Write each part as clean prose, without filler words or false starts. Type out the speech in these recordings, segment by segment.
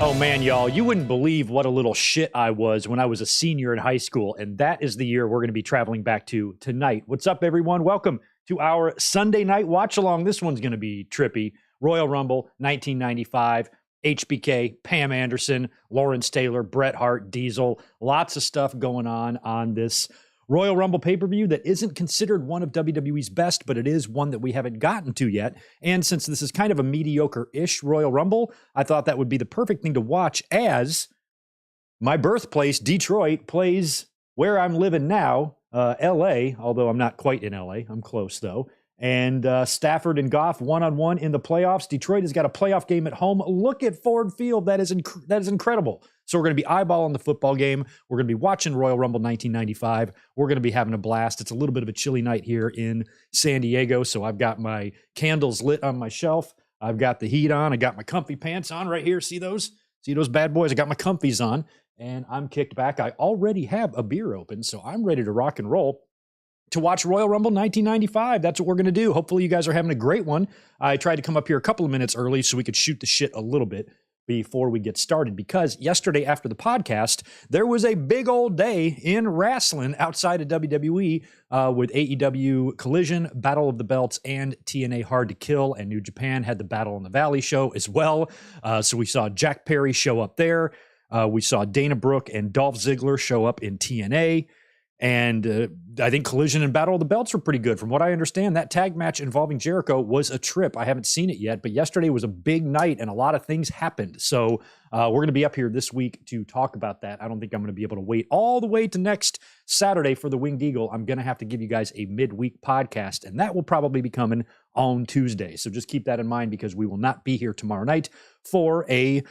Oh man, y'all, you wouldn't believe what a little shit I was when I was a senior in high school. And that is the year we're going to be traveling back to tonight. What's up, everyone? Welcome to our Sunday night watch along. This one's going to be trippy. Royal Rumble 1995, HBK, Pam Anderson, Lawrence Taylor, Bret Hart, Diesel. Lots of stuff going on this Royal Rumble pay-per-view that isn't considered one of WWE's best, but it is one that we haven't gotten to yet. And since this is kind of a mediocre-ish Royal Rumble, I thought that would be the perfect thing to watch as my birthplace, Detroit, plays where I'm living now, LA, although I'm not quite in LA. I'm close, though. And Stafford and Goff one-on-one in the playoffs. Detroit has got a playoff game at home. Look at Ford Field. That is incredible. So we're going to be eyeballing the football game. We're going to be watching Royal Rumble 1995. We're going to be having a blast. It's a little bit of a chilly night here in San Diego, so I've got my candles lit on my shelf. I've got the heat on. I got my comfy pants on right here. See those? See those bad boys? I got my comfies on, and I'm kicked back. I already have a beer open, so I'm ready to rock and roll to watch Royal Rumble 1995. That's what we're going to do. Hopefully you guys are having a great one. I tried to come up here a couple of minutes early so we could shoot the shit a little bit before we get started, because yesterday after the podcast, there was a big old day in wrestling outside of WWE with AEW Collision, Battle of the Belts, and TNA Hard to Kill, and New Japan had the Battle in the Valley show as well. So we saw Jack Perry show up there. We saw Dana Brooke and Dolph Ziggler show up in TNA. And I think Collision and Battle of the Belts were pretty good. From what I understand, that tag match involving Jericho was a trip. I haven't seen it yet, but yesterday was a big night and a lot of things happened. So we're going to be up here this week to talk about that. I don't think I'm going to be able to wait all the way to next Saturday for the Winged Eagle. I'm going to have to give you guys a midweek podcast, and that will probably be coming on Tuesday. So just keep that in mind, because we will not be here tomorrow night for a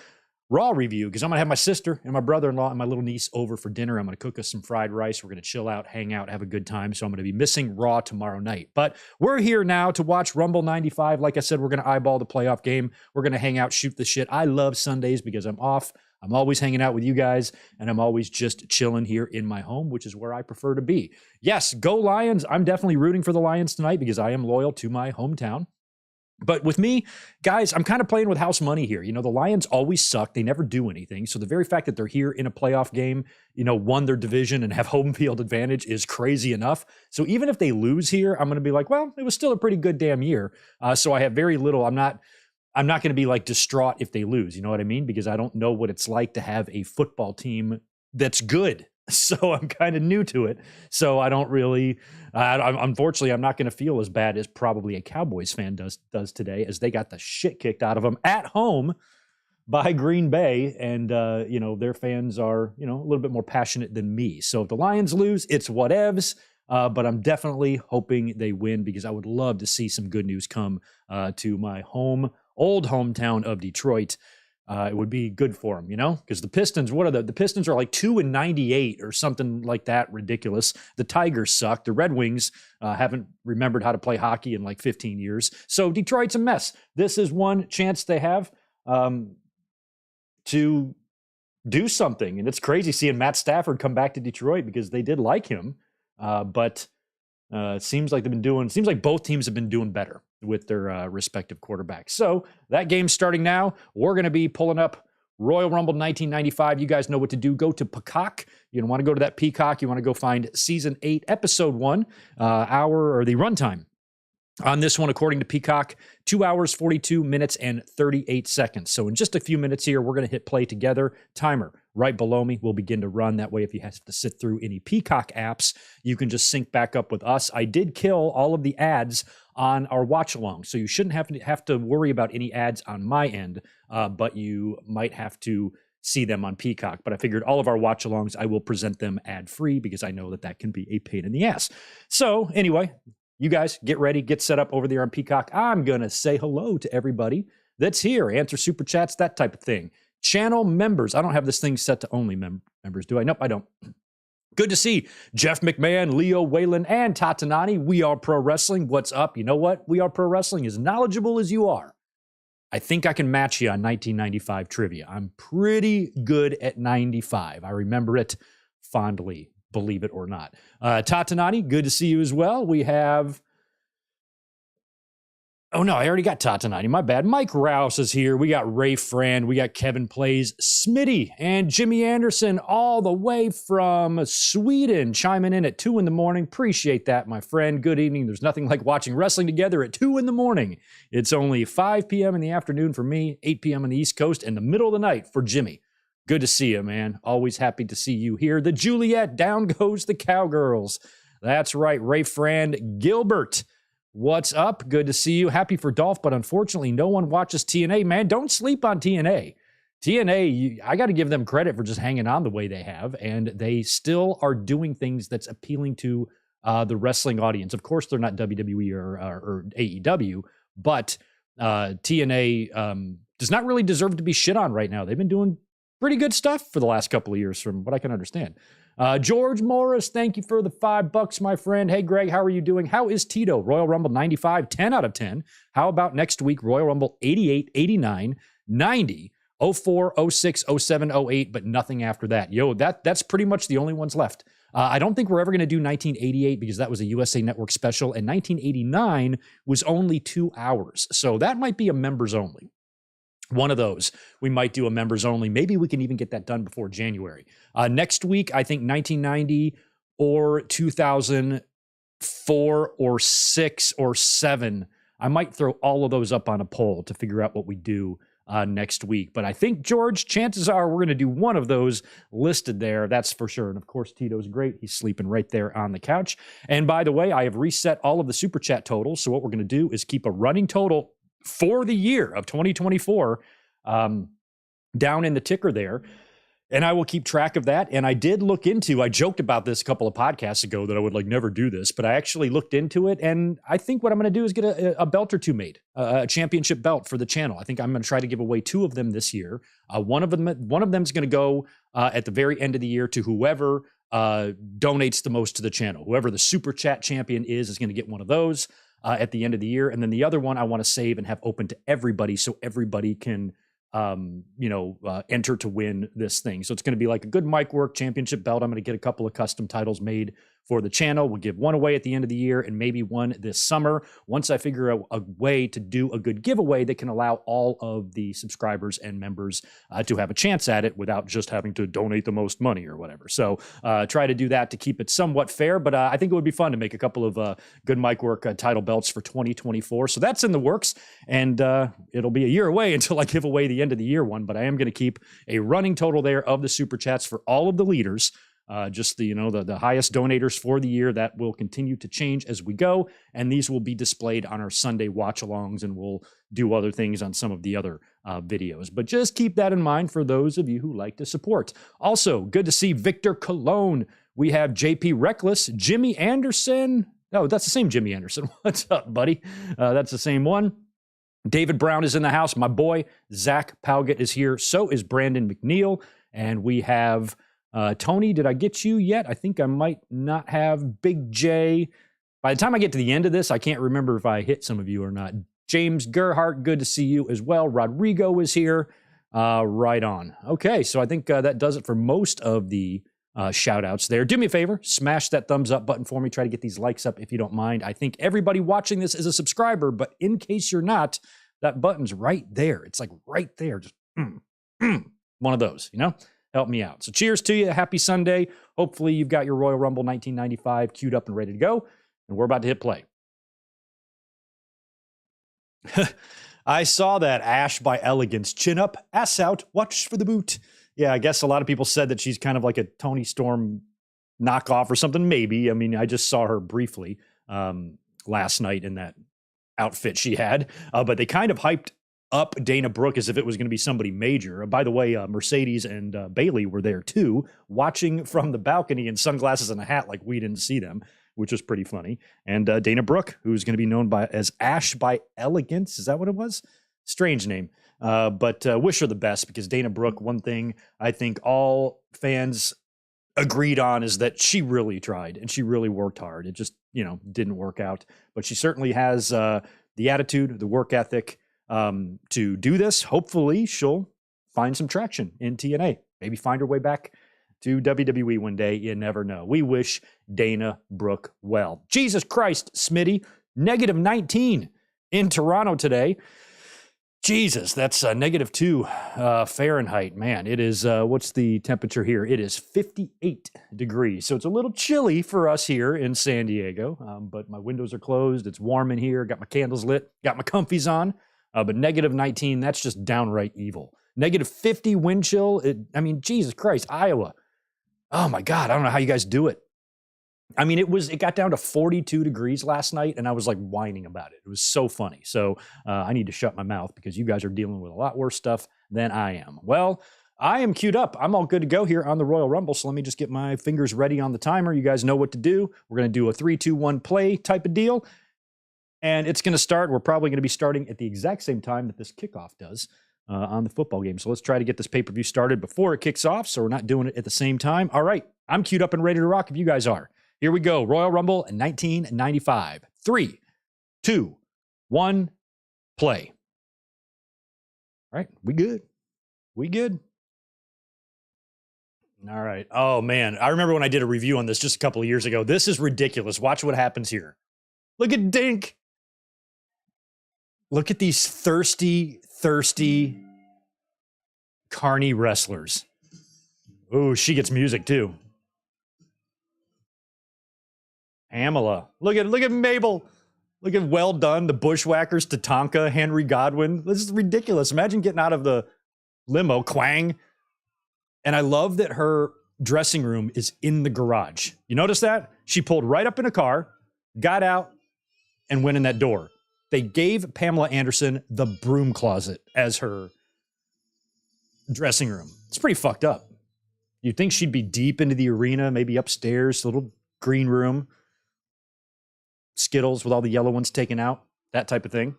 Raw review, because I'm going to have my sister and my brother-in-law and my little niece over for dinner. I'm going to cook us some fried rice. We're going to chill out, hang out, have a good time. So I'm going to be missing Raw tomorrow night. But we're here now to watch Rumble 95. Like I said, we're going to eyeball the playoff game. We're going to hang out, shoot the shit. I love Sundays because I'm off. I'm always hanging out with you guys, and I'm always just chilling here in my home, which is where I prefer to be. Yes, go Lions. I'm definitely rooting for the Lions tonight because I am loyal to my hometown. But with me, guys, I'm kind of playing with house money here. You know, the Lions always suck. They never do anything. So the very fact that they're here in a playoff game, you know, won their division and have home field advantage is crazy enough. So even if they lose here, I'm going to be like, well, it was still a pretty good damn year. So I have very little. I'm not going to be like distraught if they lose. You know what I mean? Because I don't know what it's like to have a football team that's good. So I'm kind of new to it. So I don't really, unfortunately, I'm not going to feel as bad as probably a Cowboys fan does today, as they got the shit kicked out of them at home by Green Bay. And, you know, their fans are, you know, a little bit more passionate than me. So if the Lions lose, it's whatevs. But I'm definitely hoping they win, because I would love to see some good news come to my old hometown of Detroit. It would be good for them, you know, because the Pistons, the Pistons are like 2-98 or something like that. Ridiculous. The Tigers suck. The Red Wings haven't remembered how to play hockey in like 15 years. So Detroit's a mess. This is one chance they have to do something. And it's crazy seeing Matt Stafford come back to Detroit, because they did like him. But it seems like both teams have been doing better with their respective quarterbacks. So that game's starting now. We're going to be pulling up Royal Rumble 1995. You guys know what to do. Go to Peacock. You don't want to go to that Peacock. You want to go find Season 8, Episode 1, the runtime. On this one, according to Peacock, 2 hours, 42 minutes, and 38 seconds. So in just a few minutes here, we're going to hit play together. Timer right below me will begin to run. That way, if you have to sit through any Peacock apps, you can just sync back up with us. I did kill all of the ads on our watch-along, so you shouldn't have to worry about any ads on my end, but you might have to see them on Peacock. But I figured all of our watch-alongs, I will present them ad-free, because I know that can be a pain in the ass. So anyway, you guys get ready, get set up over there on Peacock. I'm going to say hello to everybody that's here, answer super chats, that type of thing. Channel members. I don't have this thing set to only members, do I? Nope, I don't. Good to see Jeff McMahon, Leo Whalen, and Tatanani. We Are Pro Wrestling. What's up? You know what? We Are Pro Wrestling, as knowledgeable as you are, I think I can match you on 1995 trivia. I'm pretty good at 95. I remember it fondly, believe it or not. Tatanani, good to see you as well. We have Oh, no, I already got Tatanani. My bad. Mike Rouse is here. We got Ray Frand. We got Kevin Plays, Smitty, and Jimmy Anderson all the way from Sweden chiming in at 2 in the morning. Appreciate that, my friend. Good evening. There's nothing like watching wrestling together at 2 in the morning. It's only 5 p.m. in the afternoon for me, 8 p.m. on the East Coast, and the middle of the night for Jimmy. Good to see you, man. Always happy to see you here. The Juliet, down goes the Cowgirls. That's right, Ray Frand Gilbert. What's up? Good to see you. Happy for Dolph, but unfortunately, no one watches TNA. Man, don't sleep on TNA. TNA, I got to give them credit for just hanging on the way they have, and they still are doing things that's appealing to the wrestling audience. Of course, they're not WWE or AEW, but TNA does not really deserve to be shit on right now. They've been doing pretty good stuff for the last couple of years, from what I can understand. George Morris, thank you for the $5, my friend. Hey, Greg, how are you doing? How is Tito? Royal Rumble 95, 10 out of 10. How about next week? Royal Rumble 88, 89, 90, 04, 06, 07, 08, but nothing after that. Yo, that's pretty much the only ones left. I don't think we're ever going to do 1988 because that was a USA Network special, and 1989 was only 2 hours. So that might be a members only. One of those, we might do a members only. Maybe we can even get that done before January. Next week, I think 1990 or 2004 or 6 or 7. I might throw all of those up on a poll to figure out what we do next week. But I think, George, chances are we're going to do one of those listed there. That's for sure. And of course, Tito's great. He's sleeping right there on the couch. And by the way, I have reset all of the Super Chat totals. So what we're going to do is keep a running total for the year of 2024 down in the ticker there. And I will keep track of that. And I did look into, I joked about this a couple of podcasts ago that I would never do this, but I actually looked into it. And I think what I'm going to do is get a belt or two made, a championship belt for the channel. I think I'm going to try to give away 2 of them this year. One of them is going to go at the very end of the year to whoever donates the most to the channel. Whoever the Super Chat champion is going to get one of those at the end of the year. And then the other one I want to save and have open to everybody so everybody can enter to win this thing. So it's going to be like a good mic work championship belt. I'm going to get a couple of custom titles made for the channel. We'll give one away at the end of the year and maybe one this summer once I figure out a way to do a good giveaway that can allow all of the subscribers and members to have a chance at it without just having to donate the most money or whatever. So try to do that to keep it somewhat fair, but I think it would be fun to make a couple of good mic work title belts for 2024. So that's in the works, and it'll be a year away until I give away the end of the year one, but I am going to keep a running total there of the Super Chats for all of the leaders. Just the highest donators for the year. That will continue to change as we go, and these will be displayed on our Sunday watch-alongs, and we'll do other things on some of the other videos. But just keep that in mind for those of you who like to support. Also, good to see Victor Colon. We have JP Reckless, Jimmy Anderson. Oh, that's the same Jimmy Anderson. What's up, buddy? That's the same one. David Brown is in the house. My boy, Zach Palgett is here. So is Brandon McNeil. And we have Tony, did I get you yet? I think I might not have. Big J. By the time I get to the end of this, I can't remember if I hit some of you or not. James Gerhardt, good to see you as well. Rodrigo is here. Right on. Okay, so I think that does it for most of the shout outs there. Do me a favor, smash that thumbs up button for me. Try to get these likes up if you don't mind. I think everybody watching this is a subscriber, but in case you're not, that button's right there. It's like right there. Just one of those, help me out. So cheers to you. Happy Sunday. Hopefully you've got your Royal Rumble 1995 queued up and ready to go. And we're about to hit play. I saw that Ash by Elegance. Chin up, ass out, watch for the boot. Yeah, I guess a lot of people said that she's kind of like a Toni Storm knockoff or something. Maybe. I mean, I just saw her briefly last night in that outfit she had. But they kind of hyped up Dana Brooke as if it was going to be somebody major. By the way, Mercedes and Bailey were there too, watching from the balcony in sunglasses and a hat like we didn't see them, which was pretty funny. And Dana Brooke, who's going to be known as Ash by Elegance. Is that what it was? Strange name. But wish her the best, because Dana Brooke, one thing I think all fans agreed on is that she really tried and she really worked hard. It just, didn't work out. But she certainly has the attitude, the work ethic, to do this. Hopefully she'll find some traction in TNA, maybe find her way back to WWE one day. You never know. We wish Dana Brooke well. Jesus Christ, Smitty, -19. in Toronto today. Jesus, that's -2 Fahrenheit. Man, it is, what's the temperature here? It is 58 degrees. So it's a little chilly for us here in San Diego, but my windows are closed. It's warm in here. Got my candles lit. Got my comfies on. But -19, that's just downright evil. -50 wind chill. I mean, Jesus Christ, Iowa. Oh my God, I don't know how you guys do it. I mean, it got down to 42 degrees last night, and I was like whining about it. It was so funny. So I need to shut my mouth because you guys are dealing with a lot worse stuff than I am. Well, I am queued up. I'm all good to go here on the Royal Rumble. So let me just get my fingers ready on the timer. You guys know what to do. We're going to do a 3, 2, 1 play type of deal. And it's going to start. We're probably going to be starting at the exact same time that this kickoff does on the football game. So let's try to get this pay-per-view started before it kicks off so we're not doing it at the same time. All right. I'm queued up and ready to rock if you guys are. Here we go. Royal Rumble in 1995. 3, 2, 1, play. All right. We good. We good. All right. Oh, man. I remember when I did a review on this just a couple of years ago. This is ridiculous. Watch what happens here. Look at Dink. Look at these thirsty carny wrestlers. Ooh, she gets music too. Pamela. Look at Mabel. Look at Well Done, the Bushwhackers, Tatanka, Henry Godwin. This is ridiculous. Imagine getting out of the limo, Quang. And I love that her dressing room is in the garage. You notice that? She pulled right up in a car, got out, and went in that door. They gave Pamela Anderson the broom closet as her dressing room. It's pretty fucked up. You'd think she'd be deep into the arena, maybe upstairs, a little green room. Skittles with all the yellow ones taken out, that type of thing.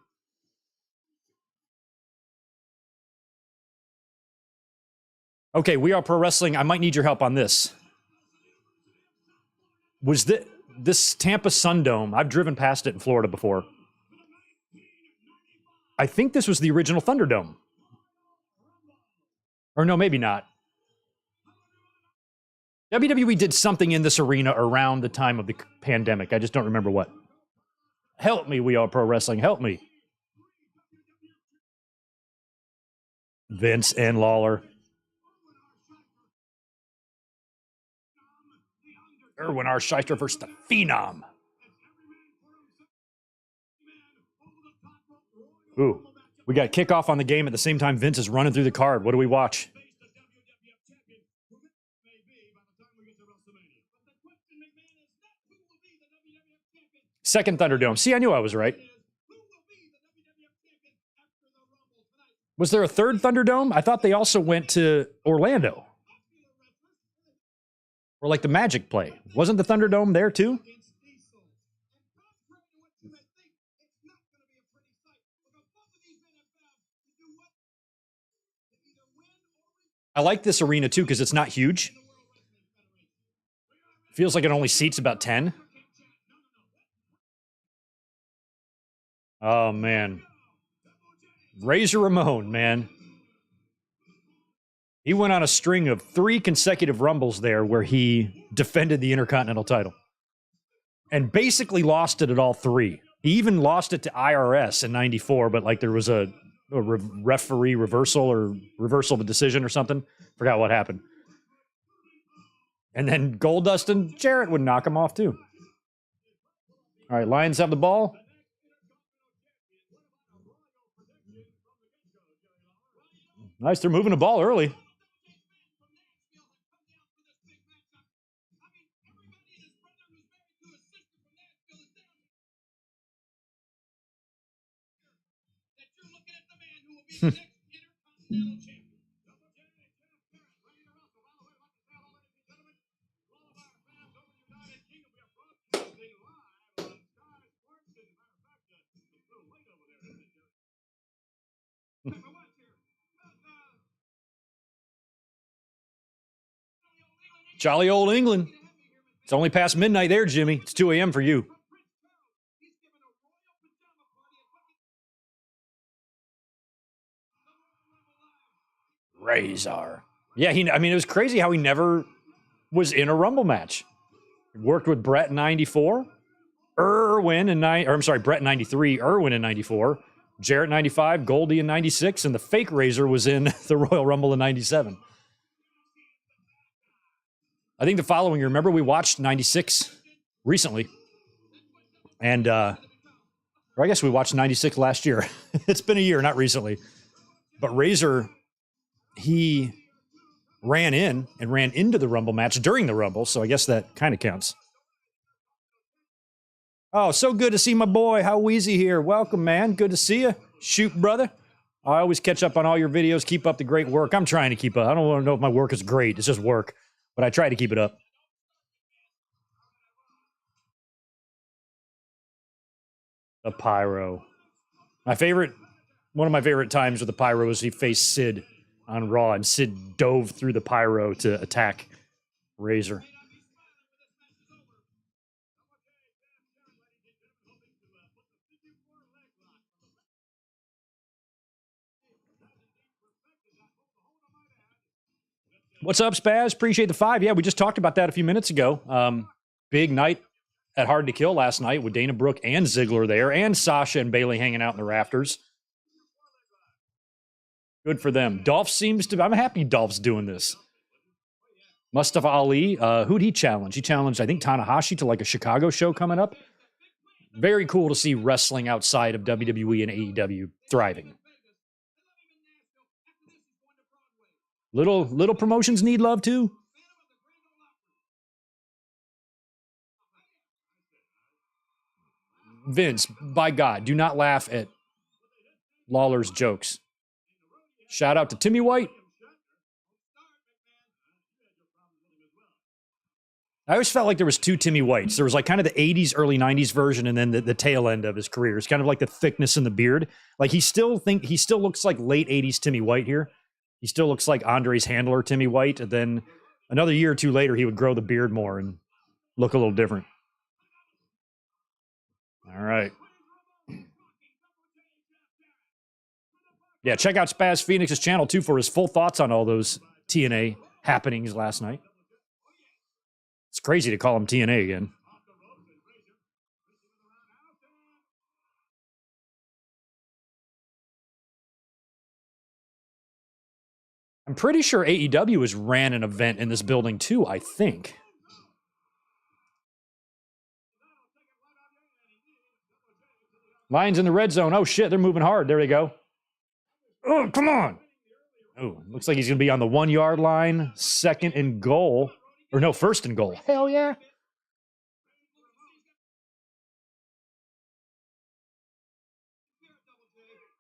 Okay, We Are Pro Wrestling. I might need your help on this. Was this Tampa Sundome? I've driven past it in Florida before. I think this was the original Thunderdome. Or no, maybe not. WWE did something in this arena around the time of the pandemic. I just don't remember what. Help me, We Are Pro Wrestling. Help me. Vince and Lawler. Erwin R. Shyster versus the Phenom. Ooh, we got kickoff on the game at the same time Vince is running through the card. What do we watch? Second Thunderdome. See, I knew I was right. Was there a third Thunderdome? I thought they also went to Orlando. Or like the Magic play. Wasn't the Thunderdome there too? I like this arena too because it's not huge. Feels like it only seats about 10. Oh, man. Razor Ramone, man. He went on a string of 3 consecutive Rumbles there where he defended the Intercontinental title. And basically lost it at all 3. He even lost it to IRS in 94, but like there was a referee reversal or reversal of a decision or something. Forgot what happened. And then Goldust and Jarrett would knock him off too. All right, Lions have the ball. Nice, they're moving the ball early. Jolly old England. It's only past midnight there, Jimmy. It's 2 a.m. for you. Razor. Yeah, I mean, it was crazy how he never was in a Rumble match. Worked with Bret in 94. Irwin in Bret in 93, Irwin in 94, Jarrett 95, Goldie in 96, and the fake Razor was in the Royal Rumble in 97. I think the following year, remember we watched 96 recently, and or I guess we watched 96 last year. It's been a year, not recently. But Razor, he ran in and ran into the Rumble match during the Rumble, so I guess that kind of counts. Oh, so good to see my boy, How Wheezy here. Welcome, man. Good to see you. Shoot, brother. I always catch up on all your videos. Keep up the great work. I'm trying to keep up. I don't want to know if my work is great. It's just work. But I try to keep it up. The Pyro. One of my favorite times with the Pyro was he faced Sid on Raw, and Sid dove through the Pyro to attack Razor. What's up, Spaz? Appreciate the 5. Yeah, we just talked about that a few minutes ago. Big night at Hard to Kill last night with Dana Brooke and Ziggler there, and Sasha and Bayley hanging out in the rafters. Good for them. I'm happy Dolph's doing this. Mustafa Ali, who'd he challenge? He challenged, I think, Tanahashi to like a Chicago show coming up. Very cool to see wrestling outside of WWE and AEW thriving. Little promotions need love too. Vince, by God, do not laugh at Lawler's jokes. Shout out to Timmy White. I always felt like there was two Timmy Whites. There was like kind of the 80s, early 90s version, and then the tail end of his career. It's kind of like the thickness in the beard. Like he still looks like late 80s Timmy White here. He still looks like Andre's handler, Timmy White. And then another year or two later, he would grow the beard more and look a little different. All right. Yeah, check out Spaz Phoenix's channel, too, for his full thoughts on all those TNA happenings last night. It's crazy to call him TNA again. I'm pretty sure AEW has ran an event in this building, too, I think. Lions in the red zone. Oh, shit, they're moving hard. There they go. Oh, come on. Oh, looks like he's going to be on the 1 yard line, second and goal. Or no, first and goal. Hell yeah.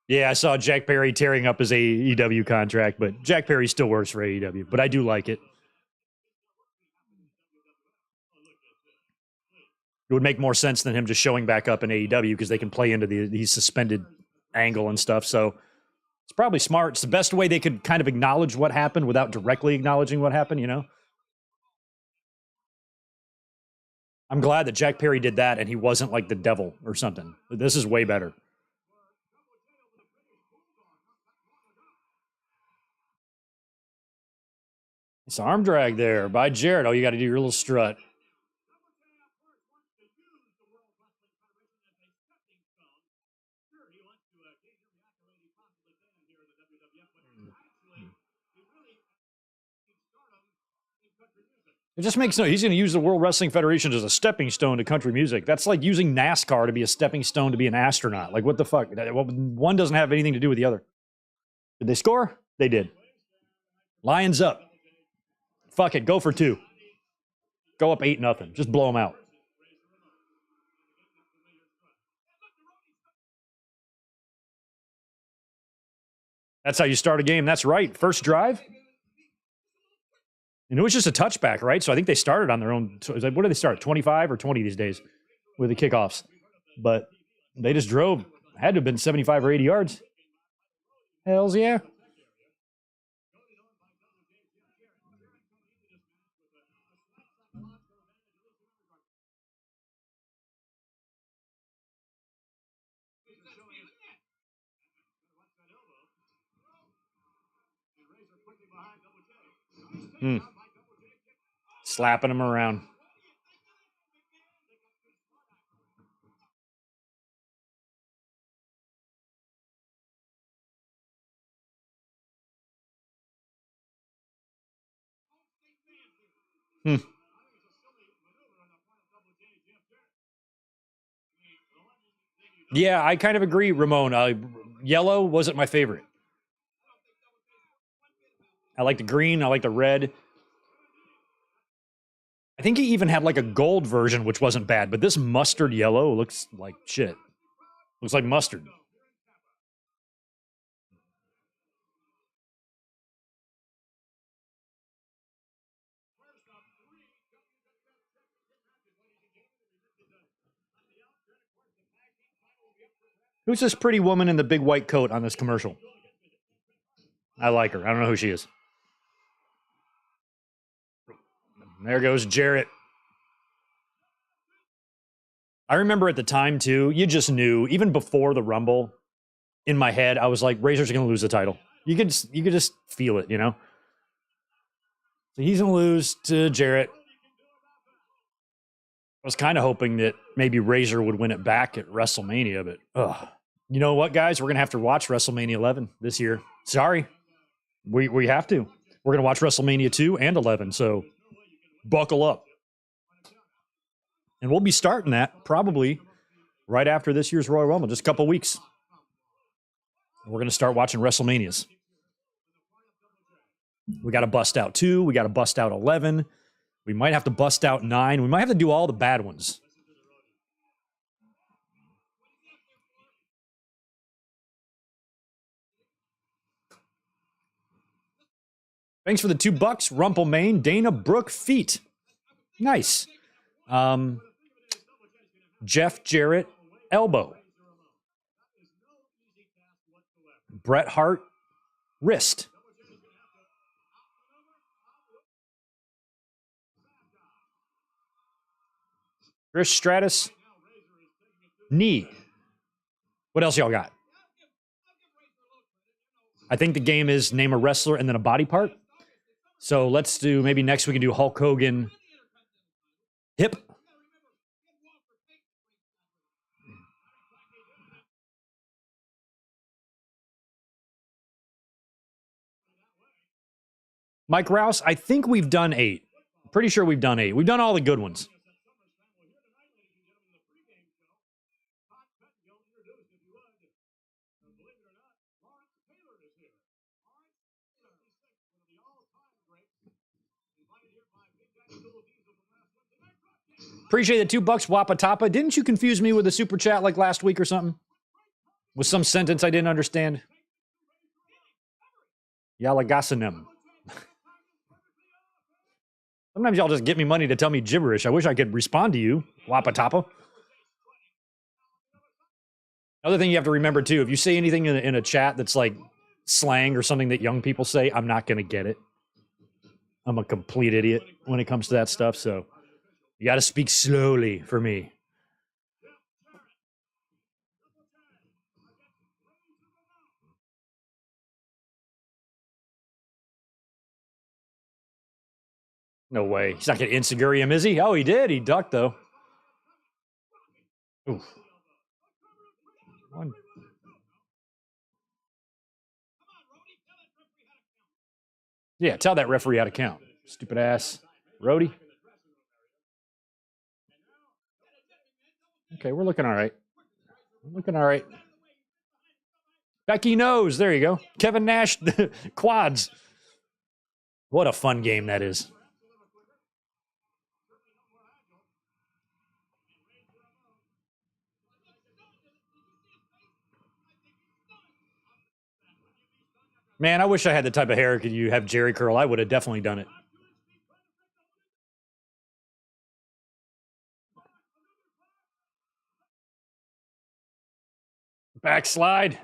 Yeah, I saw Jack Perry tearing up his AEW contract, but Jack Perry still works for AEW, but I do like it. It would make more sense than him just showing back up in AEW because they can play into the suspended angle and stuff. So it's probably smart. It's the best way they could kind of acknowledge what happened without directly acknowledging what happened, you know? I'm glad that Jack Perry did that and he wasn't like the devil or something. This is way better. It's arm drag there by Jarrett. Oh, you got to do your little strut. It just makes no. He's going to use the World Wrestling Federation as a stepping stone to country music. That's like using NASCAR to be a stepping stone to be an astronaut. Like, what the fuck? One doesn't have anything to do with the other. Did they score? They did. Lions up. Fuck it. Go for 2. Go up 8-0. Just blow them out. That's how you start a game. That's right. First drive. And it was just a touchback, right? So I think they started on their own. What do they start? 25 or 20 these days with the kickoffs. But they just drove. Had to have been 75 or 80 yards. Hells yeah. Slapping him around. Yeah, I kind of agree, Ramone. Yellow wasn't my favorite. I like the green. I like the red. I think he even had like a gold version, which wasn't bad. But this mustard yellow looks like shit. Looks like mustard. Who's this pretty woman in the big white coat on this commercial? I like her. I don't know who she is. There goes Jarrett. I remember at the time, too, you just knew, even before the Rumble, in my head, I was like, Razor's going to lose the title. You could just feel it, you know? So he's going to lose to Jarrett. I was kind of hoping that maybe Razor would win it back at WrestleMania, but you know what, guys? We're going to have to watch WrestleMania 11 this year. Sorry. We have to. We're going to watch WrestleMania 2 and 11, so buckle up. And we'll be starting that probably right after this year's Royal Rumble, just a couple weeks. We're going to start watching WrestleManias. We got to bust out 2. We got to bust out 11. We might have to bust out 9. We might have to do all the bad ones. Thanks for the $2. Rumpelmain, Dana Brooke Feet. Nice. Jeff Jarrett, elbow. Bret Hart, wrist. Chris Stratus, knee. What else y'all got? I think the game is name a wrestler and then a body part. So let's do, maybe next we can do Hulk Hogan, hip. Mike Rouse, I think we've done 8. Pretty sure we've done 8. We've done all the good ones. Appreciate the $2, Wapatapa. Didn't you confuse me with a super chat like last week or something? With some sentence I didn't understand? Yalagasanem. Sometimes y'all just get me money to tell me gibberish. I wish I could respond to you, Wapatapa. Another thing you have to remember, too, if you say anything in a chat that's like slang or something that young people say, I'm not going to get it. I'm a complete idiot when it comes to that stuff, so you got to speak slowly for me. No way. He's not going to insecure him, is he? Oh, he did. He ducked, though. Oof. One. Yeah, tell that referee how to count. Stupid ass. Rhodey. Okay, we're looking all right. We're looking all right. Becky knows. There you go. Kevin Nash quads. What a fun game that is. Man, I wish I had the type of hair could you have Jerry curl. I would have definitely done it. Backslide.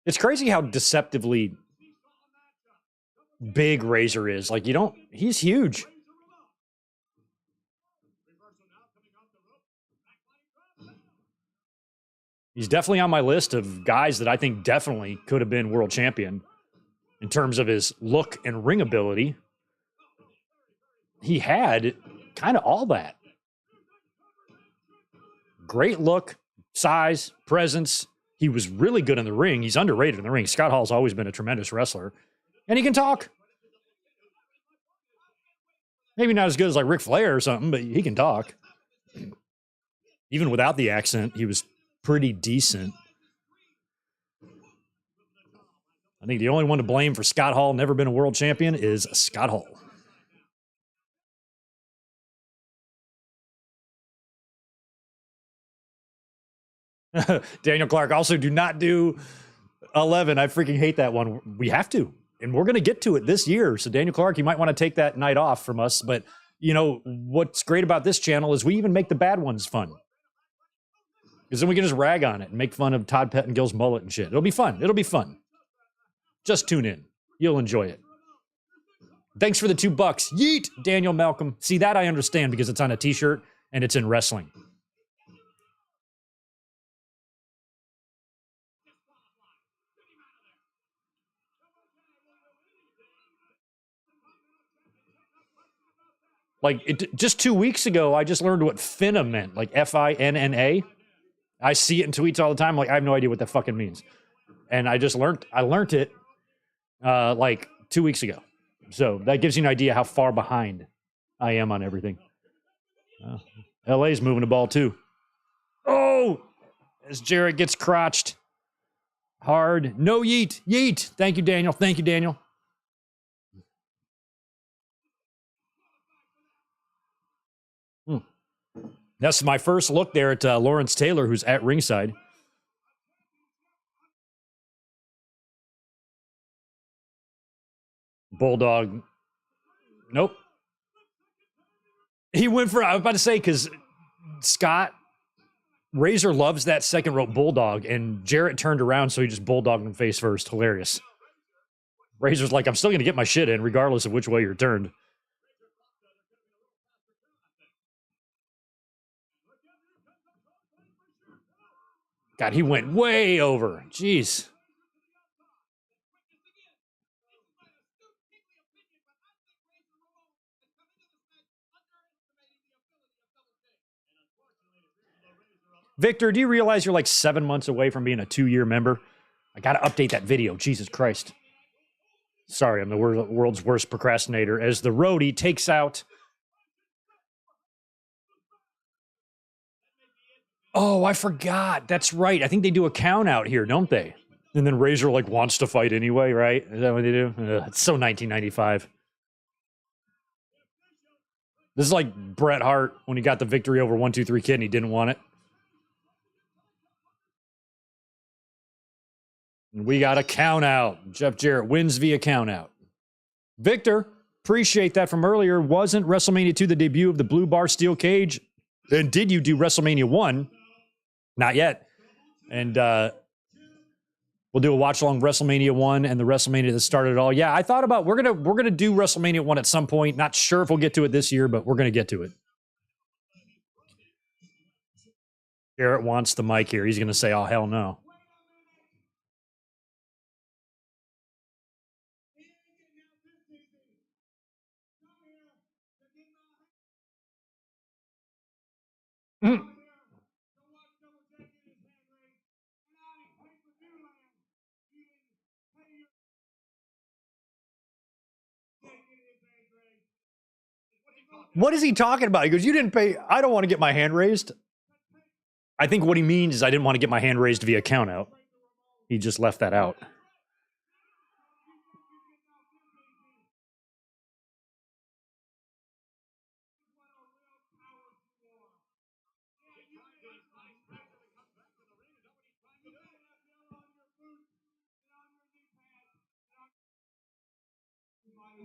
It's crazy how deceptively big Razor is. Like, he's huge. He's definitely on my list of guys that I think definitely could have been world champion in terms of his look and ring ability. He had kind of all that. Great look, size, presence, He was really good in the ring. He's underrated in the ring. Scott Hall's always been a tremendous wrestler. And he can talk. Maybe not as good as like Ric Flair or something, but he can talk. Even without the accent, he was pretty decent. I think the only one to blame for Scott Hall never been a world champion is Scott Hall. Daniel Clark, also do not do 11. I freaking hate that one. We have to. And we're going to get to it this year. So Daniel Clark, you might want to take that night off from us. But, you know, what's great about this channel is we even make the bad ones fun. Because then we can just rag on it and make fun of Todd Pettengill's mullet and shit. It'll be fun. It'll be fun. Just tune in. You'll enjoy it. Thanks for the $2. Yeet, Daniel Malcolm. See, that I understand because it's on a t-shirt and it's in wrestling. Like, just 2 weeks ago, I just learned what finna meant. Like, F-I-N-N-A. I see it in tweets all the time. Like, I have no idea what that fucking means. And I learned it, like, 2 weeks ago. So that gives you an idea how far behind I am on everything. LA's moving the ball, too. Oh! As Jarrett gets crotched. Hard. No yeet. Yeet. Thank you, Daniel. Thank you, Daniel. That's my first look there at Lawrence Taylor, who's at ringside. Bulldog. Nope. He went for, I was about to say, because Scott, Razor loves that second rope Bulldog, and Jarrett turned around, so he just Bulldogged him face first. Hilarious. Razor's like, I'm still going to get my shit in, regardless of which way you're turned. God, he went way over. Jeez. Victor, do you realize you're like 7 months away from being a 2-year member? I got to update that video. Jesus Christ. Sorry, I'm the world's worst procrastinator. As the roadie takes out... Oh, I forgot. That's right. I think they do a count out here, don't they? And then Razor like wants to fight anyway, right? Is that what they do? It's so 1995. This is like Bret Hart when he got the victory over 1-2-3 Kid and he didn't want it. And we got a count out. Jeff Jarrett wins via count out. Victor, appreciate that from earlier. Wasn't WrestleMania 2 the debut of the Blue Bar Steel Cage? And did you do WrestleMania 1? Not yet. And we'll do a watch along WrestleMania 1 and the WrestleMania that started it all. Yeah, I thought about we're gonna do WrestleMania 1 at some point. Not sure if we'll get to it this year, but we're gonna get to it. Jarrett wants the mic here. He's gonna say, "Oh hell no." What is he talking about? He goes, "You didn't pay. I don't want to get my hand raised." I think what he means is I didn't want to get my hand raised via count out. He just left that out.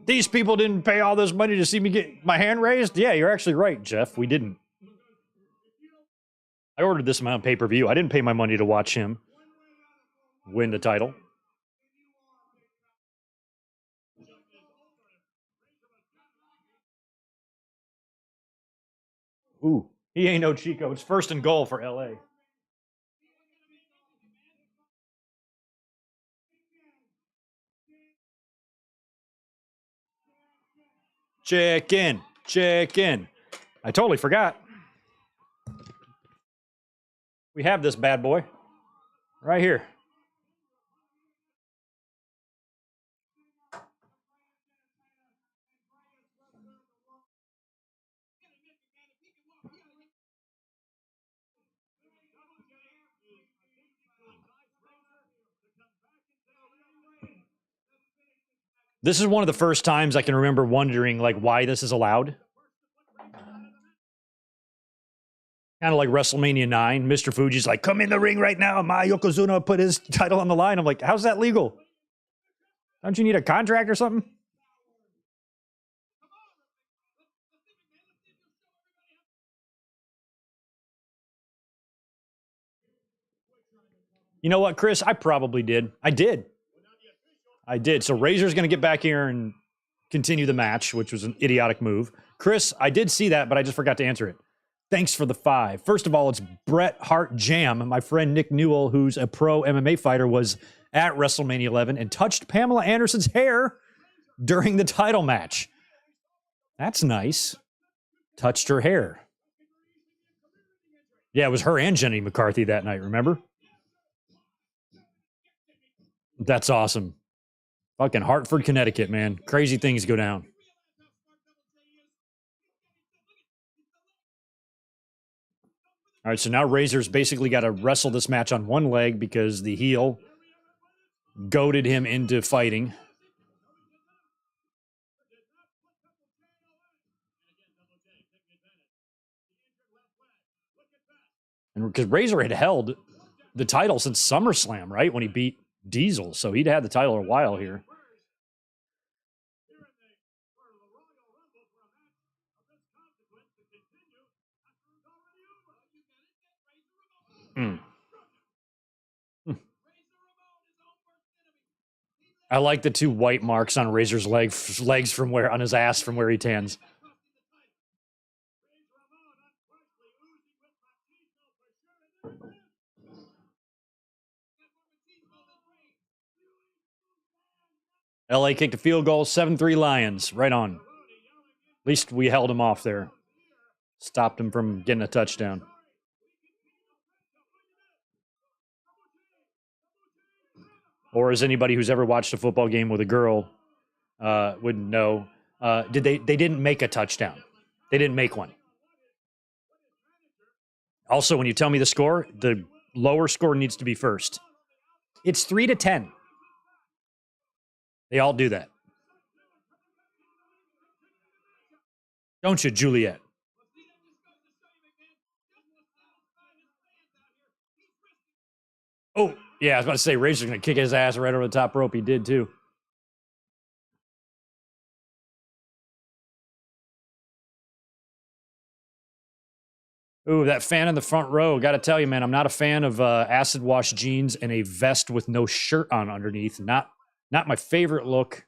These people didn't pay all this money to see me get my hand raised? Yeah, you're actually right, Jeff. We didn't. I ordered this amount of pay-per-view. I didn't pay my money to watch him win the title. Ooh, he ain't no Chico. It's first and goal for LA. Check in. Check in. I totally forgot. We have this bad boy. Right here. This is one of the first times I can remember wondering, like, why this is allowed. Kind of like WrestleMania 9. Mr. Fuji's like, come in the ring right now. My Yokozuna put his title on the line. I'm like, how's that legal? Don't you need a contract or something? You know what, Chris? I probably did. I did. So Razor's going to get back here and continue the match, which was an idiotic move. Chris, I did see that, but I just forgot to answer it. Thanks for the 5. First of all, it's Bret Hart Jam. My friend Nick Newell, who's a pro MMA fighter, was at WrestleMania 11 and touched Pamela Anderson's hair during the title match. That's nice. Touched her hair. Yeah, it was her and Jenny McCarthy that night, remember? That's awesome. Fucking Hartford, Connecticut, man. Crazy things go down. All right, so now Razor's basically got to wrestle this match on one leg because the heel goaded him into fighting. And because Razor had held the title since SummerSlam, right? When he beat Diesel. So he'd had the title a while here. I like the 2 white marks on Razor's legs from where on his ass from where he tans. LA kicked a field goal, 7-3 Lions. Right on. At least we held him off there. Stopped him from getting a touchdown. Or as anybody who's ever watched a football game with a girl would know, they didn't make a touchdown. They didn't make one. Also, when you tell me the score, the lower score needs to be first. It's 3-10. They all do that. Don't you, Juliet? Oh, yeah, I was about to say, Razor's going to kick his ass right over the top rope. He did, too. Ooh, that fan in the front row. Got to tell you, man, I'm not a fan of acid wash jeans and a vest with no shirt on underneath. Not my favorite look.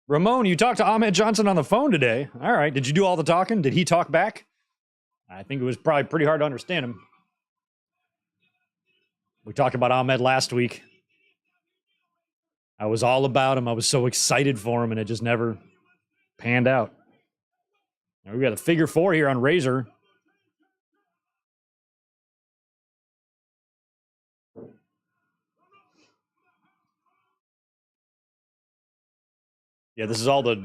Ramone, you talked to Ahmed Johnson on the phone today. All right. Did you do all the talking? Did he talk back? I think it was probably pretty hard to understand him. We talked about Ahmed last week. I was all about him. I was so excited for him, and it just never panned out. Now we got a figure 4 here on Razor. Yeah, this is all the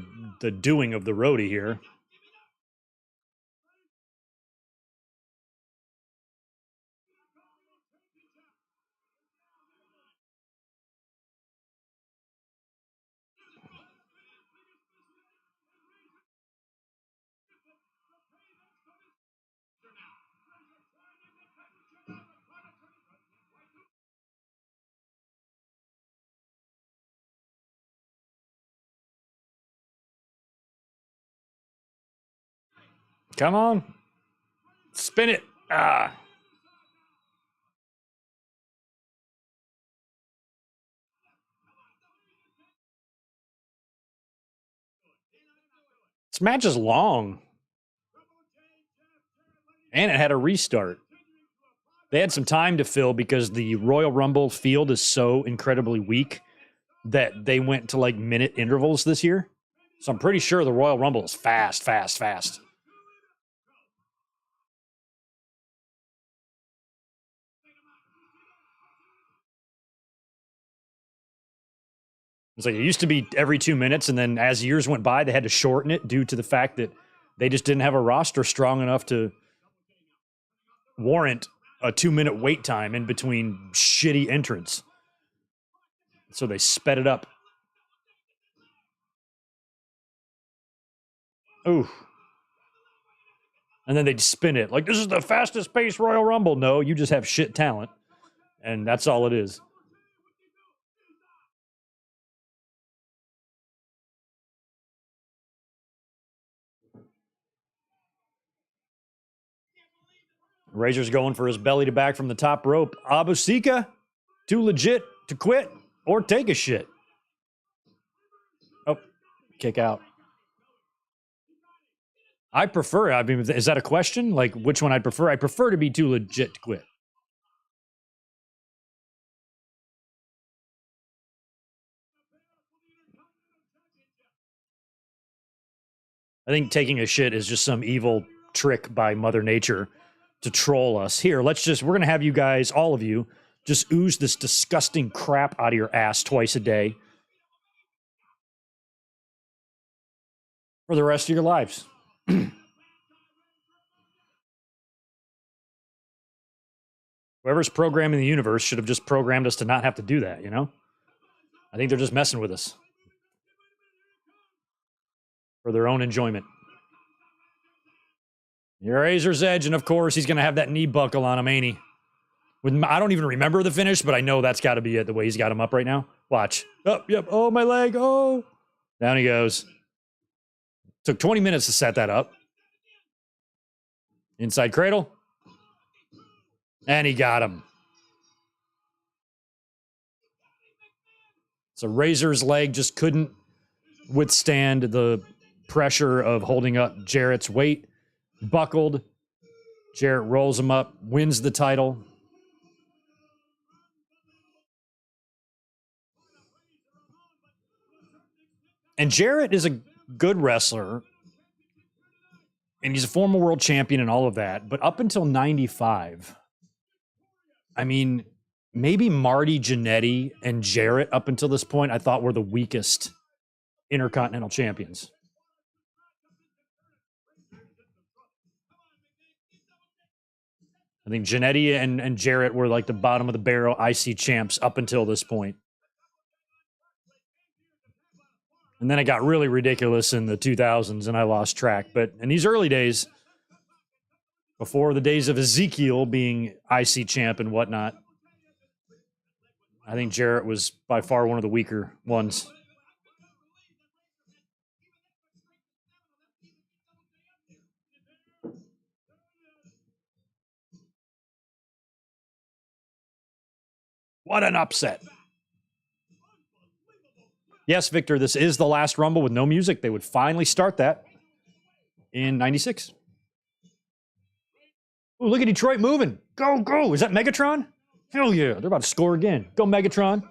doing of the roadie here. Come on. Spin it. Ah. This match is long. And it had a restart. They had some time to fill because the Royal Rumble field is so incredibly weak that they went to like minute intervals this year. So I'm pretty sure the Royal Rumble is fast. It's like it used to be every 2 minutes, and then as years went by, they had to shorten it due to the fact that they just didn't have a roster strong enough to warrant a 2 minute wait time in between shitty entrants. So they sped it up. Ooh. And then they'd spin it like, this is the fastest paced Royal Rumble. No, you just have shit talent. And that's all it is. Razor's going for his belly to back from the top rope. Abusika, too legit to quit or take a shit. Oh, kick out. I prefer, I mean, is that a question? Like, which one I'd prefer? I prefer to be too legit to quit. I think taking a shit is just some evil trick by Mother Nature to troll us. Here, we're going to have you guys, all of you, just ooze this disgusting crap out of your ass twice a day for the rest of your lives. Whoever's programming the universe should have just programmed us to not have to do that, you know? I think they're just messing with us for their own enjoyment. Your Razor's Edge, and of course, he's going to have that knee buckle on him, ain't he? I don't even remember the finish, but I know that's got to be it, the way he's got him up right now. Watch. Oh, yep. Oh, my leg. Oh. Down he goes. Took 20 minutes to set that up. Inside cradle. And he got him. So Razor's leg just couldn't withstand the pressure of holding up Jarrett's weight. Buckled. Jarrett rolls him up, wins the title. And Jarrett is a good wrestler, and he's a former world champion and all of that. But up until 95, I mean, maybe Marty Jannetty and Jarrett up until this point, I thought were the weakest Intercontinental champions. I think Jannetty and Jarrett were like the bottom of the barrel IC champs up until this point. And then it got really ridiculous in the 2000s, and I lost track. But in these early days, before the days of Ezekiel being IC champ and whatnot, I think Jarrett was by far one of the weaker ones. What an upset. Yes, Victor, this is the last Rumble with no music. They would finally start that in 96. Ooh, look at Detroit moving. Go, go. Is that Megatron? Hell yeah. They're about to score again. Go, Megatron.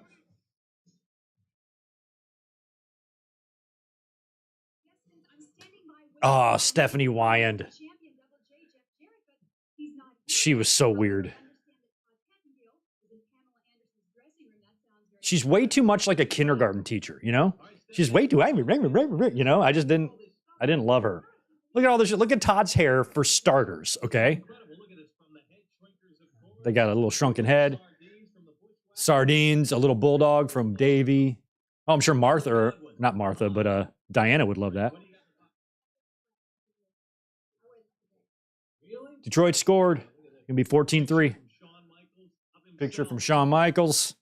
Oh, Stephanie Wyand. She was so weird. She's way too much like a kindergarten teacher, you know? She's way too angry, you know? I didn't love her. Look at all this shit. Look at Todd's hair for starters, okay? They got a little shrunken head. Sardines, a little bulldog from Davey. Oh, I'm sure Martha, or not Martha, but Diana would love that. Detroit scored. Gonna be 14-3. Picture from Shawn Michaels.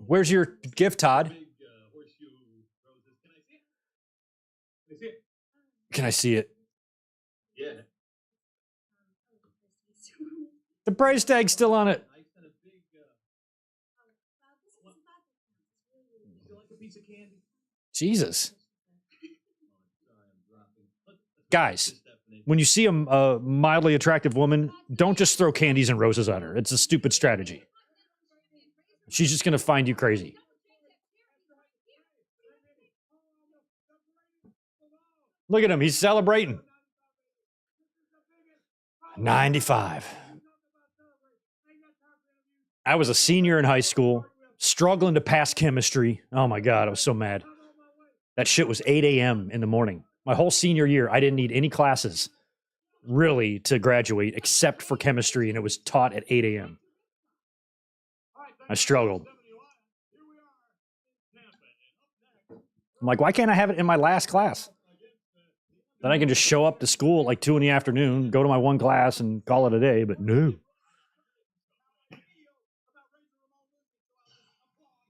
Where's your gift, Todd? Can I see it? Yeah. The price tag's still on it. Jesus. Guys, when you see a mildly attractive woman, don't just throw candies and roses at her. It's a stupid strategy. She's just going to find you crazy. Look at him. He's celebrating. 95. I was a senior in high school, struggling to pass chemistry. Oh my God, I was so mad. That shit was 8 a.m. in the morning. My whole senior year, I didn't need any classes really to graduate except for chemistry, and it was taught at 8 a.m. I struggled. I'm like, why can't I have it in my last class? Then I can just show up to school at like 2 in the afternoon, go to my one class and call it a day, but no.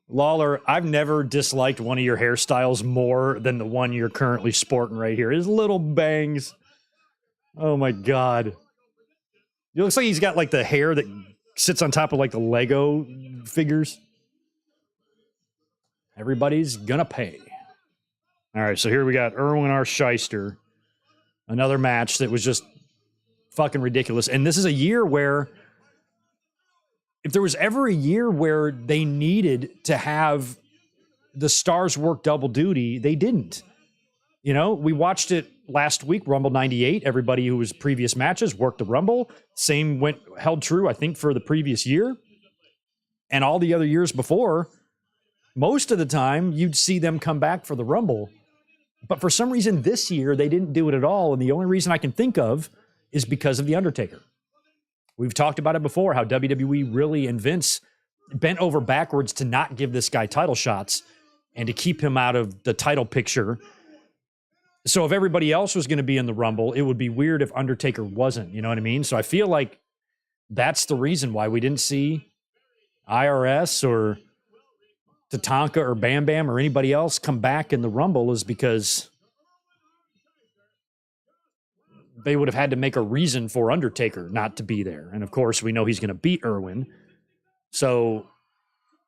Lawler, I've never disliked one of your hairstyles more than the one you're currently sporting right here. His little bangs. Oh my God. It looks like he's got like the hair that sits on top of like the Lego figures. Everybody's gonna pay. All right, so here we got Erwin R. Shyster. Another match that was just fucking ridiculous. And this is a year where, if there was ever a year where they needed to have the stars work double duty, they didn't. You know, we watched it last week, Rumble 98. Everybody who was previous matches worked the Rumble. Same held true, I think, for the previous year. And all the other years before, most of the time, you'd see them come back for the Rumble. But for some reason this year, they didn't do it at all. And the only reason I can think of is because of The Undertaker. We've talked about it before, how WWE really and Vince bent over backwards to not give this guy title shots and to keep him out of the title picture. So if everybody else was going to be in the Rumble, it would be weird if Undertaker wasn't, you know what I mean? So I feel like that's the reason why we didn't see IRS or Tatanka or Bam Bam or anybody else come back in the Rumble, is because they would have had to make a reason for Undertaker not to be there. And of course, we know he's going to beat Erwin. So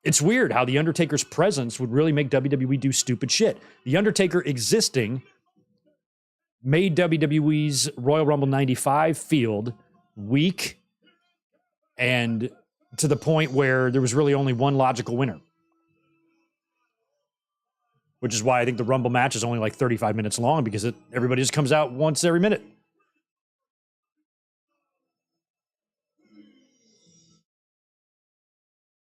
it's weird how The Undertaker's presence would really make WWE do stupid shit. The Undertaker existing made WWE's Royal Rumble 95 field weak, and to the point where there was really only one logical winner. Which is why I think the Rumble match is only like 35 minutes long, because everybody just comes out once every minute.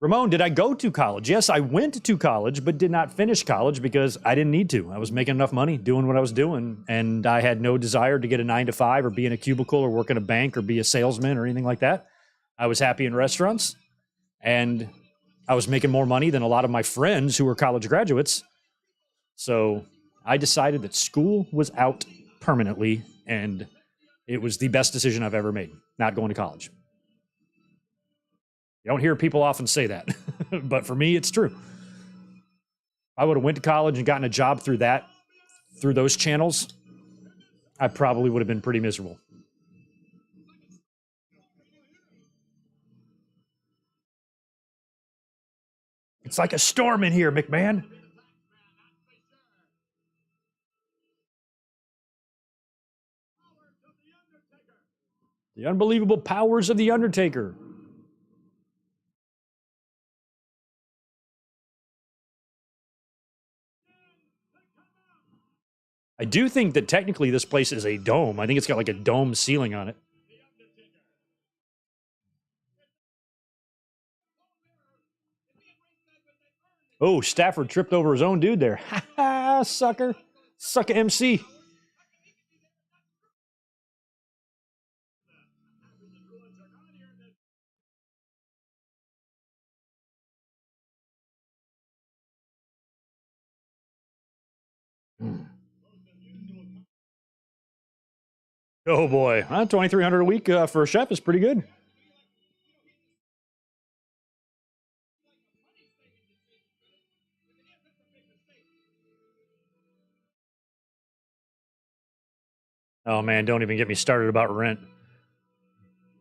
Ramone, did I go to college? Yes, I went to college, but did not finish college because I didn't need to. I was making enough money doing what I was doing, and I had no desire to get a 9-to-5 or be in a cubicle or work in a bank or be a salesman or anything like that. I was happy in restaurants, and I was making more money than a lot of my friends who were college graduates. So I decided that school was out permanently, and it was the best decision I've ever made, not going to college. You don't hear people often say that, but for me, it's true. I would have went to college and gotten a job through those channels, I probably would have been pretty miserable. It's like a storm in here, McMahon. The unbelievable powers of The Undertaker. I do think that technically this place is a dome. I think it's got like a dome ceiling on it. Oh, Stafford tripped over his own dude there. Ha ha, sucker. Sucker MC. Oh boy, $2,300 a week for a chef is pretty good. Oh man, don't even get me started about rent.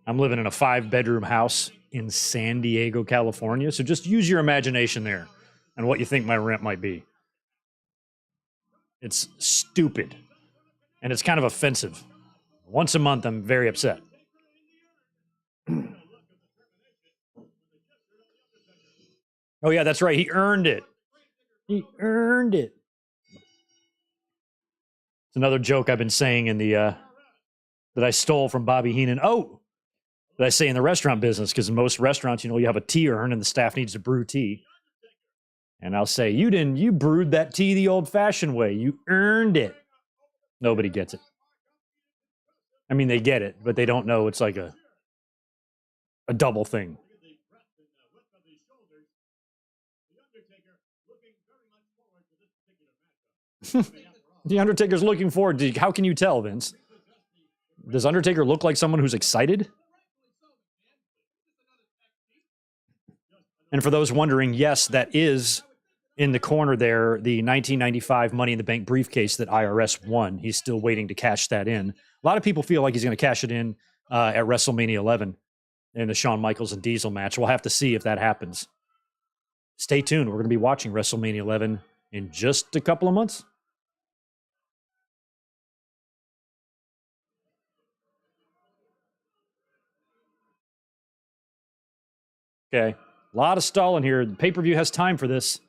I'm living in a 5-bedroom house in San Diego, California. So just use your imagination there and what you think my rent might be. It's stupid. And it's kind of offensive. Once a month, I'm very upset. Oh, yeah, that's right. He earned it. He earned it. It's another joke I've been saying in the that I stole from Bobby Heenan. Oh, that I say in the restaurant business, because in most restaurants, you have a tea urn and the staff needs to brew tea. And I'll say, you brewed that tea the old-fashioned way. You earned it. Nobody gets it. I mean, they get it, but they don't know it's like a double thing. The Undertaker's looking forward to. How can you tell, Vince? Does Undertaker look like someone who's excited? And for those wondering, yes, that is in the corner there, the 1995 Money in the Bank briefcase that IRS won. He's still waiting to cash that in. A lot of people feel like he's going to cash it in at WrestleMania 11 in the Shawn Michaels and Diesel match. We'll have to see if that happens. Stay tuned. We're going to be watching WrestleMania 11 in just a couple of months. Okay. A lot of stalling here. The pay-per-view has time for this.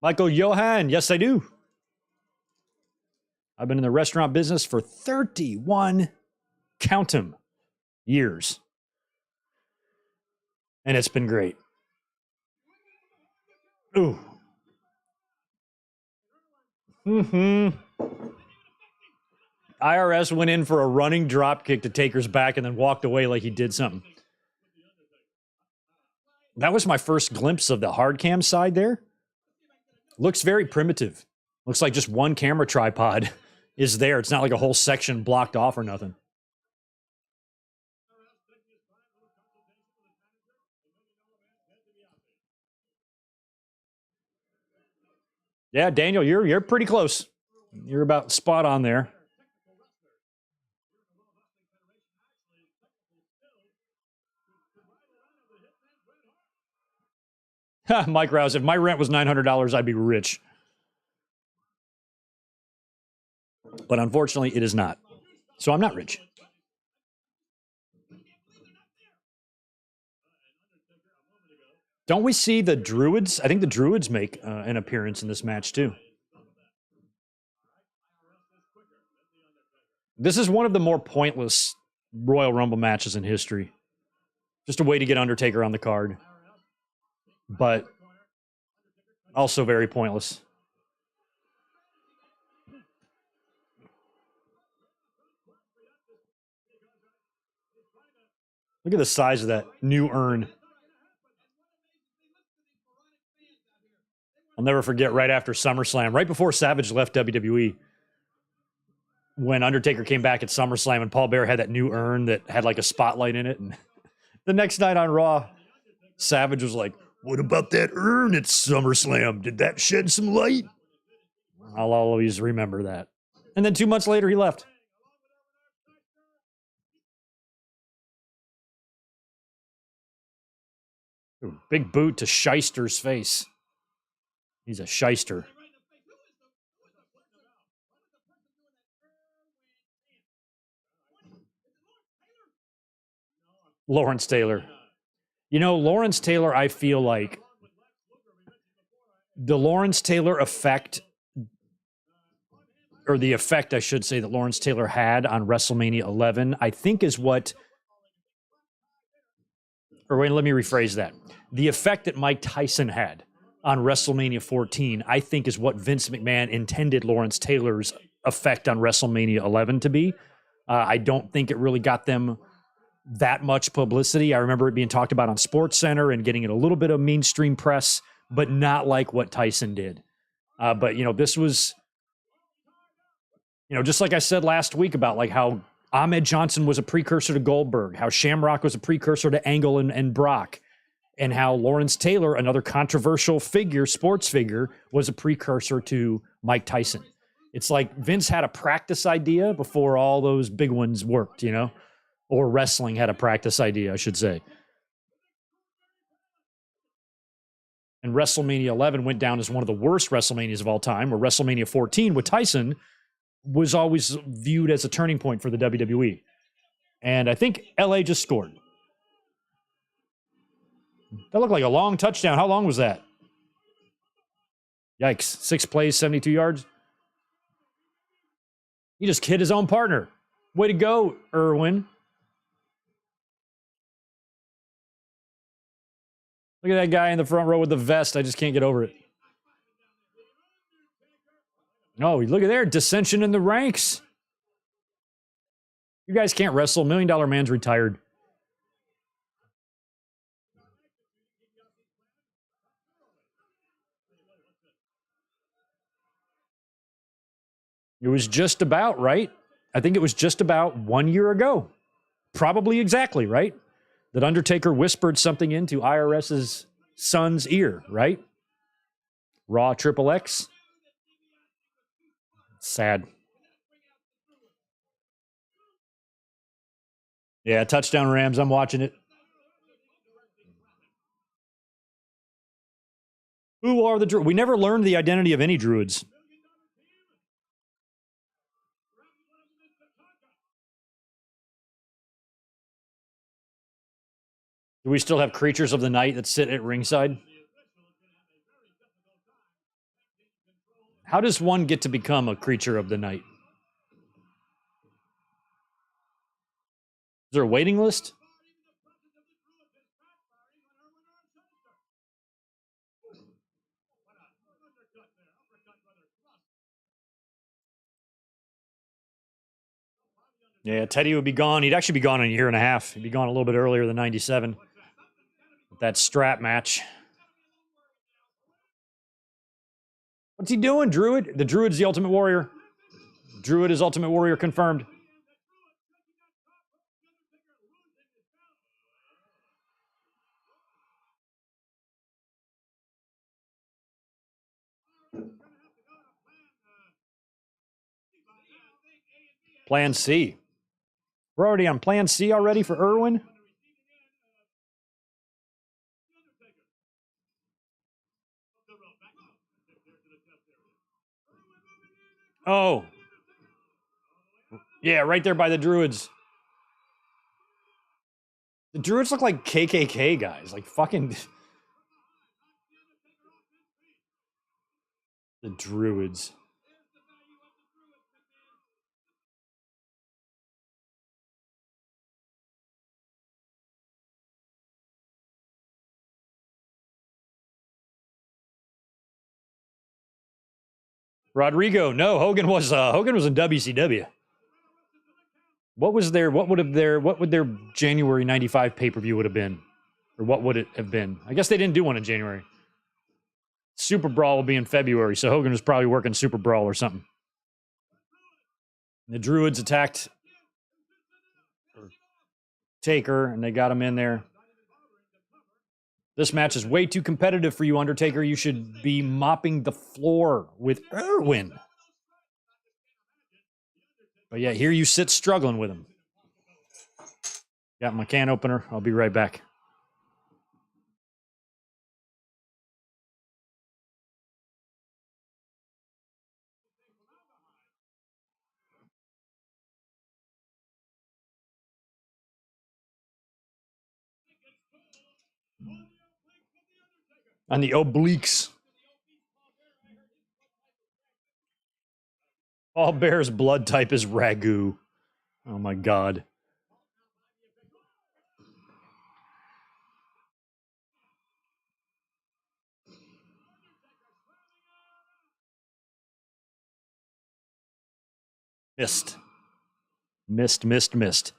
Michael Johan. Yes, I do. I've been in the restaurant business for 31, count them, years. And it's been great. Ooh. IRS went in for a running drop kick to Taker's back and then walked away like he did something. That was my first glimpse of the hard cam side there. Looks very primitive. Looks like just one camera tripod is there. It's not like a whole section blocked off or nothing. Yeah, Daniel, you're pretty close. You're about spot on there. Mike Rouse, if my rent was $900, I'd be rich. But unfortunately, it is not. So I'm not rich. Don't we see the Druids? I think the Druids make an appearance in this match, too. This is one of the more pointless Royal Rumble matches in history. Just a way to get Undertaker on the card. But also very pointless. Look at the size of that new urn. I'll never forget right after SummerSlam, right before Savage left WWE, when Undertaker came back at SummerSlam and Paul Bearer had that new urn that had like a spotlight in it. And the next night on Raw, Savage was like, "What about that urn at SummerSlam? Did that shed some light?" I'll always remember that. And then 2 months later, he left. Ooh, big boot to Shyster's face. He's a shyster. Lawrence Taylor. Lawrence Taylor, I feel like the Lawrence Taylor effect, or the effect, I should say, that Lawrence Taylor had on WrestleMania 11, I think is what, or wait, let me rephrase that. The effect that Mike Tyson had on WrestleMania 14, I think is what Vince McMahon intended Lawrence Taylor's effect on WrestleMania 11 to be. I don't think it really got them that much publicity. I remember it being talked about on SportsCenter and getting it a little bit of mainstream press, but not like what Tyson did. But this was, just like I said last week about like how Ahmed Johnson was a precursor to Goldberg, how Shamrock was a precursor to Angle and Brock, and how Lawrence Taylor, another controversial figure, sports figure, was a precursor to Mike Tyson. It's like Vince had a practice idea before all those big ones worked, or wrestling had a practice idea, I should say. And WrestleMania 11 went down as one of the worst WrestleManias of all time, where WrestleMania 14 with Tyson was always viewed as a turning point for the WWE. And I think LA just scored. That looked like a long touchdown. How long was that? Yikes. 6 plays, 72 yards. He just hit his own partner. Way to go, Irwin. Look at that guy in the front row with the vest. I just can't get over it. Oh, look at there. Dissension in the ranks. You guys can't wrestle. $1 Million Man's retired. It was just about, right? I think it was just about 1 year ago. Probably exactly, right? That Undertaker whispered something into IRS's son's ear, right? Raw Triple X. Sad. Yeah, touchdown Rams. I'm watching it. Who are the Druids? We never learned the identity of any Druids. Do we still have creatures of the night that sit at ringside? How does one get to become a creature of the night? Is there a waiting list? Yeah, Teddy would be gone. He'd actually be gone in a year and a half. He'd be gone a little bit earlier than 97. That strap match. What's he doing, Druid? The Druid's the Ultimate Warrior. Druid is Ultimate Warrior confirmed. Plan C. We're already on Plan C already for Irwin? Oh. Yeah, right there by the Druids. The Druids look like KKK guys. Like fucking... The Druids. Rodrigo. No, Hogan was in WCW. What would their January 95 pay-per-view would have been? Or what would it have been? I guess they didn't do one in January. Super Brawl will be in February, so Hogan was probably working Super Brawl or something. The Druids attacked Taker, and they got him in there. This match is way too competitive for you, Undertaker. You should be mopping the floor with Irwin. But yeah, here you sit struggling with him. Got my can opener. I'll be right back. On the obliques. Paul Bear's blood type is Ragu. Oh my God. Missed. Missed.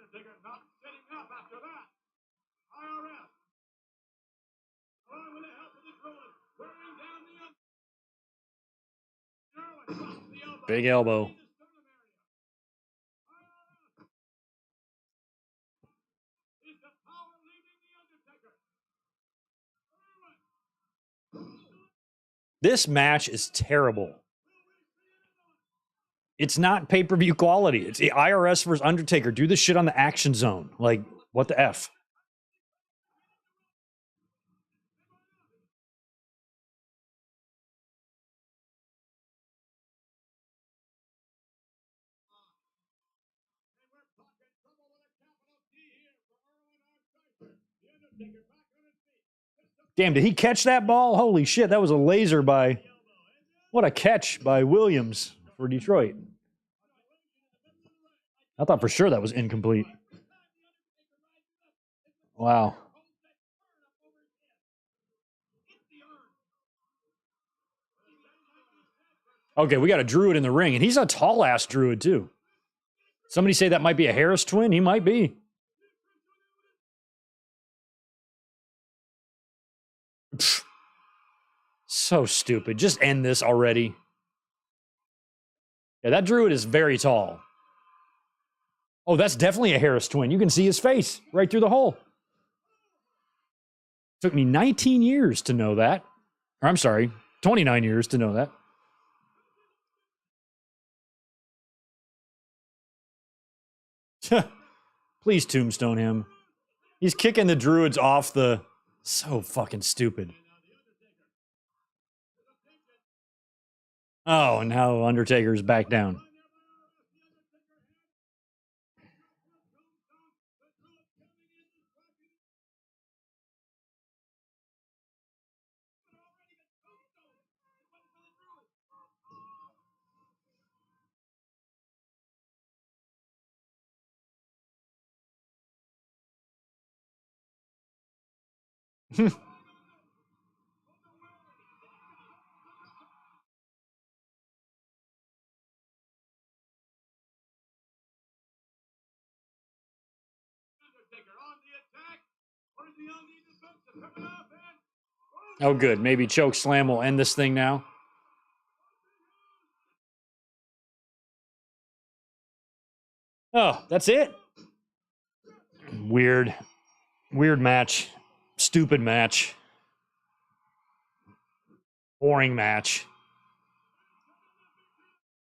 Undertaker not sitting up after that. IRS, along with the help of the Druids, wearing down the Jarrett drops the elbow. Big elbow. This match is terrible. It's not pay-per-view quality. It's the IRS versus Undertaker. Do this shit on the Action Zone. Like, what the F? Damn, did he catch that ball? Holy shit, that was a laser by... What a catch by Williams for Detroit. I thought for sure that was incomplete. Wow. Okay, we got a Druid in the ring, and he's a tall-ass Druid, too. Somebody say that might be a Harris twin? He might be. Pfft. So stupid. Just end this already. Yeah, that Druid is very tall. Oh, that's definitely a Harris twin. You can see his face right through the hole. Took me 19 years to know that. Or I'm sorry, 29 years to know that. Please tombstone him. He's kicking the Druids off the... So fucking stupid. Oh, and now Undertaker's back down. Oh, good. Maybe choke slam will end this thing now. Oh, that's it? Weird. Weird match. Stupid match. Boring match.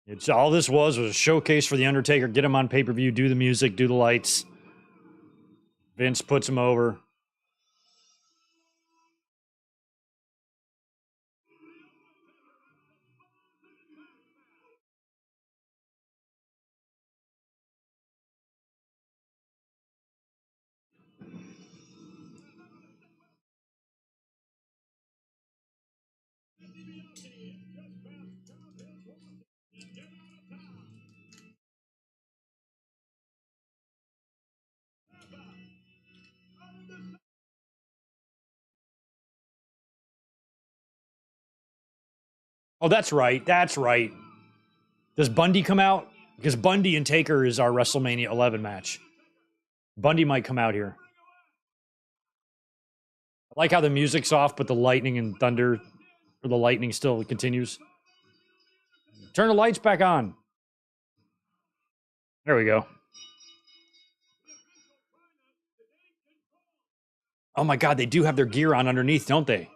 It's all this was a showcase for The Undertaker. Get him on pay-per-view, do the music, do the lights. Vince puts him over. Oh, that's right. That's right. Does Bundy come out? Because Bundy and Taker is our WrestleMania 11 match. Bundy might come out here. I like how the music's off, but the lightning and thunder, or the lightning still continues. Turn the lights back on. There we go. Oh my God, they do have their gear on underneath, don't they?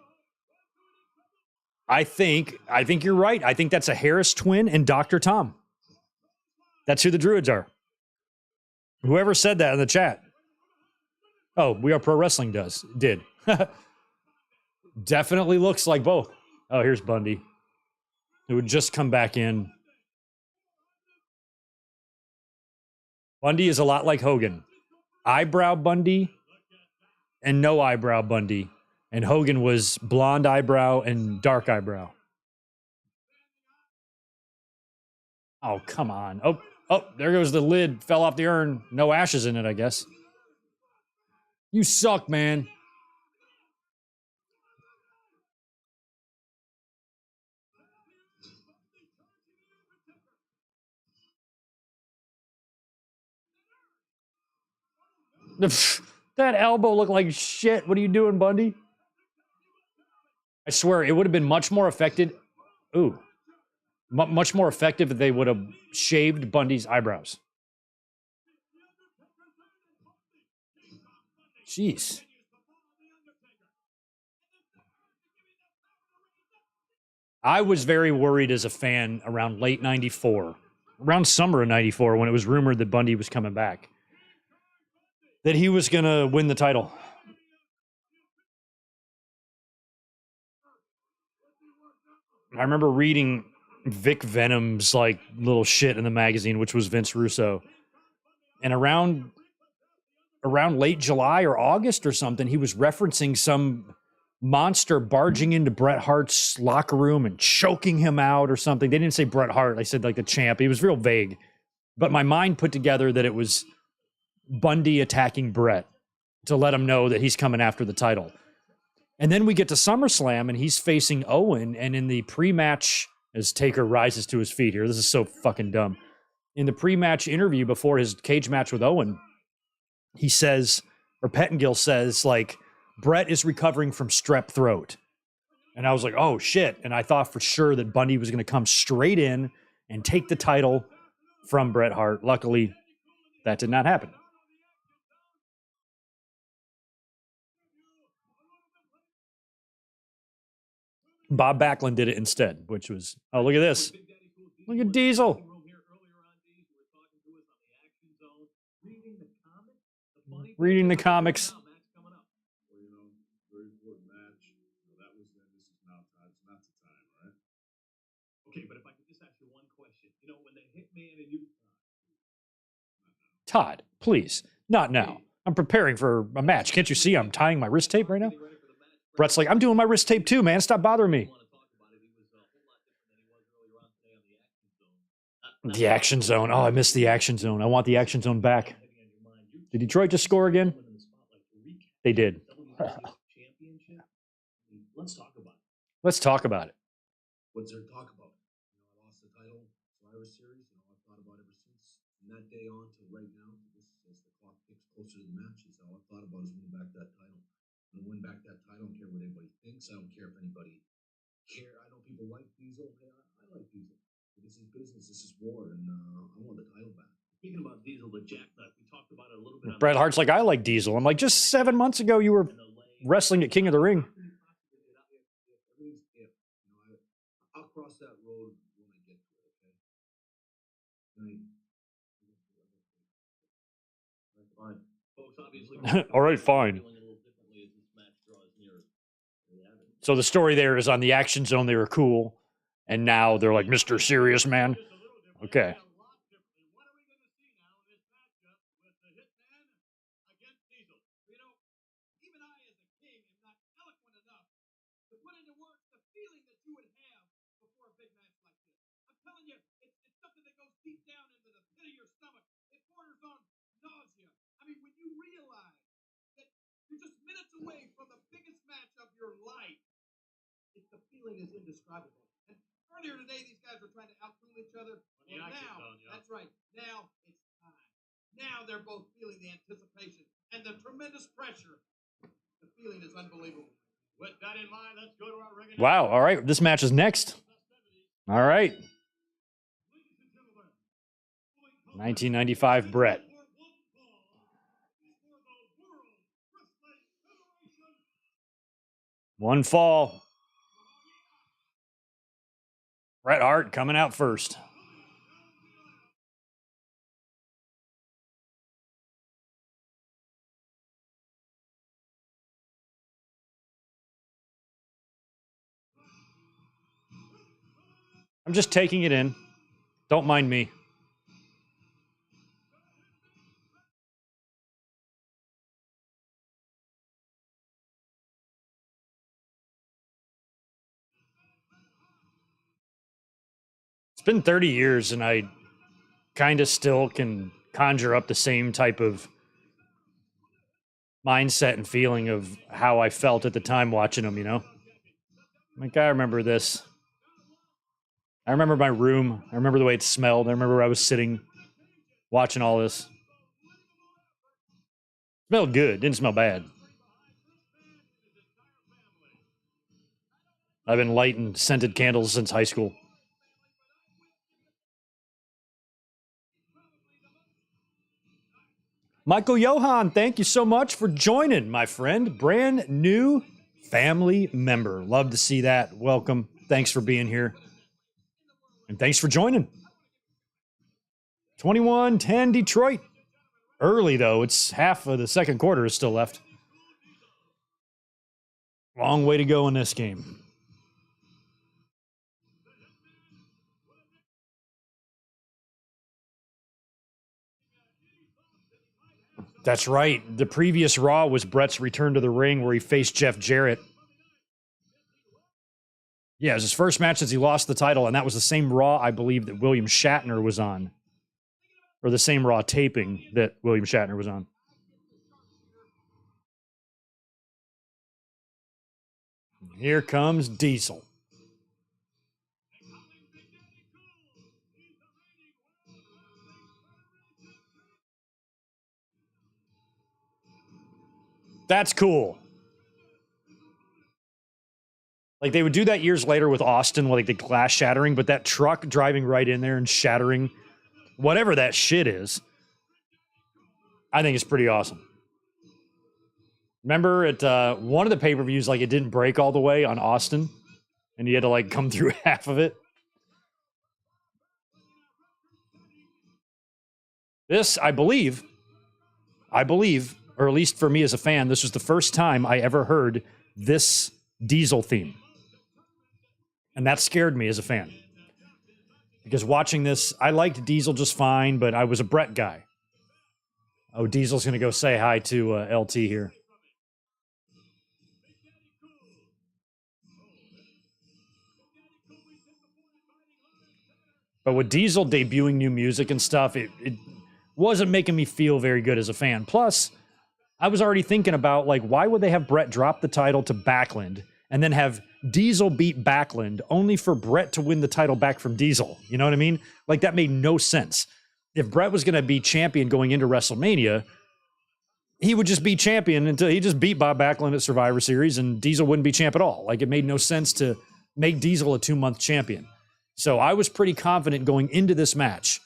I think you're right. I think that's a Harris twin and Dr. Tom. That's who the Druids are. Whoever said that in the chat. Oh, We Are Pro Wrestling did. Definitely looks like both. Oh, here's Bundy. It would just come back in. Bundy is a lot like Hogan. Eyebrow Bundy and no eyebrow Bundy. And Hogan was blonde eyebrow and dark eyebrow. Oh, come on. Oh, there goes the lid. Fell off the urn. No ashes in it, I guess. You suck, man. That elbow looked like shit. What are you doing, Bundy? I swear, it would have been much more affected. Ooh. Much more effective if they would have shaved Bundy's eyebrows. Jeez. I was very worried as a fan around late 94, around summer of 94, when it was rumored that Bundy was coming back, that he was going to win the title. I remember reading Vic Venom's like little shit in the magazine, which was Vince Russo. And around late July or August or something, he was referencing some monster barging into Bret Hart's locker room and choking him out or something. They didn't say Bret Hart. They said like the champ. He was real vague. But my mind put together that it was Bundy attacking Bret to let him know that he's coming after the title. And then we get to SummerSlam and he's facing Owen. And in the pre-match, as Taker rises to his feet here, this is so fucking dumb. In the pre-match interview before his cage match with Owen, he says, or Pettengill says, like, Bret is recovering from strep throat. And I was like, oh, shit. And I thought for sure that Bundy was going to come straight in and take the title from Bret Hart. Luckily, that did not happen. Bob Backlund did it instead, which was, oh, look at this. Look at Diesel. Reading the comics. Todd, please, not now. I'm preparing for a match. Can't you see I'm tying my wrist tape right now? Bret's like, I'm doing my wrist tape too, man. Stop bothering me. The Action Zone. Oh, I missed the Action Zone. I want the Action Zone back. Did Detroit just score again? They did. Let's talk about it. What's there to talk about? I lost the title, Survivor Series. I've thought about ever since. From that day on to right now, this as the clock ticks closer to the match, is all I've thought about is winning back that title. I'm gonna win back that title. I don't care what anybody thinks. I don't care if anybody care. I know people like Diesel. Hey, I like Diesel. But this is business. This is war, and I want the title back. Speaking about Diesel, the jackknife, we talked about it a little bit. Bret Hart's like, I like Diesel. I'm like, just 7 months ago, you were wrestling at King of the Ring. I'll cross that road when I get to it, okay? All right, fine. So the story there is on the Action Zone, they were cool. And now they're like, Mr. Serious Man. Okay. Away from the biggest match of your life. The feeling is indescribable. And earlier today, these guys were trying to out-cool each other. Well, now, that's right. Now it's time. Now they're both feeling the anticipation and the tremendous pressure. The feeling is unbelievable. With that in mind, let's go to our regular. Wow. All right. This match is next. All right. 1995 Bret. One fall. Bret Hart coming out first. I'm just taking it in. Don't mind me. It's been 30 years and I kind of still can conjure up the same type of mindset and feeling of how I felt at the time watching them, you know? Like, I remember this. I remember my room. I remember the way it smelled. I remember where I was sitting watching all this. It smelled good. Didn't smell bad. I've been lighting scented candles since high school. Michael Johan, thank you so much for joining, my friend. Brand new family member. Love to see that. Welcome. Thanks for being here. And thanks for joining. 21-10 Detroit. Early, though. It's half of the second quarter is still left. Long way to go in this game. That's right. The previous Raw was Bret's return to the ring where he faced Jeff Jarrett. Yeah, it was his first match since he lost the title, and that was the same Raw, I believe, that William Shatner was on. Or the same Raw taping that William Shatner was on. Here comes Diesel. That's cool. Like, they would do that years later with Austin, like the glass shattering, but that truck driving right in there and shattering whatever that shit is, I think it's pretty awesome. Remember at one of the pay-per-views, like, it didn't break all the way on Austin, and you had to, like, come through half of it? This, I believe, or at least for me as a fan, this was the first time I ever heard this Diesel theme. And that scared me as a fan. Because watching this, I liked Diesel just fine, but I was a Bret guy. Oh, Diesel's going to go say hi to LT here. But with Diesel debuting new music and stuff, it wasn't making me feel very good as a fan. Plus, I was already thinking about, like, why would they have Bret drop the title to Backlund and then have Diesel beat Backlund only for Bret to win the title back from Diesel? You know what I mean? Like, that made no sense. If Bret was going to be champion going into WrestleMania, he would just be champion until he just beat Bob Backlund at Survivor Series, and Diesel wouldn't be champ at all. Like, it made no sense to make Diesel a 2-month champion. So I was pretty confident going into this match,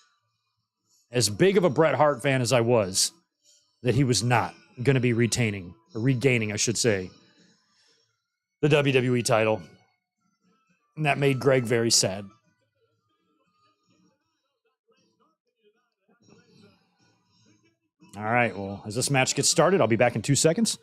as big of a Bret Hart fan as I was, that he was not going to be regaining, I should say, the WWE title. And that made Greg very sad. All right, well, as this match gets started, I'll be back in 2 seconds.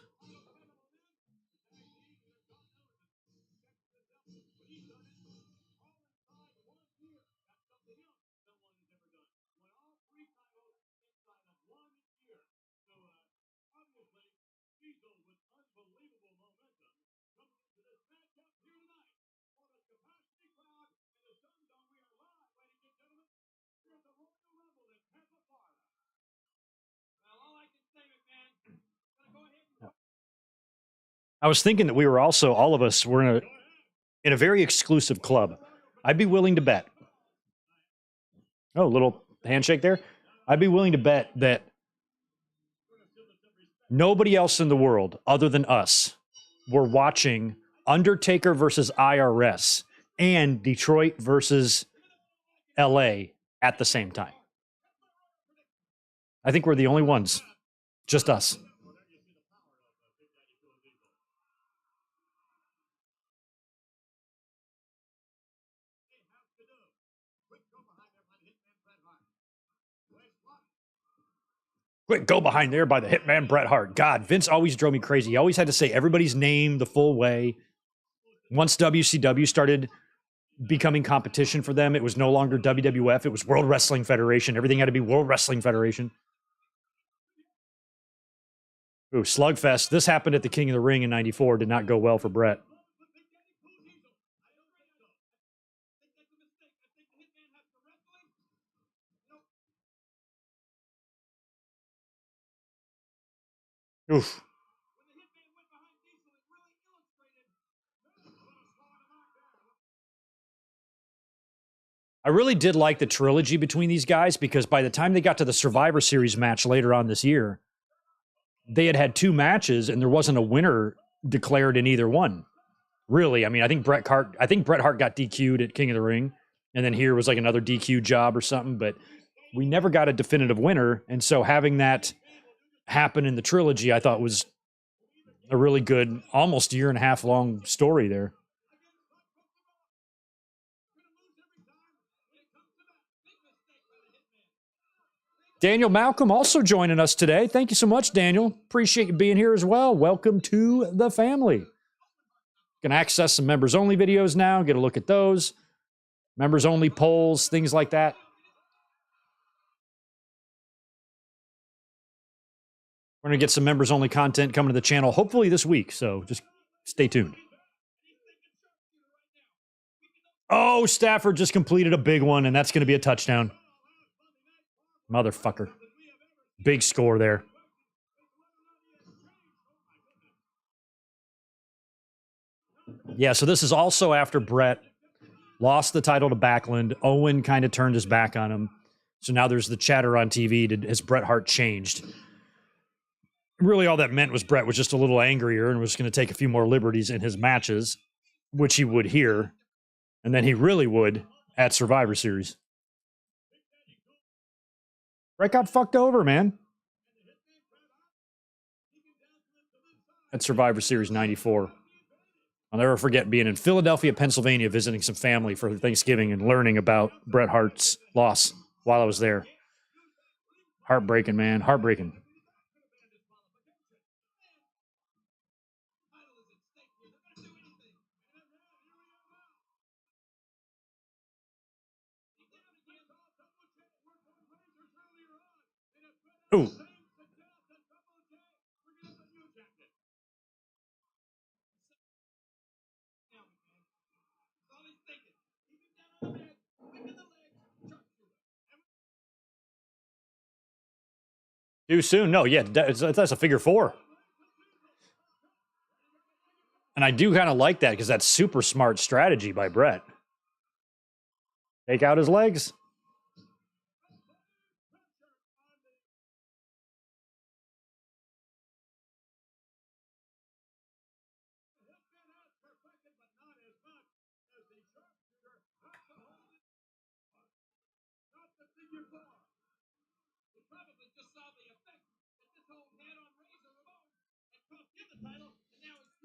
I was thinking that we were also, all of us were in a very exclusive club. I'd be willing to bet. Oh, little handshake there. I'd be willing to bet that nobody else in the world other than us were watching Undertaker versus IRS and Detroit versus LA at the same time. I think we're the only ones. Just us. Quick, go behind there by the hitman Bret Hart. God, Vince always drove me crazy. He always had to say everybody's name the full way. Once WCW started becoming competition for them, it was no longer WWF. It was World Wrestling Federation. Everything had to be World Wrestling Federation. Ooh, slugfest. This happened at the King of the Ring in '94. Did not go well for Bret. Oof. I really did like the trilogy between these guys because by the time they got to the Survivor Series match later on this year, they had 2 matches and there wasn't a winner declared in either one. Really, I mean, I think Bret Hart got DQ'd at King of the Ring, and then here was like another DQ job or something, but we never got a definitive winner. And so having that happen in the trilogy, I thought was a really good, almost year and a half long story there. Daniel Malcolm also joining us today. Thank you so much, Daniel. Appreciate you being here as well. Welcome to the family. Can access some members only videos now, get a look at those. Members only polls, things like that. We're going to get some members only content coming to the channel hopefully this week, so just stay tuned. Oh, Stafford just completed a big one, and that's going to be a touchdown. Motherfucker. Big score there. Yeah, so this is also after Bret lost the title to Backlund. Owen kind of turned his back on him. So now there's the chatter on TV. Has Bret Hart changed? Really, all that meant was Bret was just a little angrier and was going to take a few more liberties in his matches, which he would here. And then he really would at Survivor Series. Bret got fucked over, man. At Survivor Series 94. I'll never forget being in Philadelphia, Pennsylvania, visiting some family for Thanksgiving and learning about Bret Hart's loss while I was there. Heartbreaking, man. Heartbreaking. Ooh. Too soon? No, yeah, that's a figure four. And I do kind of like that because that's super smart strategy by Bret. Take out his legs.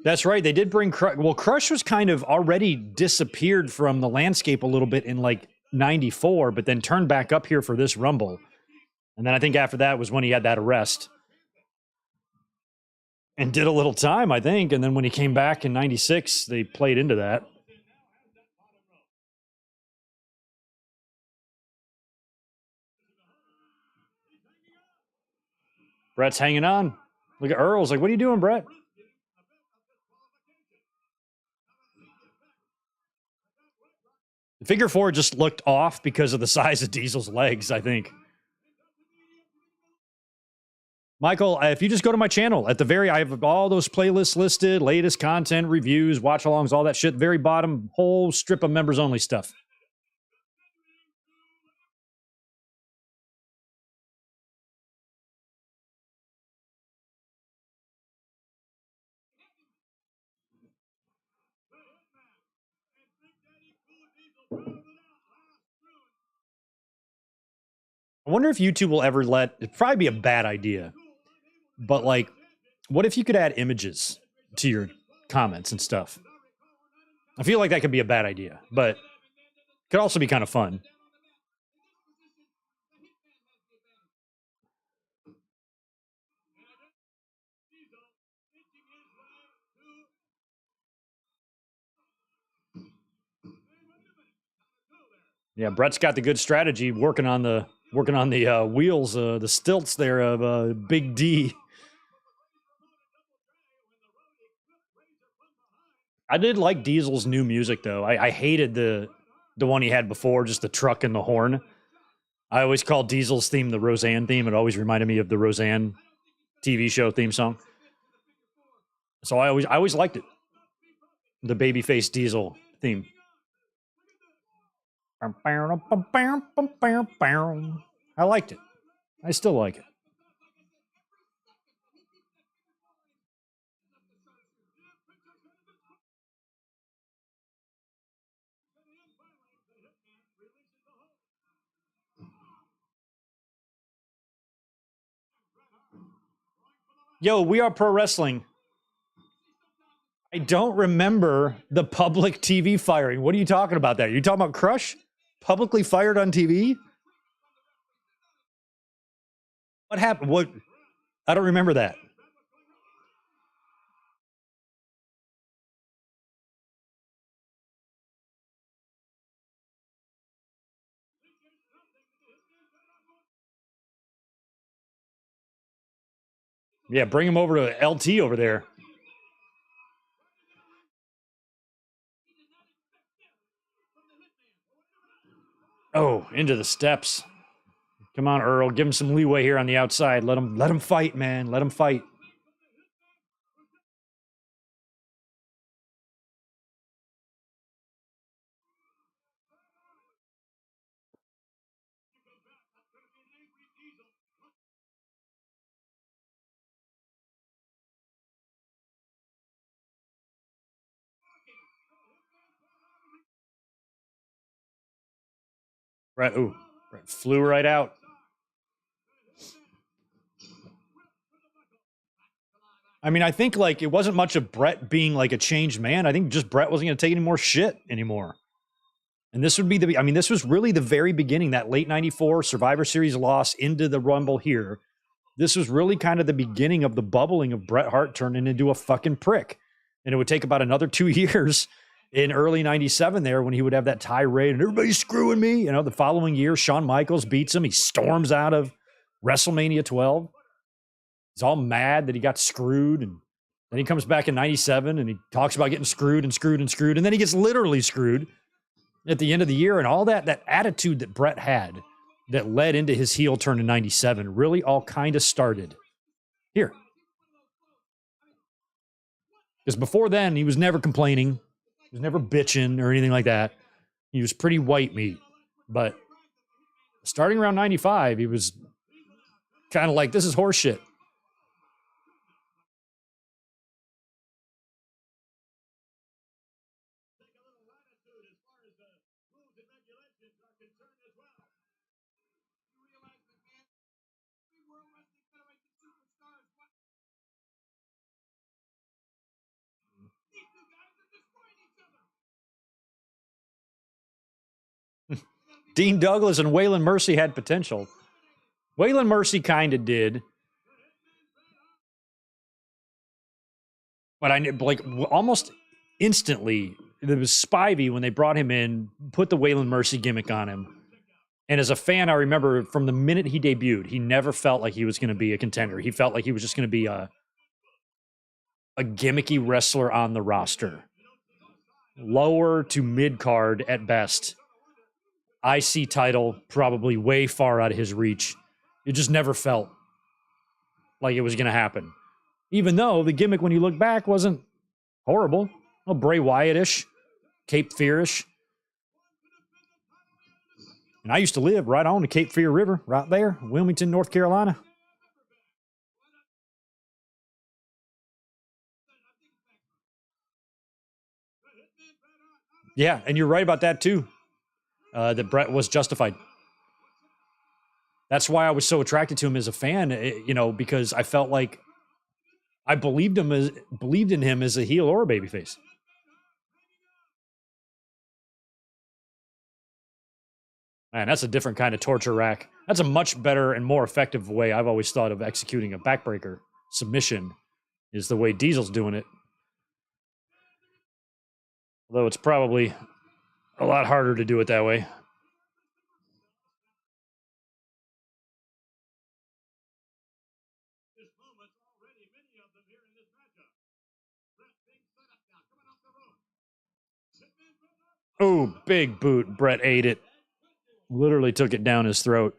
That's right. They did bring Crush. Well, Crush was kind of already disappeared from the landscape a little bit in like 94, but then turned back up here for this Rumble. And then I think after that was when he had that arrest. And did a little time, I think. And then when he came back in 96, they played into that. Bret's hanging on. Look at Earl's like, what are you doing, Bret? The figure four just looked off because of the size of Diesel's legs, I think. Michael, if you just go to my channel, I have all those playlists listed, latest content, reviews, watch-alongs, all that shit. Very bottom, whole strip of members-only stuff. I wonder if YouTube will ever it'd probably be a bad idea, but like, what if you could add images to your comments and stuff? I feel like that could be a bad idea, but could also be kind of fun. Yeah, Bret's got the good strategy working on the wheels, the stilts there of Big D. I did like Diesel's new music though. I hated the one he had before, just the truck and the horn. I always called Diesel's theme the Roseanne theme. It always reminded me of the Roseanne TV show theme song. So I always liked it. The babyface Diesel theme. I liked it. I still like it. Yo, We Are Pro Wrestling. I don't remember the public TV firing. What are you talking about there? You talking about Crush? Publicly fired on TV? What happened? What? I don't remember that. Yeah, bring him over to LT over there. Oh, into the steps. Come on, Earl. Give him some leeway here on the outside. Let him fight, man. Let him fight. Bret flew right out. I mean, I think like it wasn't much of Bret being like a changed man. I think just Bret wasn't going to take any more shit anymore. And this would be this was really the very beginning, that late 94 Survivor Series loss into the Rumble here. This was really kind of the beginning of the bubbling of Bret Hart turning into a fucking prick. And it would take about another 2 years in early 97 there when he would have that tirade and everybody's screwing me. You know, the following year, Shawn Michaels beats him. He storms out of WrestleMania 12. He's all mad that he got screwed. And then he comes back in 97 and he talks about getting screwed and screwed and screwed. And then he gets literally screwed at the end of the year. And all that attitude that Bret had that led into his heel turn in 97 really all kind of started here. Because before then, he was never complaining. He was never bitching or anything like that. He was pretty white meat. But starting around 95, he was kind of like, this is horseshit. Dean Douglas and Waylon Mercy had potential. Waylon Mercy kind of did. But I like almost instantly, there was Spivey when they brought him in, put the Waylon Mercy gimmick on him. And as a fan, I remember from the minute he debuted, he never felt like he was going to be a contender. He felt like he was just going to be a gimmicky wrestler on the roster. Lower to mid-card at best. IC title probably way far out of his reach. It just never felt like it was going to happen. Even though the gimmick, when you look back, wasn't horrible. Well, Bray Wyatt-ish, Cape Fear-ish. And I used to live right on the Cape Fear River, right there, Wilmington, North Carolina. Yeah, and you're right about that too. That Bret was justified. That's why I was so attracted to him as a fan, because I felt like I believed in him as a heel or a babyface. Man, that's a different kind of torture rack. That's a much better and more effective way I've always thought of executing a backbreaker. Submission is the way Diesel's doing it. Although it's probably a lot harder to do it that way. Oh, big boot. Bret ate it. Literally took it down his throat.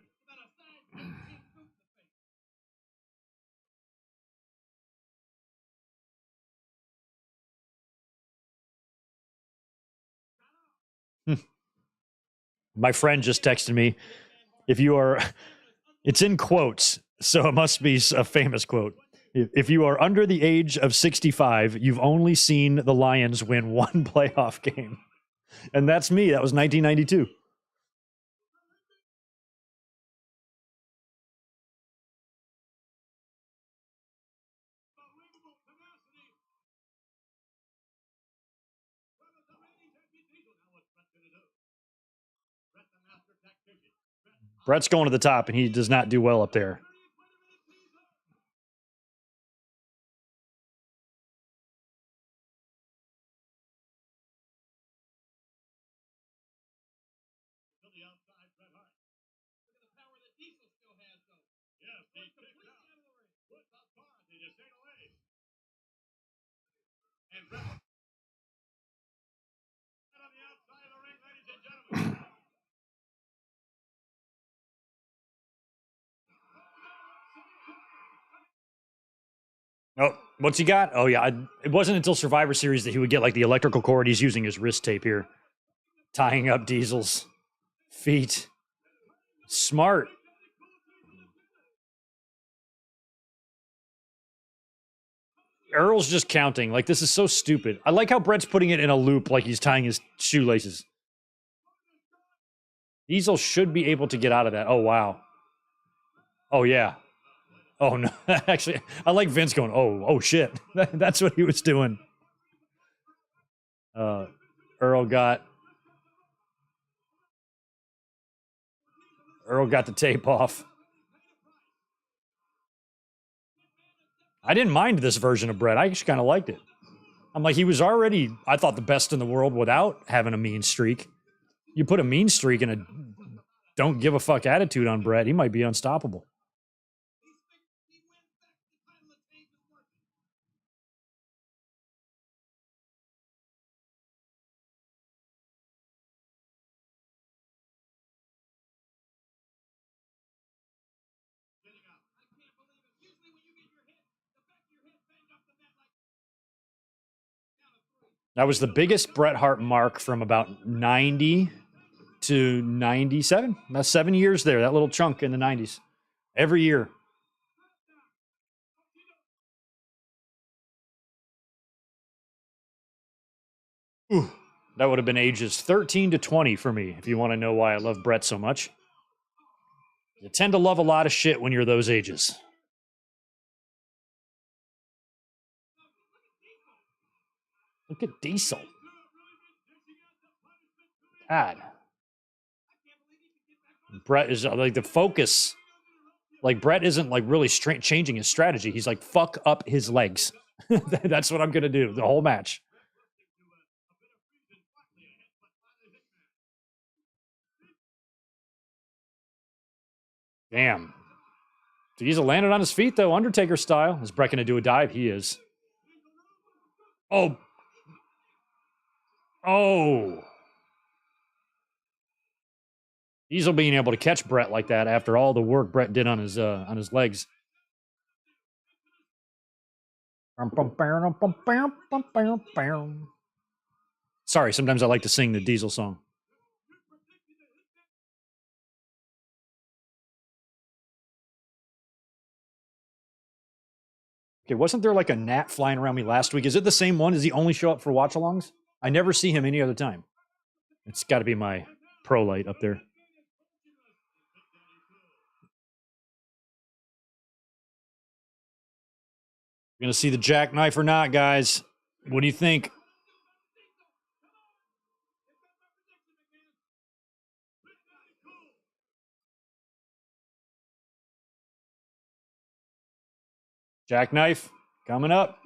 My friend just texted me, it's in quotes, so it must be a famous quote. If you are under the age of 65, you've only seen the Lions win one playoff game. And that's me. That was 1992. Bret's going to the top, and he does not do well up there. Oh, what's he got? Oh, yeah. It wasn't until Survivor Series that he would get like the electrical cord. He's using his wrist tape here, tying up Diesel's feet. Smart. Earl's just counting. Like, this is so stupid. I like how Bret's putting it in a loop like he's tying his shoelaces. Diesel should be able to get out of that. Oh, wow. Oh, yeah. Oh, no. Actually, I like Vince going, oh, shit. That's what he was doing. Earl got the tape off. I didn't mind this version of Bret. I actually kind of liked it. I'm like, he was already, I thought, the best in the world without having a mean streak. You put a mean streak and a don't give a fuck attitude on Bret, he might be unstoppable. That was the biggest Bret Hart mark from about 90 to 97. That's 7 years there, that little chunk in the 90s. Every year. Ooh, that would have been ages 13 to 20 for me, if you want to know why I love Bret so much. You tend to love a lot of shit when you're those ages. Look at Diesel. God. Bret is like the focus. Like, Bret isn't like really changing his strategy. He's like, fuck up his legs. That's what I'm going to do the whole match. Damn. Diesel landed on his feet, though, Undertaker style. Is Bret going to do a dive? He is. Oh. Oh. Diesel being able to catch Bret like that after all the work Bret did on his legs. Sorry, sometimes I like to sing the Diesel song. Okay, wasn't there like a gnat flying around me last week? Is it the same one? Does he only show up for watch-alongs? I never see him any other time. It's got to be my pro light up there. We're going to see the jackknife or not, guys. What do you think? Jackknife coming up.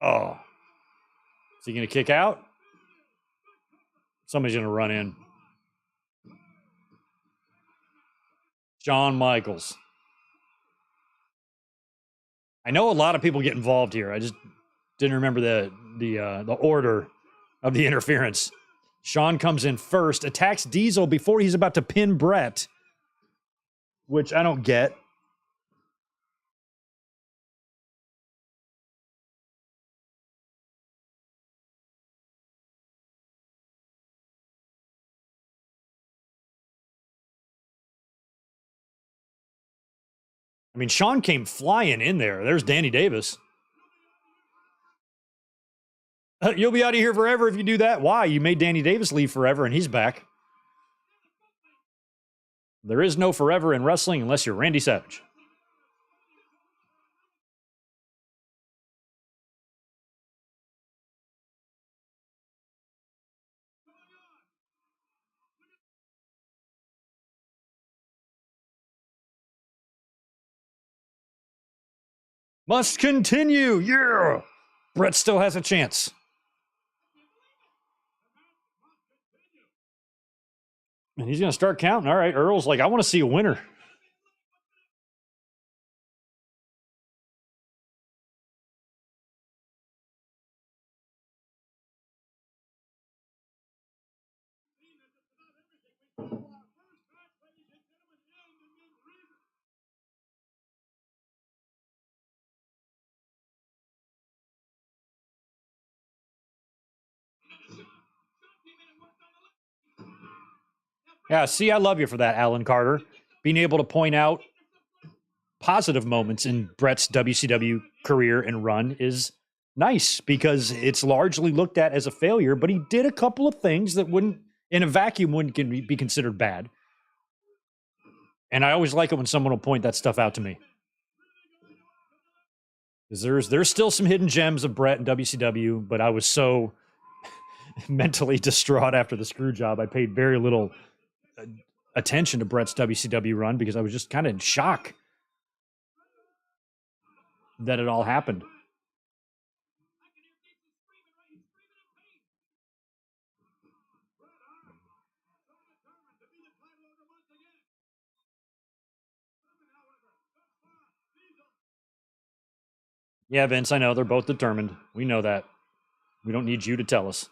Oh. Is he going to kick out? Somebody's going to run in. Shawn Michaels. I know a lot of people get involved here. I just didn't remember the order of the interference. Shawn comes in first, attacks Diesel before he's about to pin Bret, which I don't get. I mean, Shawn came flying in there. There's Danny Davis. You'll be out of here forever if you do that. Why? You made Danny Davis leave forever, and he's back. There is no forever in wrestling unless you're Randy Savage. Must continue. Yeah. Bret still has a chance. And he's going to start counting. All right. Earl's like, I want to see a winner. Yeah, see, I love you for that, Alan Carter. Being able to point out positive moments in Bret's WCW career and run is nice because it's largely looked at as a failure, but he did a couple of things that wouldn't, in a vacuum, wouldn't be considered bad. And I always like it when someone will point that stuff out to me. Because there's still some hidden gems of Bret and WCW, but I was so mentally distraught after the screw job. I paid very little attention to Bret's WCW run because I was just kind of in shock that it all happened. Yeah, Vince, I know they're both determined. We know that. We don't need you to tell us.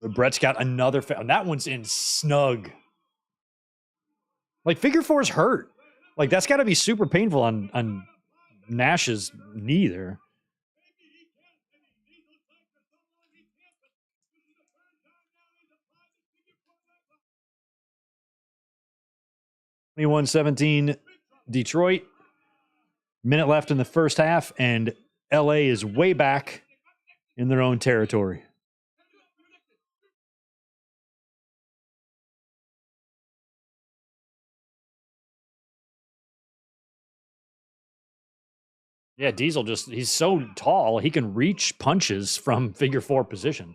But Bret's got another. That one's in snug. Like figure four's hurt. Like that's got to be super painful on Nash's knee there. (21-17) Detroit. Minute left in the first half, and LA is way back in their own territory. Yeah, Diesel he's so tall, he can reach punches from figure four position.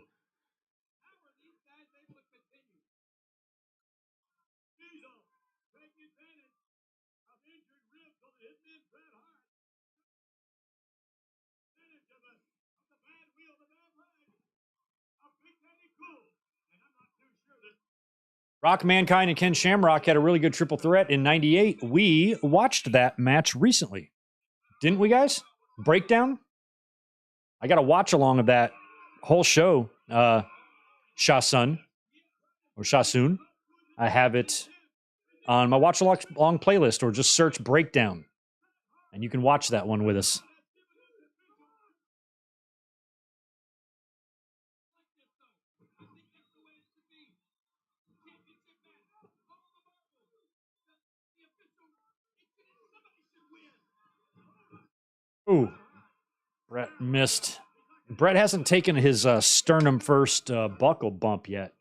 Rock, Mankind, and Ken Shamrock had a really good triple threat in 98. We watched that match recently. Didn't we, guys? Breakdown? I got a watch along of that whole show, Shasun, or Shasun. I have it on my watch along playlist, or just search Breakdown, and you can watch that one with us. Ooh, Bret missed. Bret hasn't taken his sternum first buckle bump yet.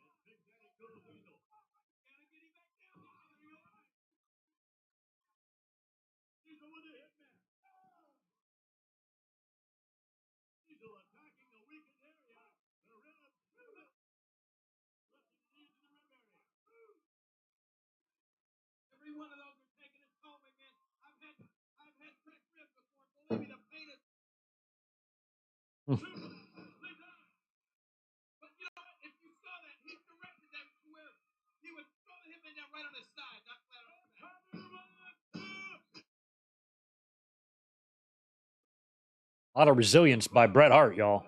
A lot of resilience by Bret Hart, y'all.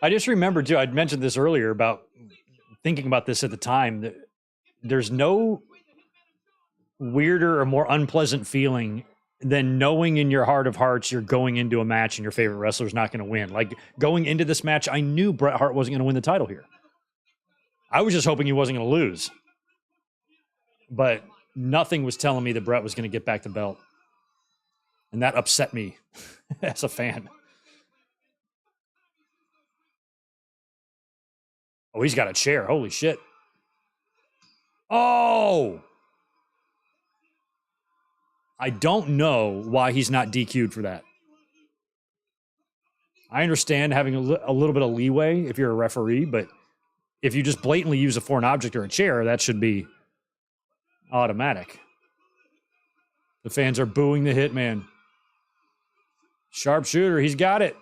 I just remember, too, I'd mentioned this earlier about thinking about this at the time. That there's no weirder or more unpleasant feeling than knowing in your heart of hearts you're going into a match and your favorite wrestler's not going to win. Like going into this match, I knew Bret Hart wasn't going to win the title here. I was just hoping he wasn't going to lose. But nothing was telling me that Bret was going to get back the belt. And that upset me as a fan. Oh, he's got a chair. Holy shit. Oh! I don't know why he's not DQ'd for that. I understand having a little bit of leeway if you're a referee, but if you just blatantly use a foreign object or a chair, that should be automatic. The fans are booing the Hitman. Sharpshooter, he's got it.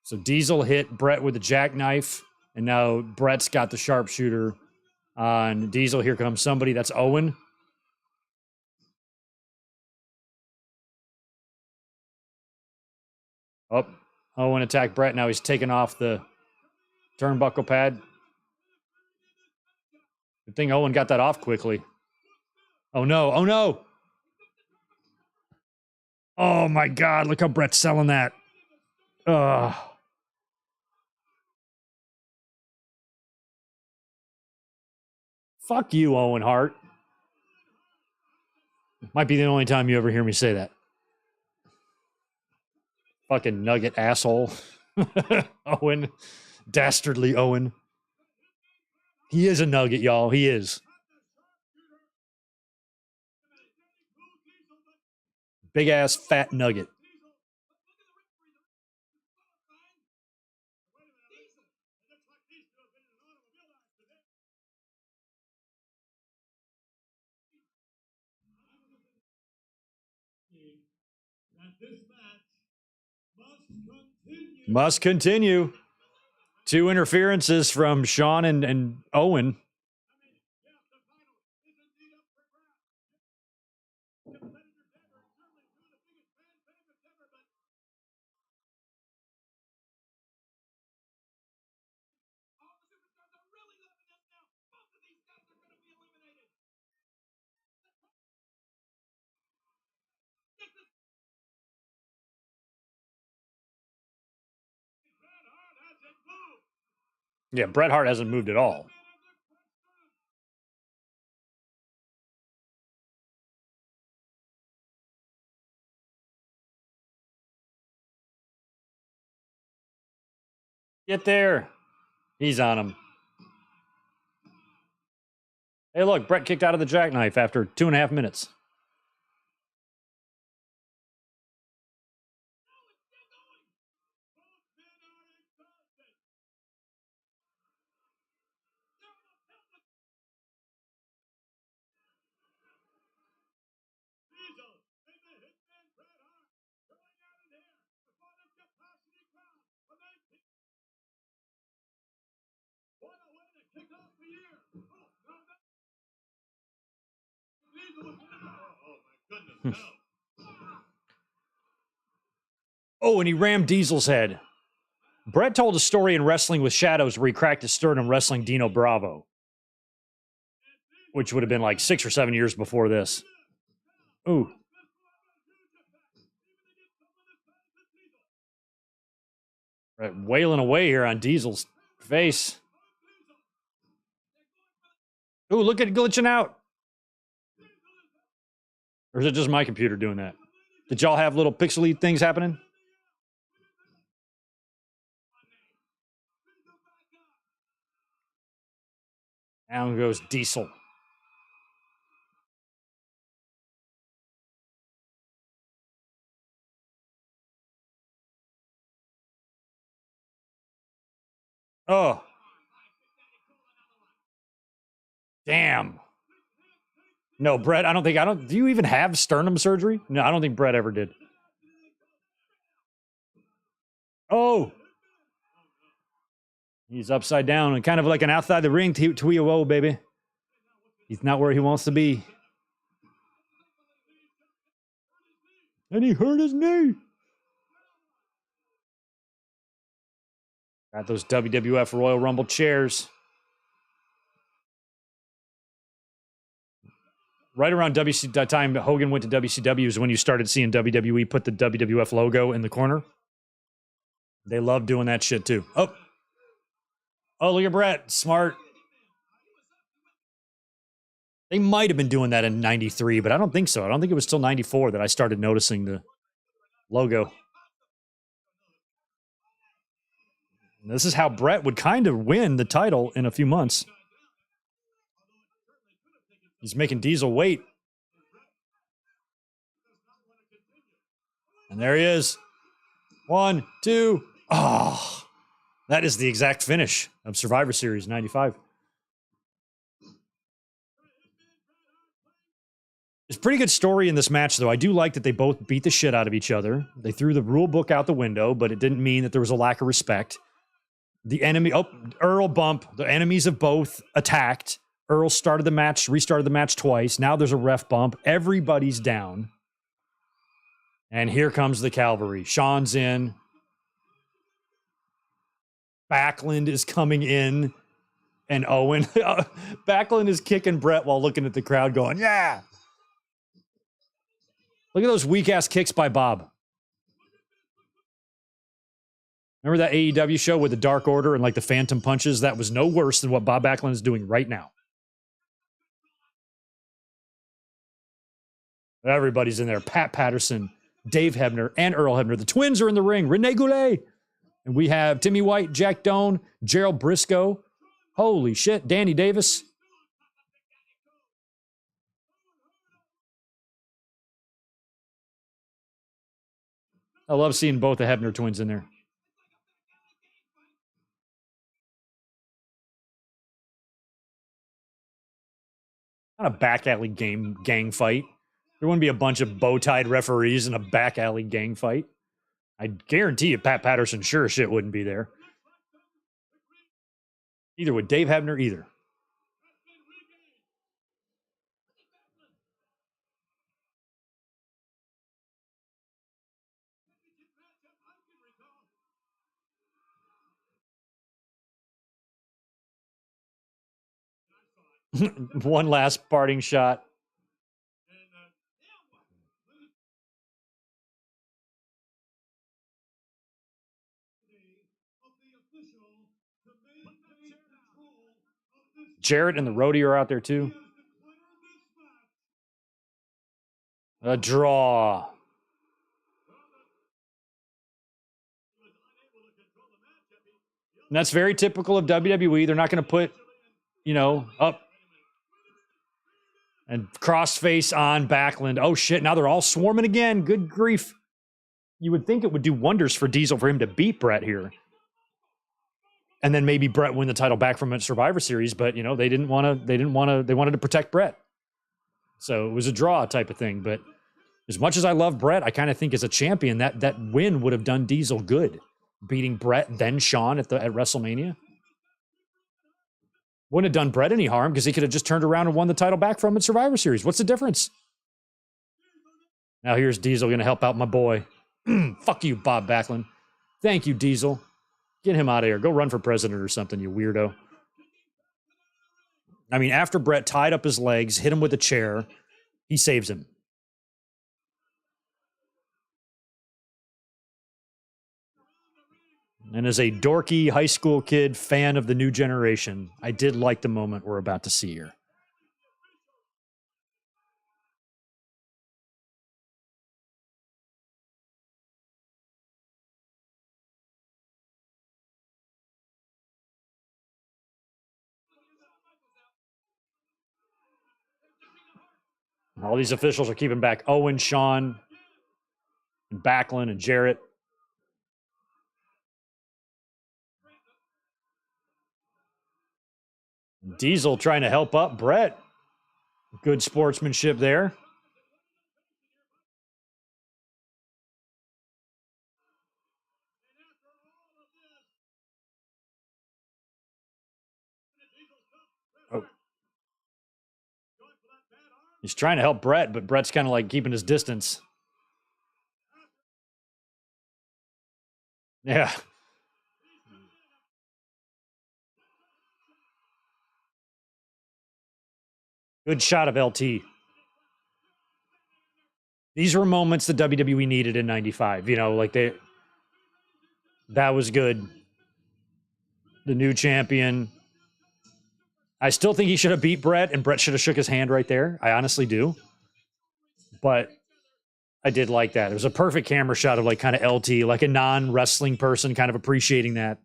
So Diesel hit Bret with the jackknife, and now Bret's got the sharpshooter on Diesel. Here comes somebody. That's Owen. Oh, Owen attacked Bret. Now he's taking off the turnbuckle pad. Good thing Owen got that off quickly. Oh, no. Oh, no. Oh, my God. Look how Bret's selling that. Ugh. Fuck you, Owen Hart. Might be the only time you ever hear me say that. Fucking nugget asshole. Owen. Dastardly Owen. He is a nugget, y'all. He is. Big ass fat nugget. Must continue. 2 interferences from Shawn and Owen. Yeah, Bret Hart hasn't moved at all. Get there. He's on him. Hey, look, Bret kicked out of the jackknife after 2.5 minutes. Oh, and he rammed Diesel's head. Bret told a story in Wrestling with Shadows where he cracked his sternum wrestling Dino Bravo, which would have been like 6 or 7 years before this. Ooh. Right, wailing away here on Diesel's face. Ooh, look at it glitching out. Or is it just my computer doing that? Did y'all have little pixely things happening? Down goes Diesel. Oh. Damn. No, Bret, do you even have sternum surgery? No, I don't think Bret ever did. Oh. He's upside down and kind of like an outside the ring Tuio, baby. He's not where he wants to be. And he hurt his knee. Got those WWF Royal Rumble chairs. Right around the time Hogan went to WCW is when you started seeing WWE put the WWF logo in the corner. They love doing that shit too. Oh, look at Bret. Smart. They might have been doing that in 93, but I don't think so. I don't think it was till 94 that I started noticing the logo. And this is how Bret would kind of win the title in a few months. He's making Diesel wait. And there he is. 1, 2. Oh, that is the exact finish of Survivor Series 95. There's a pretty good story in this match, though. I do like that they both beat the shit out of each other. They threw the rule book out the window, but it didn't mean that there was a lack of respect. The enemy, Earl bump. The enemies of both attacked. Earl started the match, restarted the match twice. Now there's a ref bump. Everybody's down. And here comes the cavalry. Shawn's in. Backlund is coming in. And Owen. Backlund is kicking Bret while looking at the crowd going, yeah. Look at those weak-ass kicks by Bob. Remember that AEW show with the Dark Order and like the Phantom Punches? That was no worse than what Bob Backlund is doing right now. Everybody's in there. Pat Patterson, Dave Hebner, and Earl Hebner. The twins are in the ring. Rene Goulet. And we have Timmy White, Jack Doan, Gerald Briscoe. Holy shit. Danny Davis. I love seeing both the Hebner twins in there. Not a back alley gang fight. There wouldn't be a bunch of bow-tied referees in a back alley gang fight. I guarantee you Pat Patterson sure as shit wouldn't be there. Neither would Dave Hebner either. One last parting shot. Jarrett and the roadie are out there too. A draw. And that's very typical of WWE. They're not going to put, up and crossface on Backlund. Oh, shit. Now they're all swarming again. Good grief. You would think it would do wonders for Diesel for him to beat Bret here. And then maybe Bret win the title back from a Survivor Series, but they wanted to protect Bret. So it was a draw type of thing. But as much as I love Bret, I kind of think as a champion, that win would have done Diesel good. Beating Bret, then Shawn at WrestleMania. Wouldn't have done Bret any harm because he could have just turned around and won the title back from at Survivor Series. What's the difference? Now here's Diesel going to help out my boy. Fuck you, Bob Backlund. Thank you, Diesel. Get him out of here. Go run for president or something, you weirdo. I mean, after Bret tied up his legs, hit him with a chair, he saves him. And as a dorky high school kid fan of the new generation, I did like the moment we're about to see here. All these officials are keeping back Owen, Shawn, and Backlund, and Jarrett. Diesel trying to help up Bret. Good sportsmanship there. Oh. He's trying to help Bret, but Bret's kind of like keeping his distance. Yeah. Good shot of LT. These were moments that WWE needed in 95. That was good. The new champion. I still think he should have beat Bret, and Bret should have shook his hand right there. I honestly do. But I did like that. It was a perfect camera shot of kind of LT, like a non-wrestling person kind of appreciating that.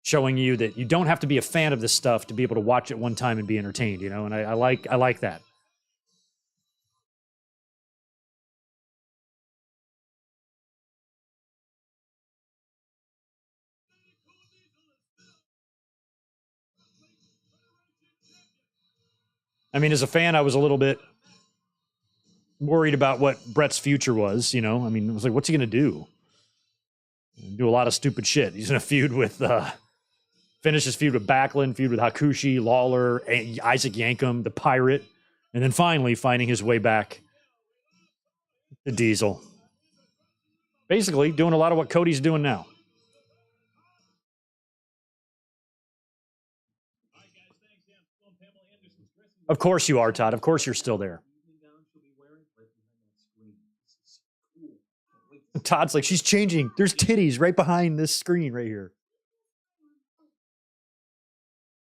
Showing you that you don't have to be a fan of this stuff to be able to watch it one time and be entertained, and I like that. I mean, as a fan, I was a little bit worried about what Bret's future was, you know? I mean, I was like, what's he going to do? Do a lot of stupid shit. He's going to feud with, finish his feud with Backlund, feud with Hakushi, Lawler, Isaac Yankem, the Pirate, and then finally finding his way back to Diesel. Basically, doing a lot of what Cody's doing now. Of course you are, Todd. Of course you're still there. Todd's like, she's changing. There's titties right behind this screen right here.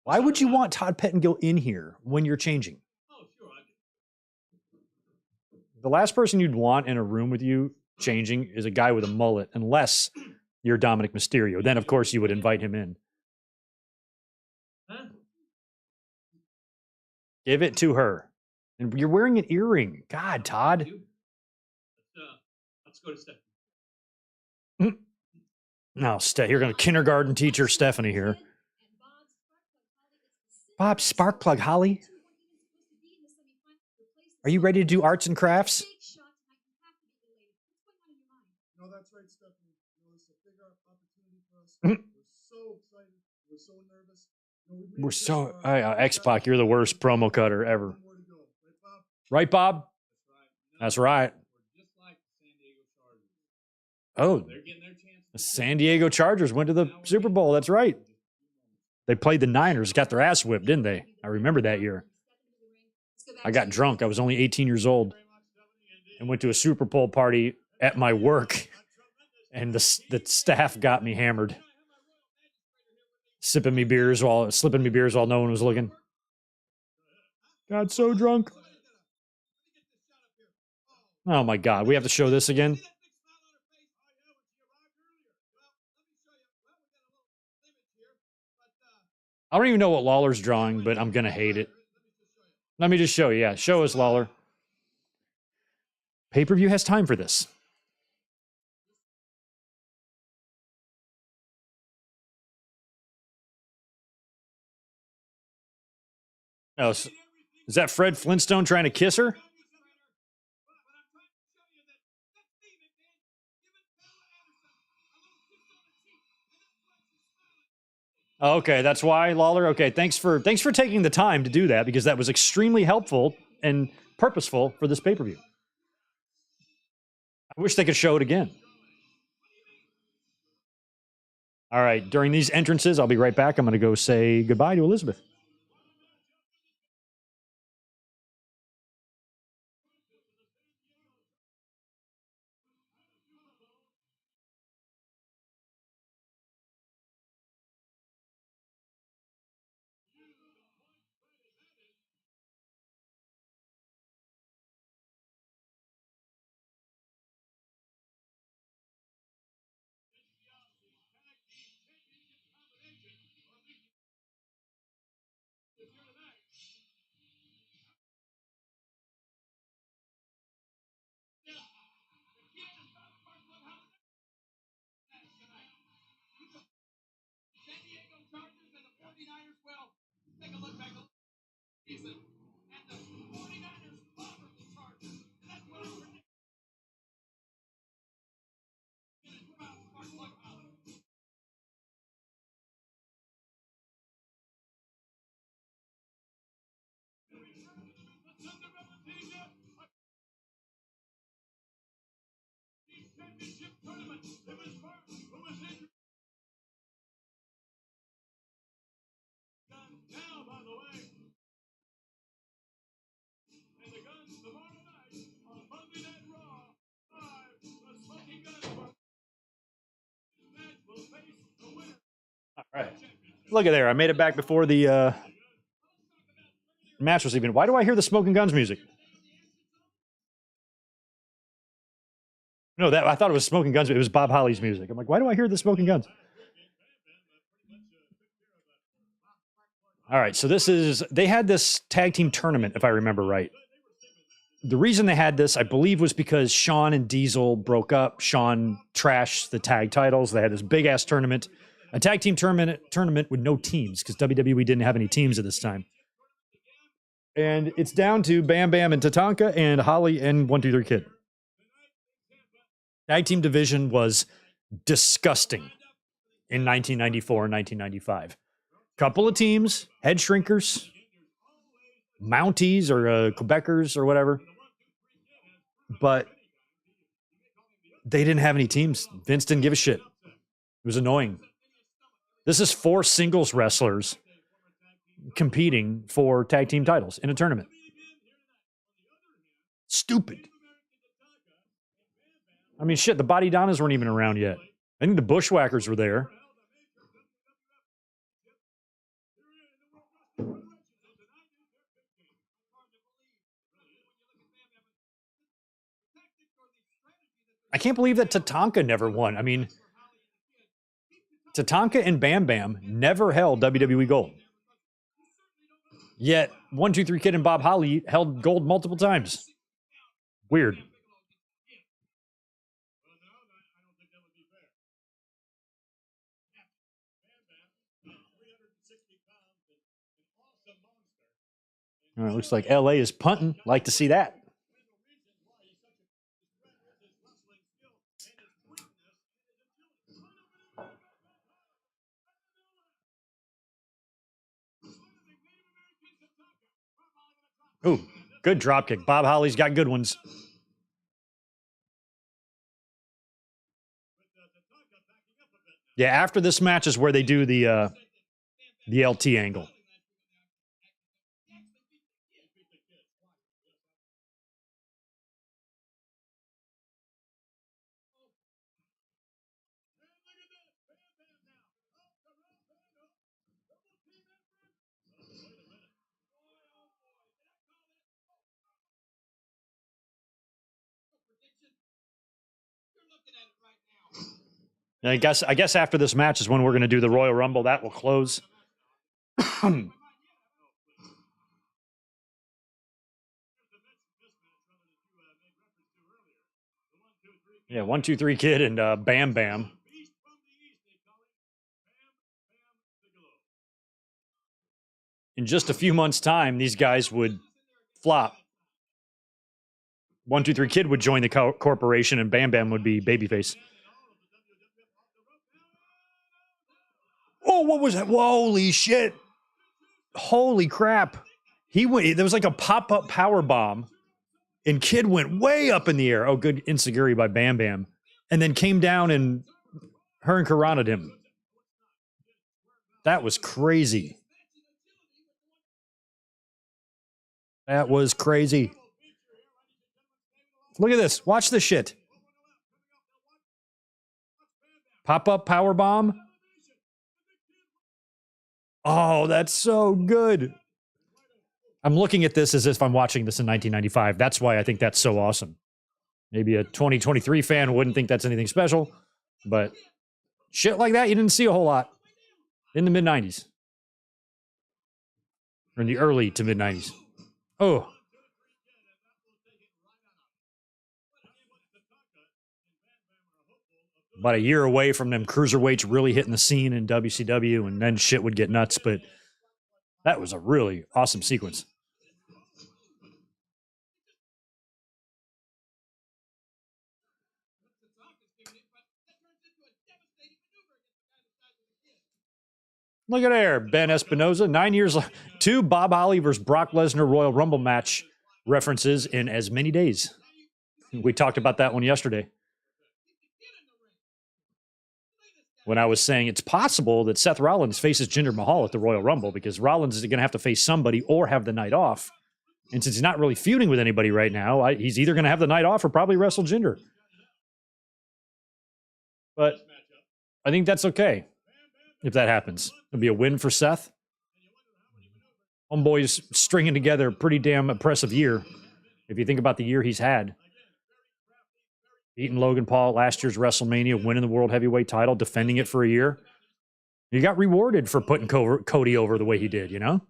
Why would you want Todd Pettengill in here when you're changing? The last person you'd want in a room with you changing is a guy with a mullet, unless you're Dominic Mysterio. Then, of course, you would invite him in. Give it to her. And you're wearing an earring. God, Todd. Let's go to Stephanie. No, you're going to kindergarten teacher Stephanie here. Bob Sparkplug Holly. Are you ready to do arts and crafts? No, that's right, Stephanie. It's a big opportunity for us. We're so excited. We're so nervous. We're so X-Pac, you're the worst promo cutter ever. Right, Bob? That's right. Oh, the San Diego Chargers went to the Super Bowl. That's right. They played the Niners, got their ass whipped, didn't they? I remember that year. I got drunk. I was only 18 years old and went to a Super Bowl party at my work, and the staff got me hammered. Slipping me beers while no one was looking. Got so drunk. Oh my God, we have to show this again? I don't even know what Lawler's drawing, but I'm going to hate it. Let me just show you. Yeah, show us, Lawler. Pay-per-view has time for this. Oh, is that Fred Flintstone trying to kiss her? Oh, okay, that's why, Lawler. Okay, thanks for taking the time to do that, because that was extremely helpful and purposeful for this pay-per-view. I wish they could show it again. All right, during these entrances, I'll be right back. I'm going to go say goodbye to Elizabeth. All right. Look at there. I made it back before the match was even. Why do I hear the Smoking Guns music? No, I thought it was Smoking Guns, but it was Bob Holly's music. I'm like, why do I hear the Smoking Guns? All right, so they had this tag team tournament, if I remember right. The reason they had this, I believe, was because Shawn and Diesel broke up. Shawn trashed the tag titles. They had this big-ass tournament, a tag team tournament with no teams, because WWE didn't have any teams at this time. And it's down to Bam Bam and Tatanka and Holly and 123 Kid. Tag team division was disgusting in 1994 and 1995. Couple of teams, head shrinkers, Mounties or Quebecers or whatever. But they didn't have any teams. Vince didn't give a shit. It was annoying. This is 4 singles wrestlers competing for tag team titles in a tournament. Stupid. I mean, shit, the Body Donnas weren't even around yet. I think the Bushwhackers were there. I can't believe that Tatanka never won. I mean, Tatanka and Bam Bam never held WWE gold. Yet 123 Kid and Bob Holly held gold multiple times. Weird. All right, looks like LA is punting. Like to see that. Ooh, good dropkick. Bob Holly's got good ones. Yeah, after this match is where they do the LT angle. And I guess after this match is when we're going to do the Royal Rumble. That will close. Yeah, 123 Kid and Bam Bam. In just a few months' time, these guys would flop. 123 Kid would join the corporation, and Bam Bam would be babyface. Oh, what was that? Holy shit! Holy crap! He went. There was like a pop-up power bomb, and Kid went way up in the air. Oh, good insecurity by Bam Bam, and then came down and Hurricanranaed him. That was crazy. That was crazy. Look at this. Watch this shit. Pop-up power bomb. Oh, that's so good. I'm looking at this as if I'm watching this in 1995. That's why I think that's so awesome. Maybe a 2023 fan wouldn't think that's anything special, but shit like that you didn't see a whole lot in the mid-90s. Or in the early to mid-90s. Oh. About a year away from them cruiserweights really hitting the scene in WCW, and then shit would get nuts, but that was a really awesome sequence. Look at there, Ben Espinoza, 9 years, 2 Bob Holly versus Brock Lesnar Royal Rumble match references in as many days. We talked about that one yesterday. When I was saying it's possible that Seth Rollins faces Jinder Mahal at the Royal Rumble because Rollins is going to have to face somebody or have the night off. And since he's not really feuding with anybody right now, he's either going to have the night off or probably wrestle Jinder. But I think that's okay if that happens. It'll be a win for Seth. Homeboy's stringing together a pretty damn impressive year. If you think about the year he's had. Beating Logan Paul last year's WrestleMania, winning the World Heavyweight title, defending it for a year. You got rewarded for putting Cody over the way he did, you know?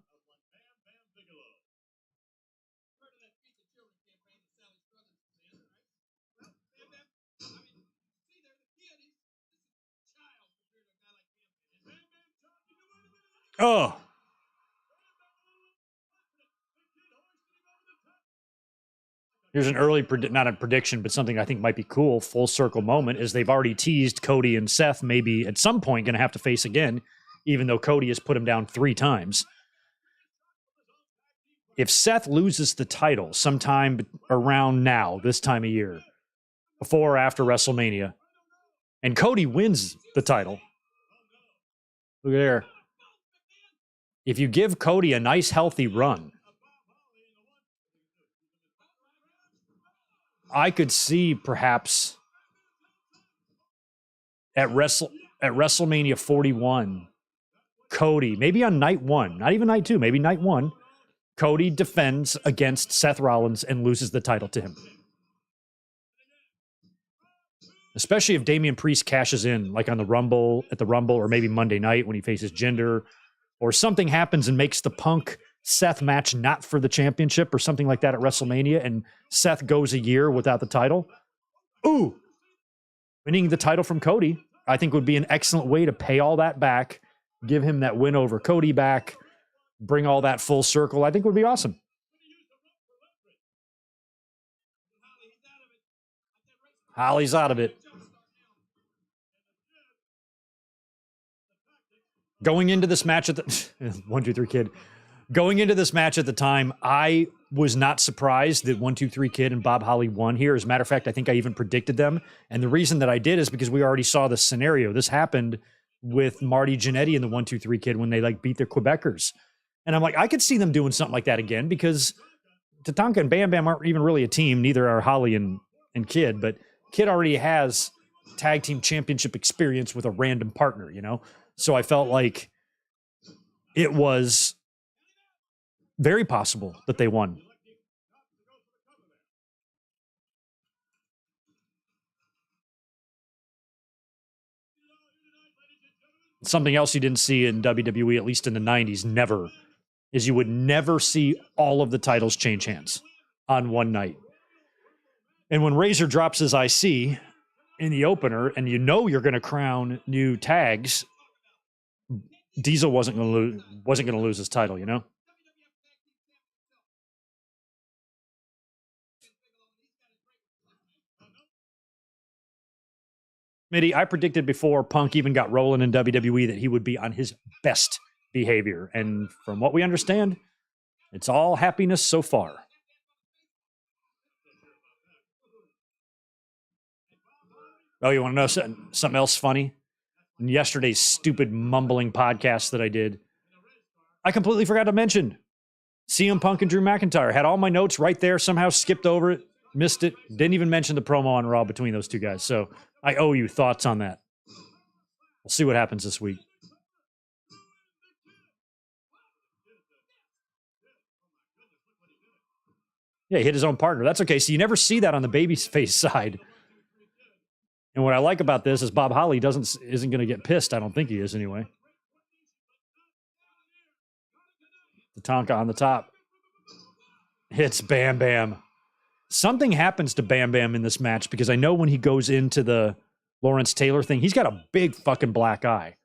Oh. Here's an early, not a prediction, but something I think might be cool, full circle moment, is they've already teased Cody and Seth maybe at some point going to have to face again, even though Cody has put him down 3 times. If Seth loses the title sometime around now, this time of year, before or after WrestleMania, and Cody wins the title, look at there. If you give Cody a nice, healthy run, I could see perhaps at WrestleMania 41, Cody, maybe on night 1, not even night 2, maybe night 1, Cody defends against Seth Rollins and loses the title to him. Especially if Damian Priest cashes in, like on the Rumble, or maybe Monday night when he faces Jinder, or something happens and makes the Punk Seth match not for the championship or something like that at WrestleMania, and Seth goes a year without the title. Ooh, winning the title from Cody, I think would be an excellent way to pay all that back, give him that win over Cody back, bring all that full circle. I think would be awesome. Holly's out of it. Going into this match at the 1, 2, 3 Kid. Going into this match at the time, I was not surprised that 1, 2, 3 Kid and Bob Holly won here. As a matter of fact, I think I even predicted them. And the reason that I did is because we already saw this scenario. This happened with Marty Jannetty and the 1, 2, 3 Kid when they beat their Quebecers. And I'm like, I could see them doing something like that again because Tatanka and Bam Bam aren't even really a team. Neither are Holly and Kid, but Kid already has tag team championship experience with a random partner, So I felt like it was very possible that they won. Something else you didn't see in WWE, at least in the 90s, never, is you would never see all of the titles change hands on one night. And when Razor drops his IC in the opener, and you're going to crown new tags, Diesel wasn't going to lose his title, Mitty, I predicted before Punk even got rolling in WWE that he would be on his best behavior. And from what we understand, it's all happiness so far. Oh, you want to know something else funny? In yesterday's stupid mumbling podcast that I did, I completely forgot to mention CM Punk and Drew McIntyre. Had all my notes right there, somehow skipped over it, missed it, didn't even mention the promo on Raw between those two guys. So I owe you thoughts on that. We'll see what happens this week. Yeah, he hit his own partner. That's okay. So you never see that on the babyface side. And what I like about this is Bob Holly isn't going to get pissed. I don't think he is anyway. Tatanka on the top. Hits Bam Bam. Something happens to Bam Bam in this match because I know when he goes into the Lawrence Taylor thing, he's got a big fucking black eye.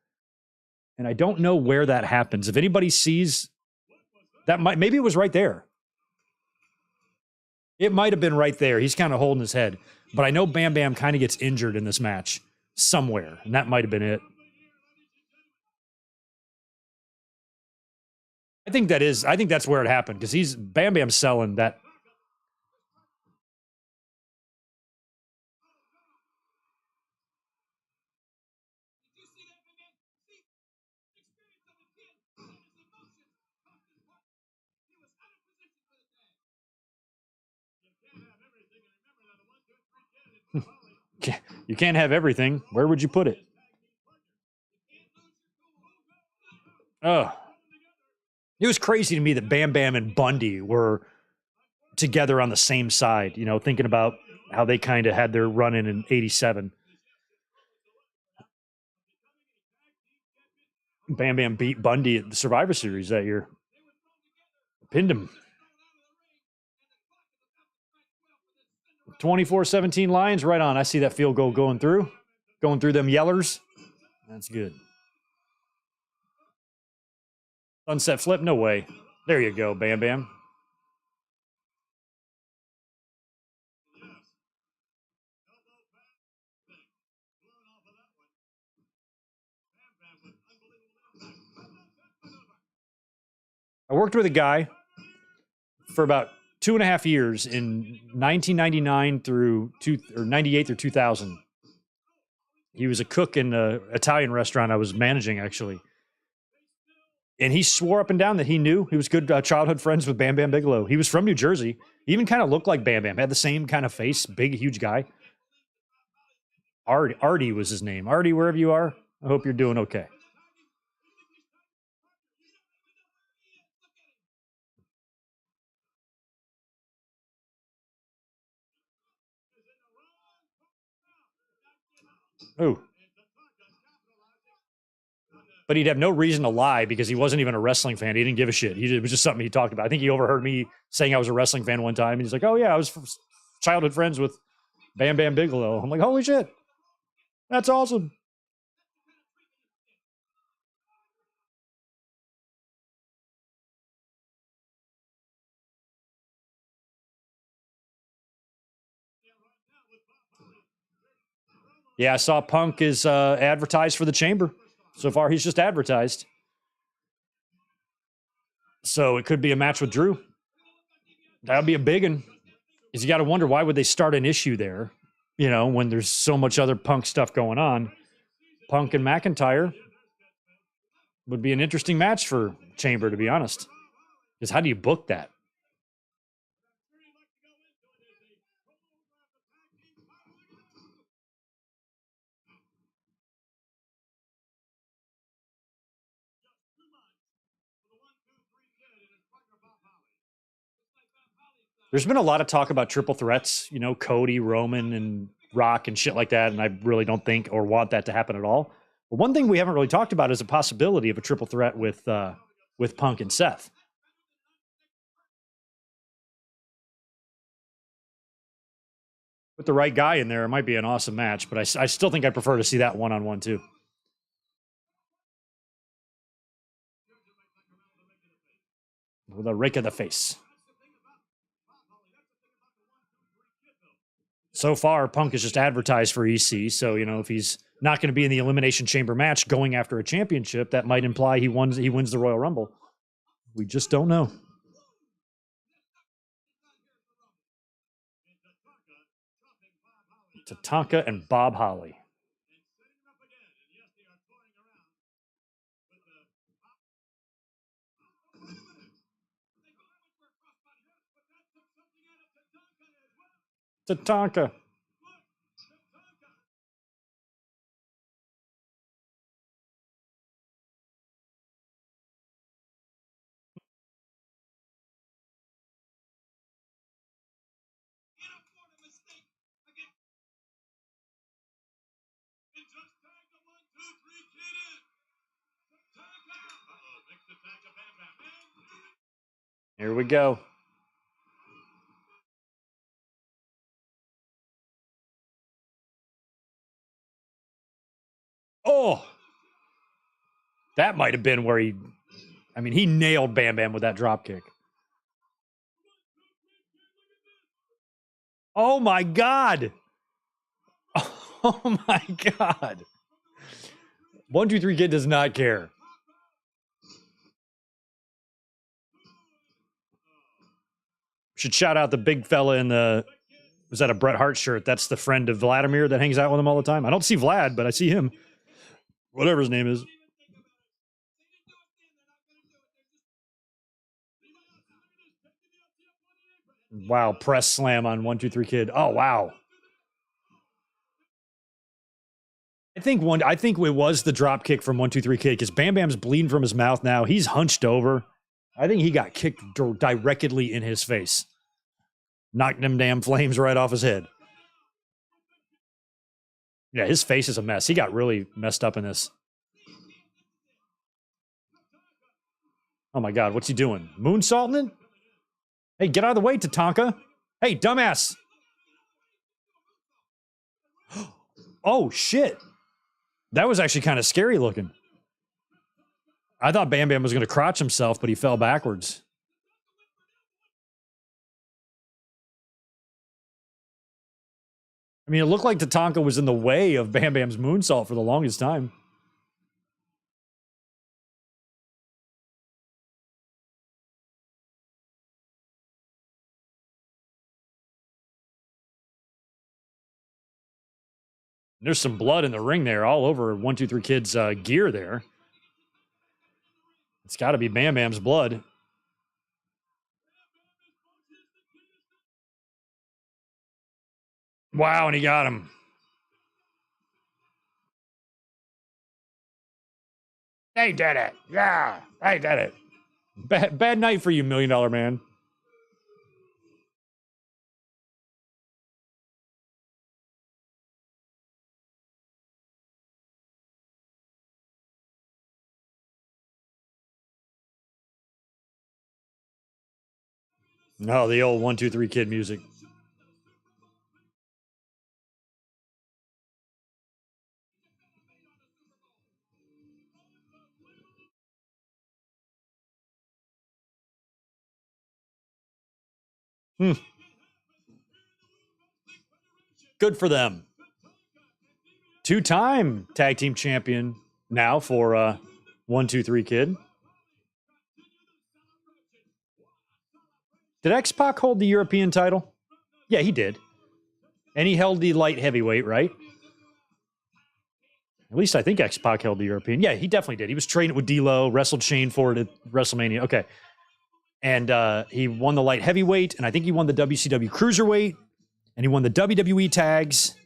And I don't know where that happens. If anybody sees that, maybe it was right there. It might have been right there. He's kind of holding his head. But I know Bam Bam kind of gets injured in this match somewhere, and that might have been it. I think that's where it happened because Bam Bam selling that. You can't have everything. Where would you put it? Oh, it was crazy to me that Bam Bam and Bundy were together on the same side, thinking about how they kind of had their run in 87. Bam Bam beat Bundy at the Survivor Series that year. Pinned him. 24-17 Lions, right on. I see that field goal going through them yellers. That's good. Sunset flip, no way. There you go, Bam Bam. worked with a guy for about 2.5 years in 1999 through 98 through 2000. He was a cook in an Italian restaurant I was managing, actually. And he swore up and down that he knew he was good childhood friends with Bam Bam Bigelow. He was from New Jersey. He even kind of looked like Bam Bam, had the same kind of face, big, huge guy. Artie was his name. Artie, wherever you are, I hope you're doing okay. Oh. But he'd have no reason to lie because he wasn't even a wrestling fan. He didn't give a shit. It was just something he talked about. I think he overheard me saying I was a wrestling fan one time. And he's like, oh, yeah, I was childhood friends with Bam Bam Bigelow. I'm like, holy shit. That's awesome. Yeah, I saw Punk is advertised for the Chamber. So far, he's just advertised. So it could be a match with Drew. That would be a big one. Because you got to wonder, why would they start an issue there? You know, when there's so much other Punk stuff going on. Punk and McIntyre would be an interesting match for Chamber, to be honest. Because how do you book that? There's been a lot of talk about triple threats, you know, Cody, Roman, and Rock and shit like that. And I really don't think or want that to happen at all. But one thing we haven't really talked about is a possibility of a triple threat with Punk and Seth. With the right guy in there, it might be an awesome match. But I still think I'd prefer to see that one-on-one too. With a rake of the face. So far, Punk is just advertised for EC. So, you know, if he's not going to be in the Elimination Chamber match going after a championship, that might imply he wins the Royal Rumble. We just don't know. Tatanka and Bob Holly. Tatanka. Here we go. Oh, that might have been where he nailed Bam Bam with that drop kick. Oh my God. Oh my God. 1, 2, 3 Kid does not care. Should shout out the big fella in the, was that a Bret Hart shirt? That's the friend of Vladimir that hangs out with him all the time. I don't see Vlad, but I see him. Whatever his name is. Wow, press slam on 1, 2, 3 Kid. Oh, wow. I think it was the drop kick from 1, 2, 3 Kid because Bam Bam's bleeding from his mouth now. He's hunched over. I think he got kicked directly in his face. Knocked them damn flames right off his head. Yeah, his face is a mess. He got really messed up in this. Oh my God, what's he doing? Moonsaulting it? Hey, get out of the way, Tatanka. Hey, dumbass. Oh, shit. That was actually kind of scary looking. I thought Bam Bam was going to crotch himself, but he fell backwards. I mean, it looked like Tatanka was in the way of Bam Bam's moonsault for the longest time. There's some blood in the ring there, all over 1, 2, 3 Kid's gear there. It's got to be Bam Bam's blood. Wow, and he got him. They did it. Yeah, they did it. Bad night for you, $1 Million Man. No, the old 1, 2, 3 Kid music. Good for them. 2-time tag team champion now for 1, 2, 3 Kid. Did X-Pac hold the European title? Yeah, he did. And he held the light heavyweight, right? At least I think X-Pac held the European. Yeah, he definitely did. He was training with D'Lo, wrestled Shane for it at WrestleMania. Okay. And he won the light heavyweight, and I think he won the WCW Cruiserweight, and he won the WWE tags,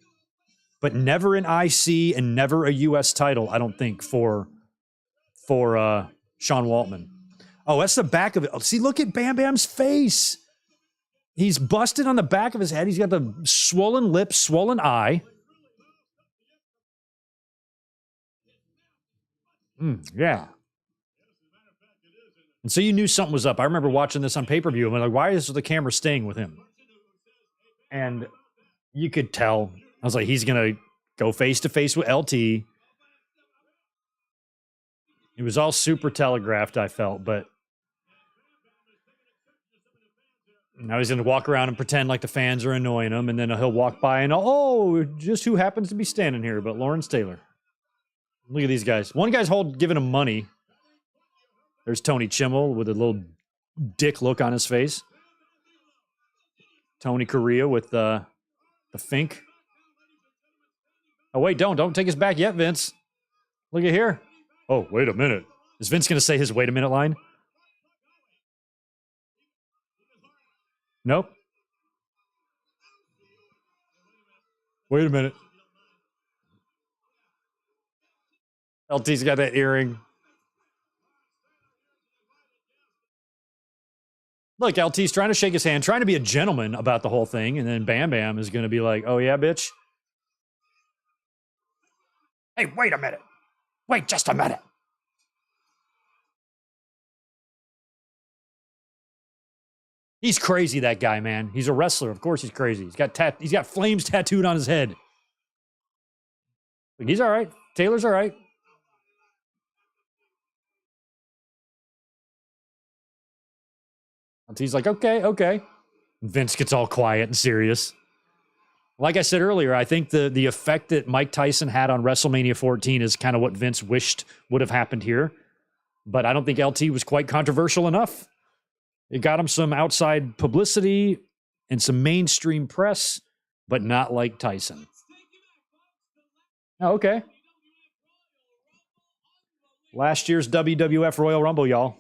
but never an IC and never a US title, I don't think, for Sean Waltman. Oh, that's the back of it. Oh, see, look at Bam Bam's face. He's busted on the back of his head. He's got the swollen lip, swollen eye. Yeah. And so you knew something was up. I remember watching this on pay-per-view. I'm like, why is the camera staying with him? And you could tell. I was like, he's going to go face-to-face with LT. It was all super telegraphed, I felt, but now he's going to walk around and pretend like the fans are annoying him, and then he'll walk by and, oh, just who happens to be standing here but Lawrence Taylor. Look at these guys. One guy's giving him money. There's Tony Chimmel with a little dick look on his face. Tony Correa with the Fink. Oh, wait, don't take us back yet, Vince. Look at here. Oh, wait a minute. Is Vince going to say his wait a minute line? Nope. Wait a minute. LT's got that earring. Look, LT's trying to shake his hand, trying to be a gentleman about the whole thing, and then Bam Bam is going to be like, oh, yeah, bitch? Hey, wait a minute. Wait just a minute. He's crazy, that guy, man. He's a wrestler. Of course he's crazy. He's got flames tattooed on his head. But he's all right. Taylor's all right. He's like, okay. Vince gets all quiet and serious. Like I said earlier, I think the effect that Mike Tyson had on WrestleMania 14 is kind of what Vince wished would have happened here. But I don't think LT was quite controversial enough. It got him some outside publicity and some mainstream press, but not like Tyson. Oh, okay. Last year's WWF Royal Rumble, y'all.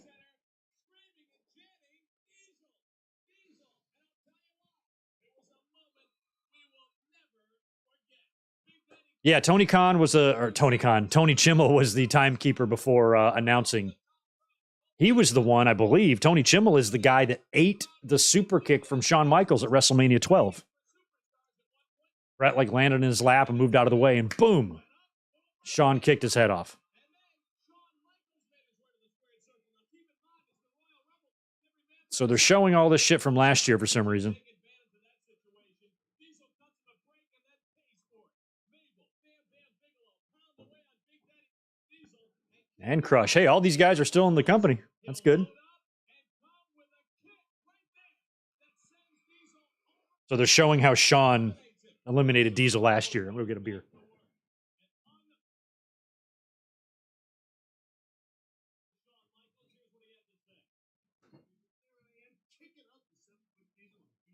Yeah, Tony Chimmel was the timekeeper before announcing. He was the one, I believe. Tony Chimmel is the guy that ate the super kick from Shawn Michaels at WrestleMania 12. Bret landed in his lap and moved out of the way, and boom, Shawn kicked his head off. So they're showing all this shit from last year for some reason. And Crush. Hey, all these guys are still in the company. That's good. So they're showing how Shawn eliminated Diesel last year. I'm going to get a beer.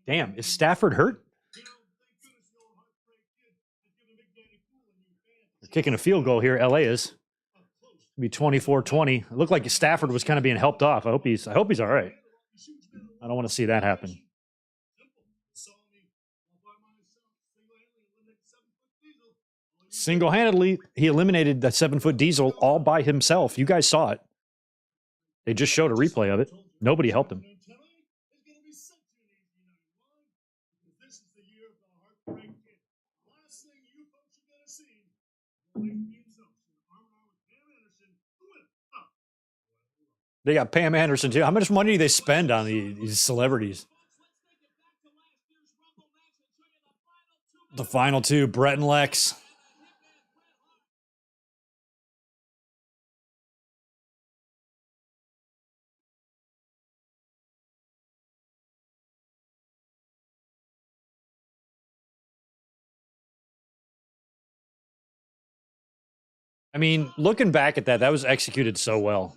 Damn, is Stafford hurt? Kicking a field goal here, LA is. Be 24-20. It looked like Stafford was kind of being helped off. I hope he's all right. I don't want to see that happen. Single-handedly, he eliminated the 7-foot Diesel all by himself. You guys saw it. They just showed a replay of it. Nobody helped him. They got Pam Anderson, too. How much money do they spend on these celebrities? The final two, Bret and Lex. I mean, looking back at that was executed so well.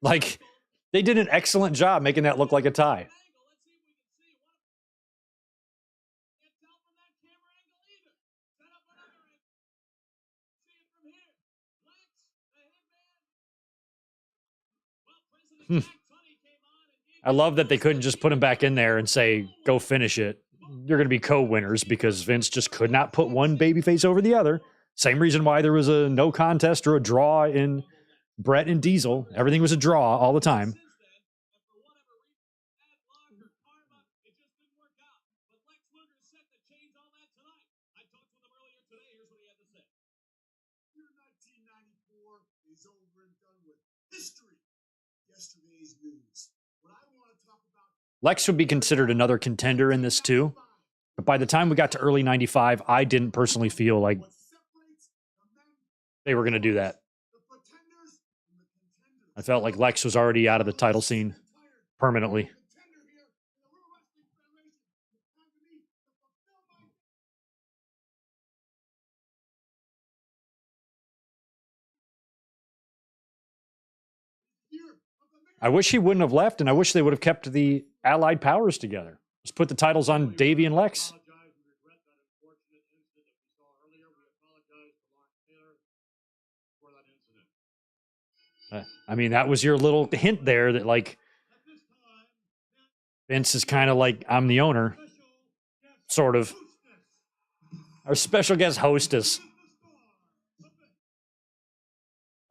Like, they did an excellent job making that look like a tie. I love that they couldn't just put him back in there and say, go finish it. You're going to be co-winners because Vince just could not put one babyface over the other. Same reason why there was a no contest or a draw in Bret and Diesel. Everything was a draw all the time. Lex would be considered another contender in this too. But by the time we got to early 95, I didn't personally feel like they were going to do that. I felt like Lex was already out of the title scene permanently. I wish he wouldn't have left, and I wish they would have kept the Allied powers together. Just put the titles on Davey and Lex. I mean, that was your little hint there that, like, Vince is kind of like, I'm the owner, sort of. Our special guest hostess.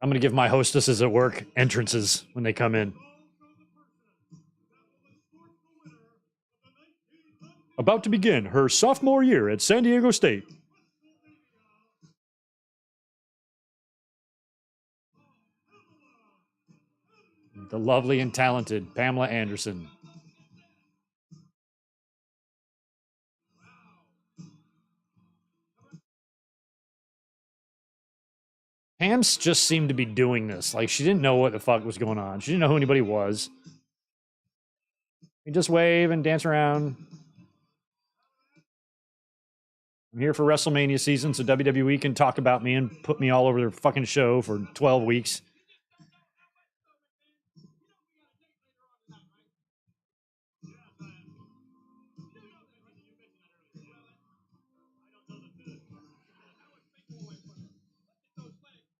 I'm going to give my hostesses at work entrances when they come in. About to begin her sophomore year at San Diego State. The lovely and talented Pamela Anderson. Pam's just seemed to be doing this. Like, she didn't know what the fuck was going on. She didn't know who anybody was. You just wave and dance around. I'm here for WrestleMania season, so WWE can talk about me and put me all over their fucking show for 12 weeks.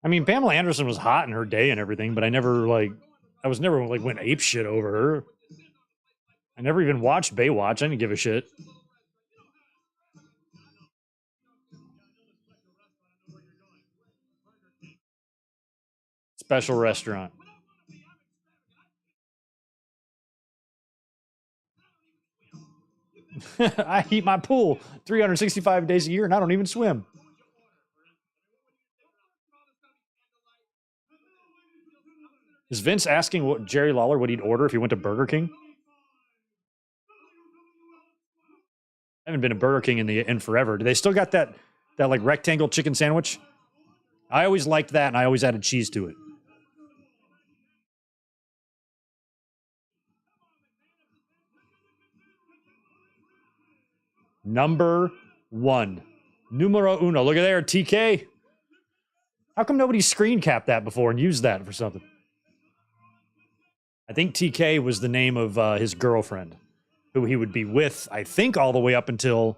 I mean, Pamela Anderson was hot in her day and everything, but I was never went ape shit over her. I never even watched Baywatch. I didn't give a shit. Special restaurant. I heat my pool 365 days a year and I don't even swim. Is Vince asking what Jerry Lawler would he'd order if he went to Burger King? I haven't been to Burger King in forever. Do they still got that like rectangle chicken sandwich? I always liked that and I always added cheese to it. Number 1. Numero uno. Look at there, TK. How come nobody screen capped that before and used that for something? I think TK was the name of his girlfriend, who he would be with, I think, all the way up until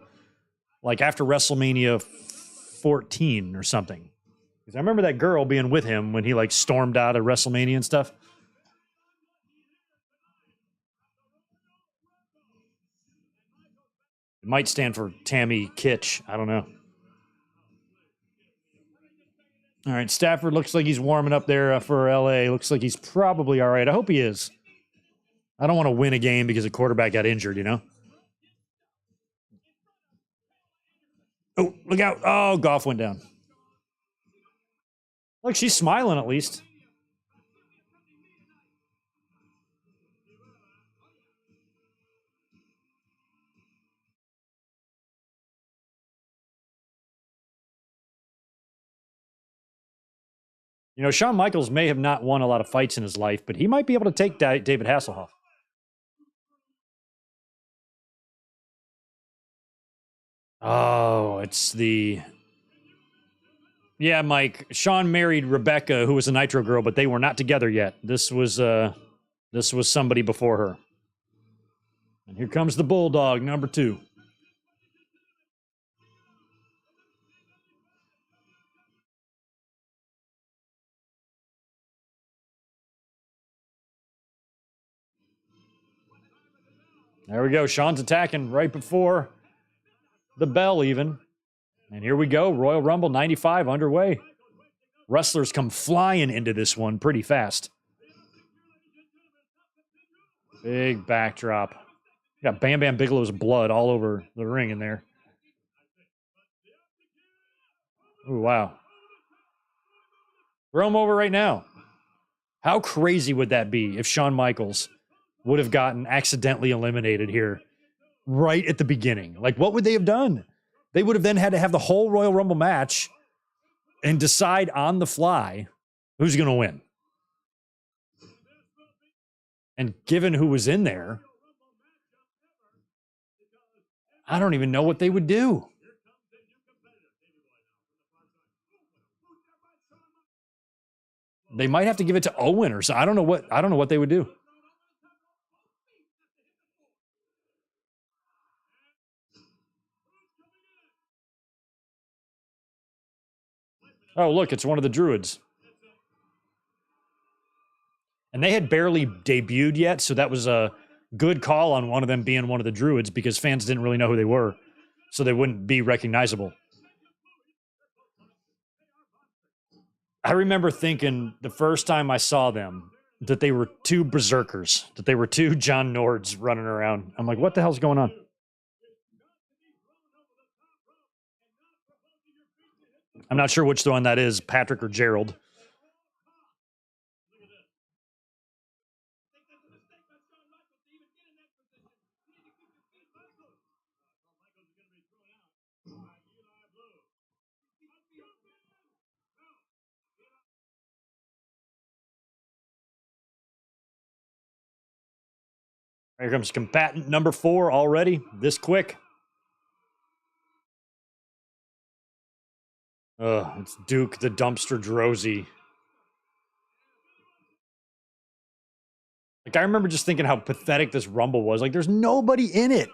like after WrestleMania 14 or something. Because I remember that girl being with him when he like stormed out of WrestleMania and stuff. It might stand for Tammy Kitsch. I don't know. All right, Stafford looks like he's warming up there for LA. Looks like he's probably all right. I hope he is. I don't want to win a game because a quarterback got injured, you know? Oh, look out. Oh, Goff went down. Look, she's smiling at least. You know, Shawn Michaels may have not won a lot of fights in his life, but he might be able to take David Hasselhoff. Oh, it's the... Yeah, Mike. Shawn married Rebecca, who was a Nitro girl, but they were not together yet. This was somebody before her. And here comes the Bulldog, number 2. There we go. Shawn's attacking right before the bell even. And here we go. Royal Rumble 95 underway. Wrestlers come flying into this one pretty fast. Big backdrop. You got Bam Bam Bigelow's blood all over the ring in there. Oh, wow. Throw him over right now. How crazy would that be if Shawn Michaels would have gotten accidentally eliminated here right at the beginning? Like, what would they have done? They would have then had to have the whole Royal Rumble match and decide on the fly who's going to win. And given who was in there, I don't even know what they would do. They might have to give it to Owen or so. I don't know what they would do. Oh, look, it's one of the Druids. And they had barely debuted yet, so that was a good call on one of them being one of the Druids because fans didn't really know who they were, so they wouldn't be recognizable. I remember thinking the first time I saw them that they were two berserkers, that they were two John Nords running around. I'm like, what the hell's going on? I'm not sure which one that is, Patrick or Gerald. Here comes combatant number 4 already, this quick. It's Duke the Dumpster Drozy. Like, I remember just thinking how pathetic this Rumble was. Like, there's nobody in it.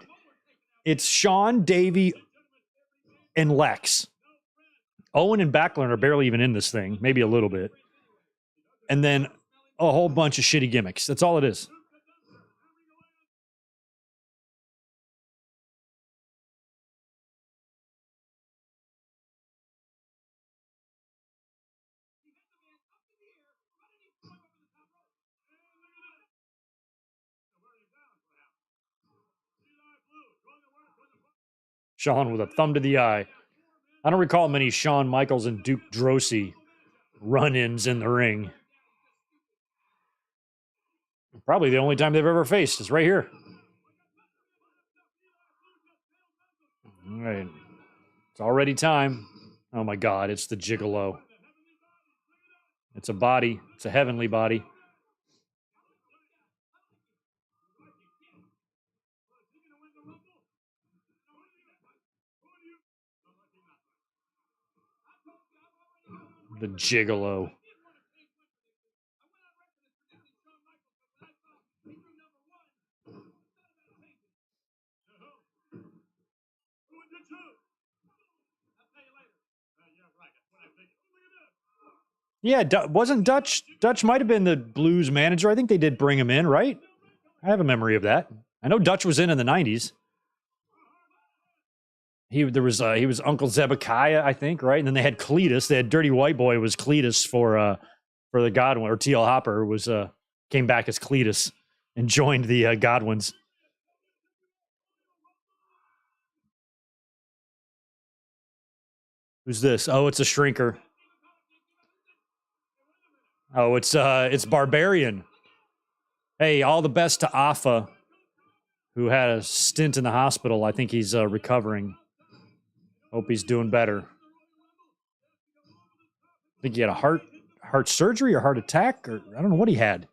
It's Sean, Davey, and Lex. Owen and Backlund are barely even in this thing, maybe a little bit. And then a whole bunch of shitty gimmicks. That's all it is. Shawn with a thumb to the eye. I don't recall many Shawn Michaels and Duke Drozy run-ins in the ring. Probably the only time they've ever faced is right here. All right. It's already time. Oh my God, it's the Gigolo. It's a body. It's a heavenly body. The Gigolo. Yeah, wasn't Dutch? Dutch might have been the Blues manager. I think they did bring him in, right? I have a memory of that. I know Dutch was in the '90s. He was Uncle Zebekiah, I think, right? And then they had Cletus. They had Dirty White Boy was Cletus for the Godwin, or T.L. Hopper was came back as Cletus and joined the Godwins. Who's this? Oh, it's a shrinker. Oh, it's Barbarian. Hey, all the best to Afa, who had a stint in the hospital. I think he's recovering. Hope he's doing better. I think he had a heart surgery or heart attack, or I don't know what he had.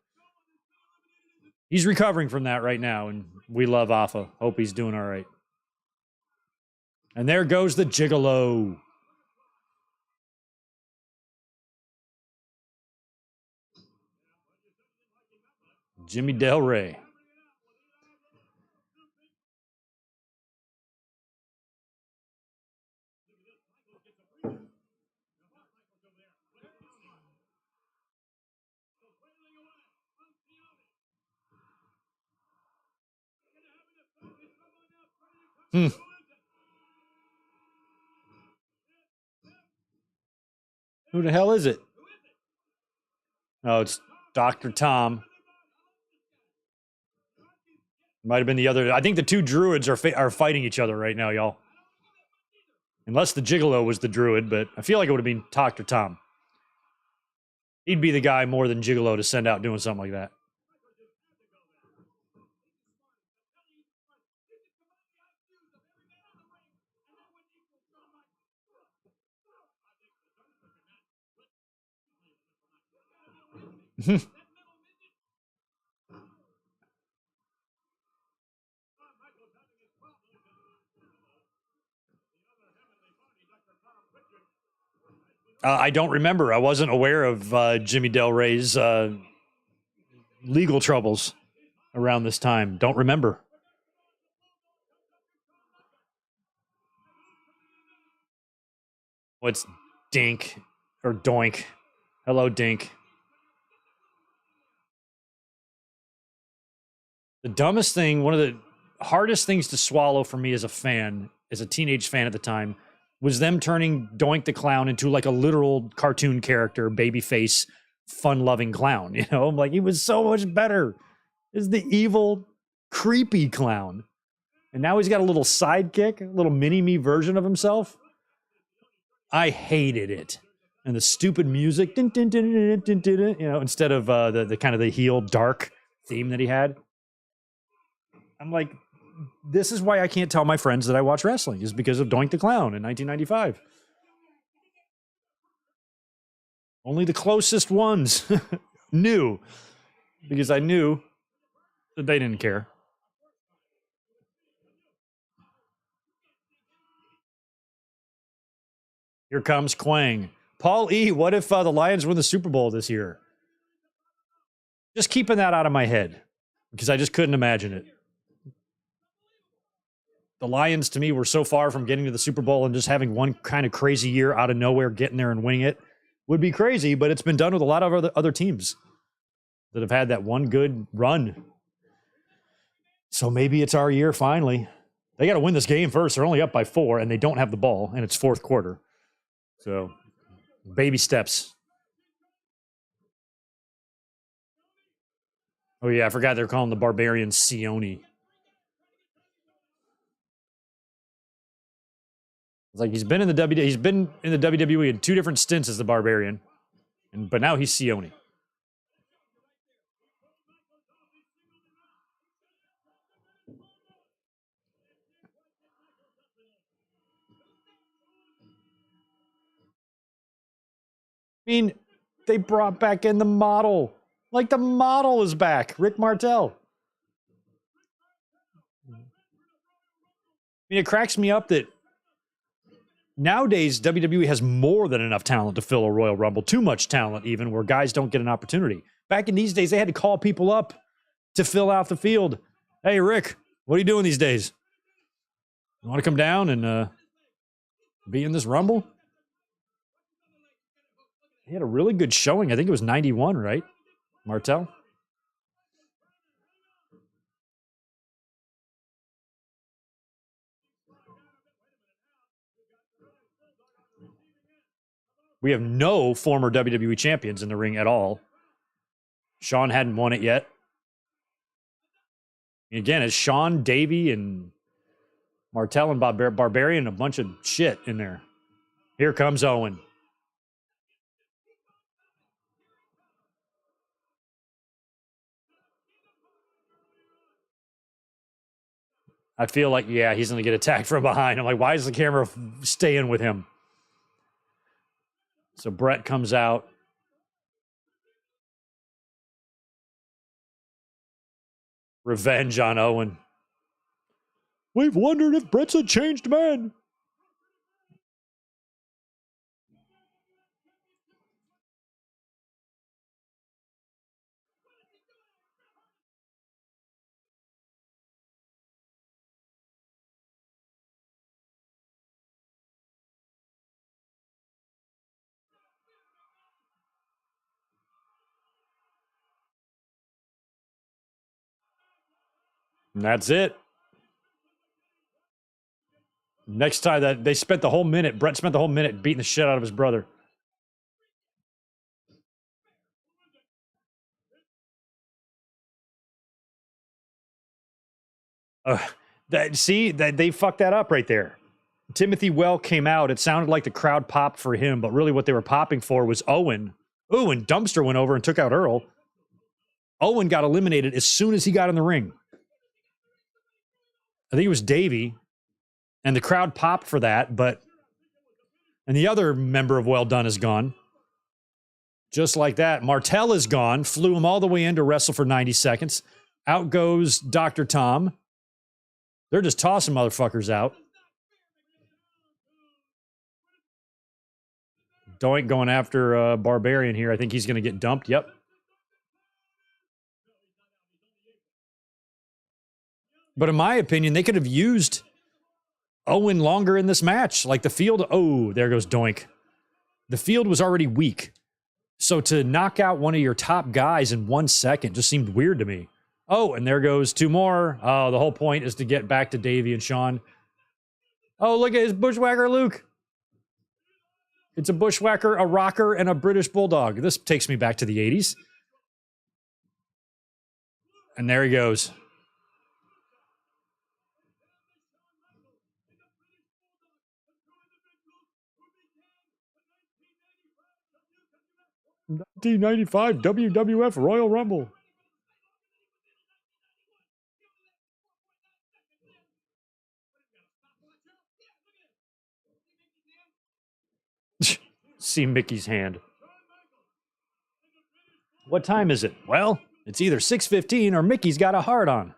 He's recovering from that right now, and we love Afa. Hope he's doing all right. And there goes the Gigolo. Jimmy Del Rey. Who the hell is it? Oh, it's Dr. Tom. Might have been the other. I think the two druids are fighting each other right now, y'all. Unless the Gigolo was the druid, but I feel like it would have been Dr. Tom. He'd be the guy more than Gigolo to send out doing something like that. I don't remember. I wasn't aware of Jimmy Del Rey's legal troubles around this time. Don't remember. What's Dink or Doink? Hello, Dink. The dumbest thing, one of the hardest things to swallow for me as a fan, as a teenage fan at the time, was them turning Doink the Clown into like a literal cartoon character, babyface, fun-loving clown. You know, I'm like, he was so much better. Is the evil, creepy clown. And now he's got a little sidekick, a little mini-me version of himself. I hated it. And the stupid music, dun, dun, dun, dun, dun, dun, dun, you know, instead of the kind of the heel dark theme that he had. I'm like, this is why I can't tell my friends that I watch wrestling, is because of Doink the Clown in 1995. Only the closest ones knew, because I knew that they didn't care. Here comes Quang. Paul E., what if the Lions win the Super Bowl this year? Just keeping that out of my head, because I just couldn't imagine it. The Lions, to me, were so far from getting to the Super Bowl, and just having one kind of crazy year out of nowhere, getting there and winning it would be crazy, but it's been done with a lot of other teams that have had that one good run. So maybe it's our year finally. They got to win this game first. They're only up by 4, and they don't have the ball, and it's fourth quarter. So baby steps. Oh, yeah, I forgot they're calling the Barbarian Sione. It's like he's been in the WWE in 2 different stints as the Barbarian, but now he's Sione. I mean, they brought back in the model. Like, the model is back. Rick Martel. I mean, it cracks me up that nowadays WWE has more than enough talent to fill a Royal Rumble. Too much talent, even, where guys don't get an opportunity. Back in these days, they had to call people up to fill out the field. Hey, Rick, what are you doing these days? You want to come down and be in this Rumble? He had a really good showing. I think it was 91, right? Martel? We have no former WWE champions in the ring at all. Shawn hadn't won it yet. Again, it's Shawn, Davey, and Martel and Barbarian, a bunch of shit in there. Here comes Owen. I feel like, yeah, he's going to get attacked from behind. I'm like, why is the camera staying with him? So Bret comes out. Revenge on Owen. We've wondered if Bret's a changed man. And that's it. Next time that they spent the whole minute, Bret spent the whole minute beating the shit out of his brother. They fucked that up right there. Timothy Well came out. It sounded like the crowd popped for him, but really what they were popping for was Owen. Ooh, and Dumpster went over and took out Earl. Owen got eliminated as soon as he got in the ring. I think it was Davey, and the crowd popped for that, and the other member of Well Done is gone. Just like that, Martel is gone, flew him all the way in to wrestle for 90 seconds. Out goes Dr. Tom. They're just tossing motherfuckers out. Doink going after Barbarian here. I think he's going to get dumped. Yep. But in my opinion, they could have used Owen longer in this match. Like the field, oh, there goes Doink. The field was already weak. So to knock out one of your top guys in 1 second just seemed weird to me. Oh, and there goes two more. Oh, the whole point is to get back to Davey and Shawn. Oh, look at his Bushwhacker Luke. It's a Bushwhacker, a rocker, and a British Bulldog. This takes me back to the 80s. And there he goes. $1995 WWF Royal Rumble. See Mickey's hand. What time is it? Well, it's either 6:15 or Mickey's got a heart on.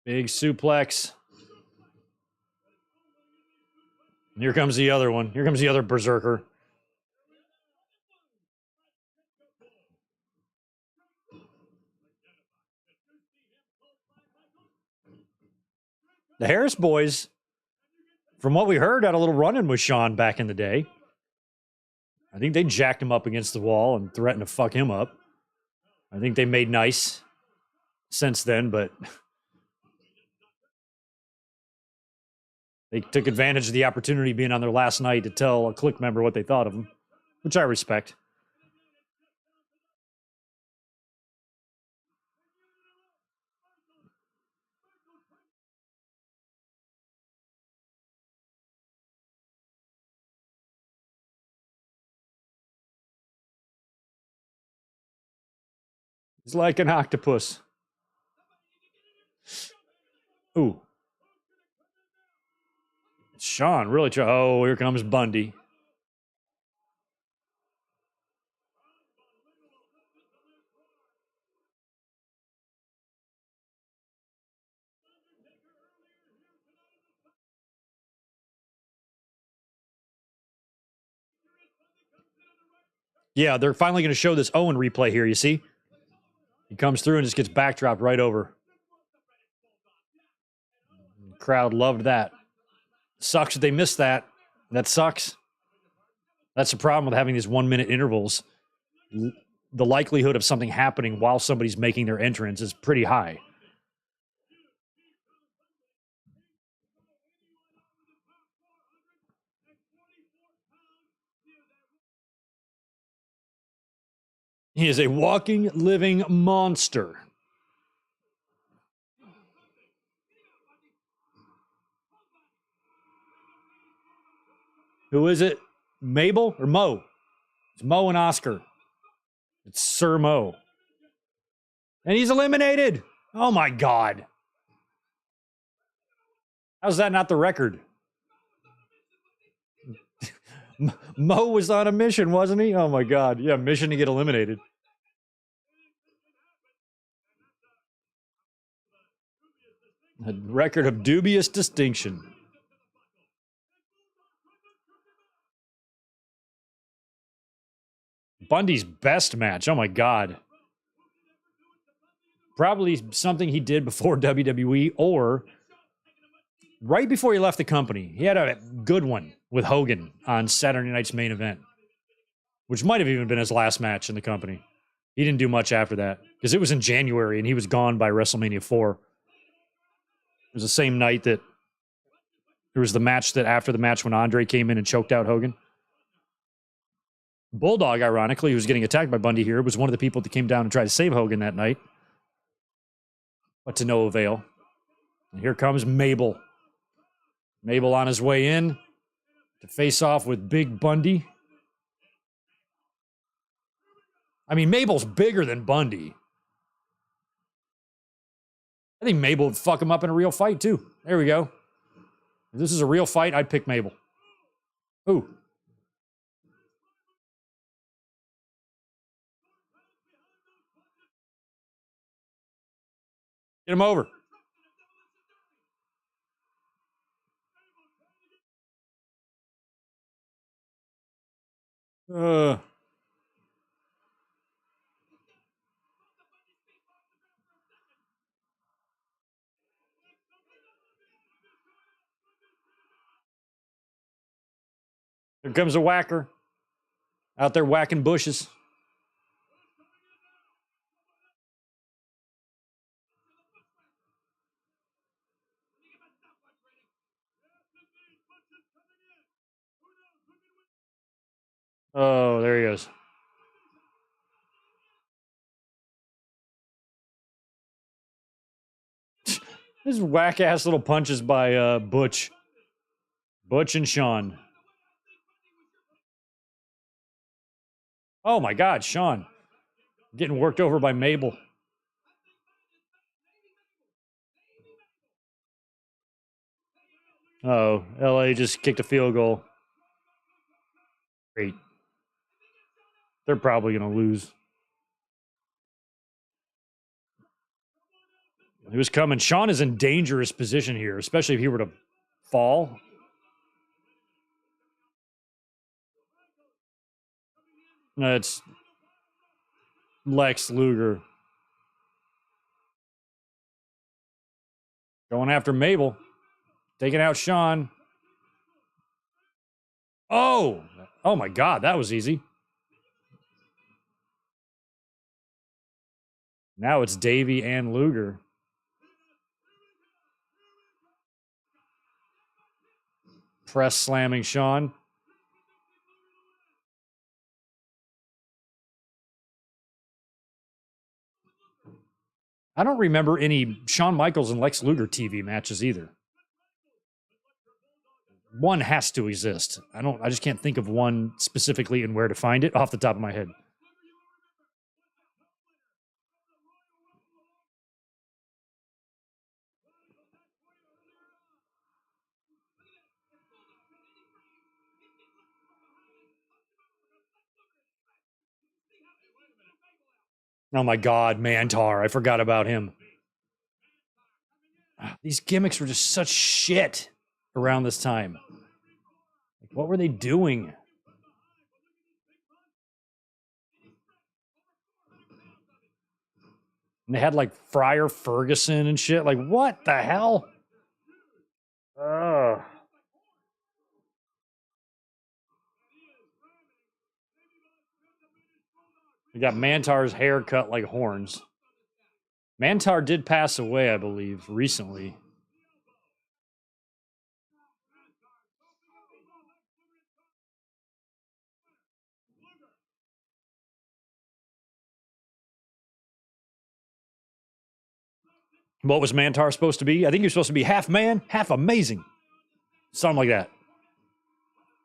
Big suplex. And here comes the other one. Here comes the other berserker. The Harris boys, from what we heard, had a little run-in with Shawn back in the day. I think they jacked him up against the wall and threatened to fuck him up. I think they made nice since then, but they took advantage of the opportunity being on their last night to tell a Click member what they thought of him, which I respect. He's like an octopus. Ooh. Shawn really oh, here comes Bundy. Yeah, they're finally going to show this Owen replay here, you see? He comes through and just gets backdropped right over. The crowd loved that. Sucks that they missed that. That sucks. That's the problem with having these 1 minute intervals. The likelihood of something happening while somebody's making their entrance is pretty high. He is a walking, living monster. Who is it? Mabel or Mo? It's Mo and Oscar. It's Sir Mo. And he's eliminated. Oh, my God. How's that not the record? Mo was on a mission, wasn't he? Oh, my God. Yeah, mission to get eliminated. A record of dubious distinction. Bundy's best match. Oh, my God. Probably something he did before WWE or right before he left the company. He had a good one with Hogan on Saturday Night's Main Event, which might have even been his last match in the company. He didn't do much after that because it was in January and he was gone by WrestleMania 4. It was the same night that there was the match that after the match when Andre came in and choked out Hogan. Bulldog, ironically, who was getting attacked by Bundy here, was one of the people that came down and tried to save Hogan that night. But to no avail. And here comes Mabel. Mabel on his way in to face off with Big Bundy. I mean, Mabel's bigger than Bundy. I think Mabel would fuck him up in a real fight, too. There we go. If this is a real fight, I'd pick Mabel. Ooh. Get him over. Here comes a whacker. Out there whacking bushes. Oh, there he goes. These whack-ass little punches by Butch. Butch and Shawn. Oh, my God, Shawn. Getting worked over by Mabel. Oh, LA just kicked a field goal. Great. They're probably going to lose. He was coming. Shawn is in dangerous position here, especially if he were to fall. It's Lex Luger. Going after Mabel. Taking out Shawn. Oh! Oh my God, that was easy. Now it's Davey and Luger. Press slamming Shawn. I don't remember any Shawn Michaels and Lex Luger TV matches either. One has to exist. I just can't think of one specifically and where to find it off the top of my head. Oh my God, Mantar. I forgot about him. These gimmicks were just such shit around this time. Like, what were they doing? And they had like Friar Ferguson and shit. Like, what the hell? Ugh. We got Mantar's hair cut like horns. Mantar did pass away, I believe, recently. What was Mantar supposed to be? I think he was supposed to be half man, half amazing. Something like that.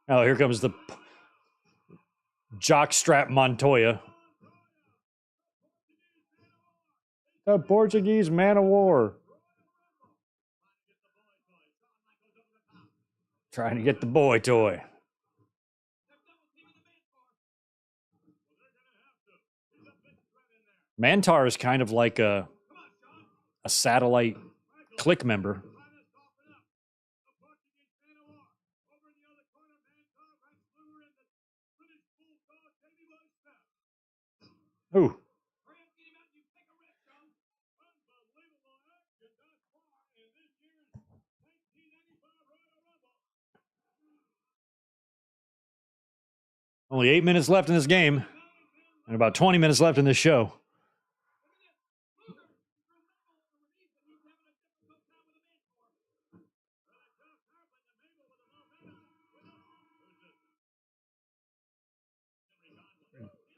Oh, here comes the jockstrap Montoya. The Portuguese man of war. Trying to get the boy toy. Mantar is kind of like a satellite click member. Ooh. Only 8 minutes left in this game, and about 20 minutes left in this show.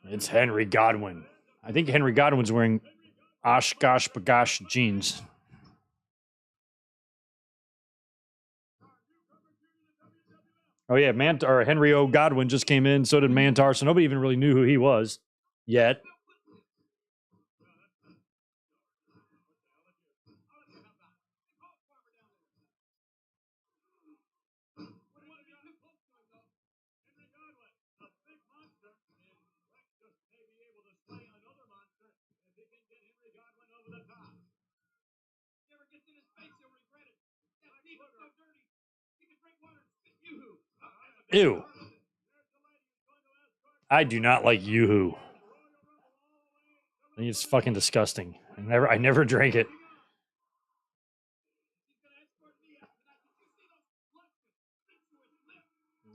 It's Henry Godwinn. I think Henry Godwinn's wearing Oshkosh Bagosh jeans. Oh, yeah, Henry O. Godwinn just came in. So did Mantar. So nobody even really knew who he was yet. Ew. I do not like Yoo-hoo. I think it's fucking disgusting. I never drank it.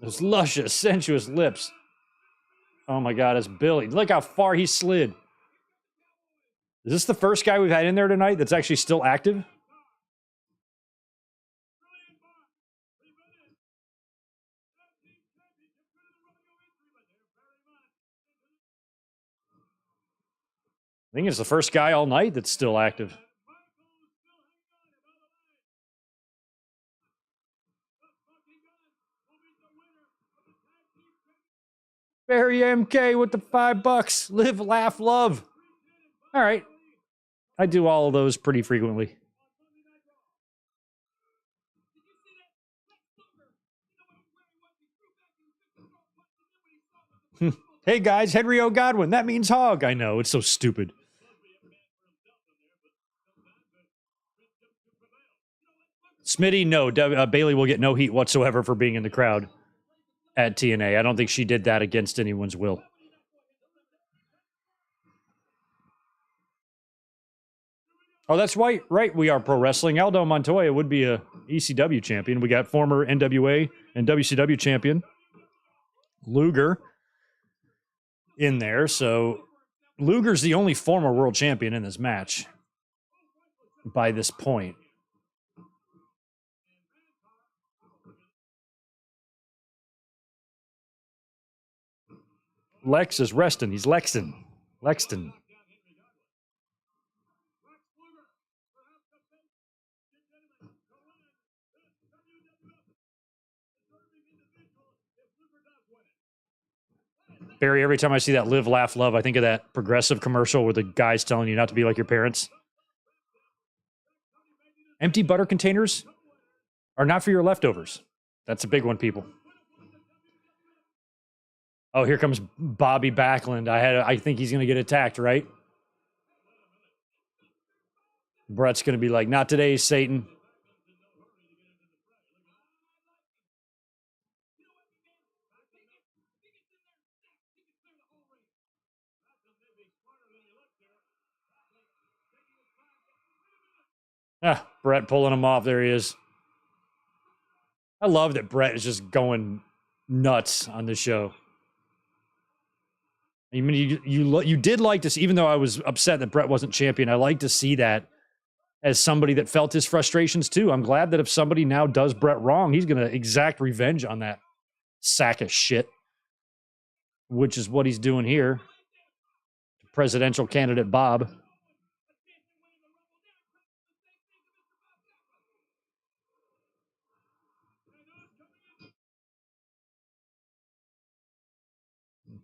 Those luscious, sensuous lips. Oh my God, it's Billy. Look how far he slid. Is this the first guy we've had in there tonight that's actually still active? I think it's the first guy all night that's still active. Barry MK with the $5. Live, laugh, love. All right. I do all of those pretty frequently. Hey guys, Henry O. Godwinn. That means hog. I know. It's so stupid. Smitty, no. Bailey will get no heat whatsoever for being in the crowd at TNA. I don't think she did that against anyone's will. Oh, that's right. Right, we are pro wrestling. Aldo Montoya would be a ECW champion. We got former NWA and WCW champion Luger in there. So Luger's the only former world champion in this match by this point. Lex is resting. He's Lexton. Barry, every time I see that live, laugh, love, I think of that Progressive commercial where the guy's telling you not to be like your parents. Empty butter containers are not for your leftovers. That's a big one, people. Oh, here comes Bobby Backlund. I think he's going to get attacked, right? Bret's going to be like, not today, Satan. Ah, Bret pulling him off. There he is. I love that Bret is just going nuts on this show. I mean, you did like to see, even though I was upset that Bret wasn't champion, I like to see that as somebody that felt his frustrations too. I'm glad that if somebody now does Bret wrong, he's going to exact revenge on that sack of shit, which is what he's doing here. Presidential candidate Bob.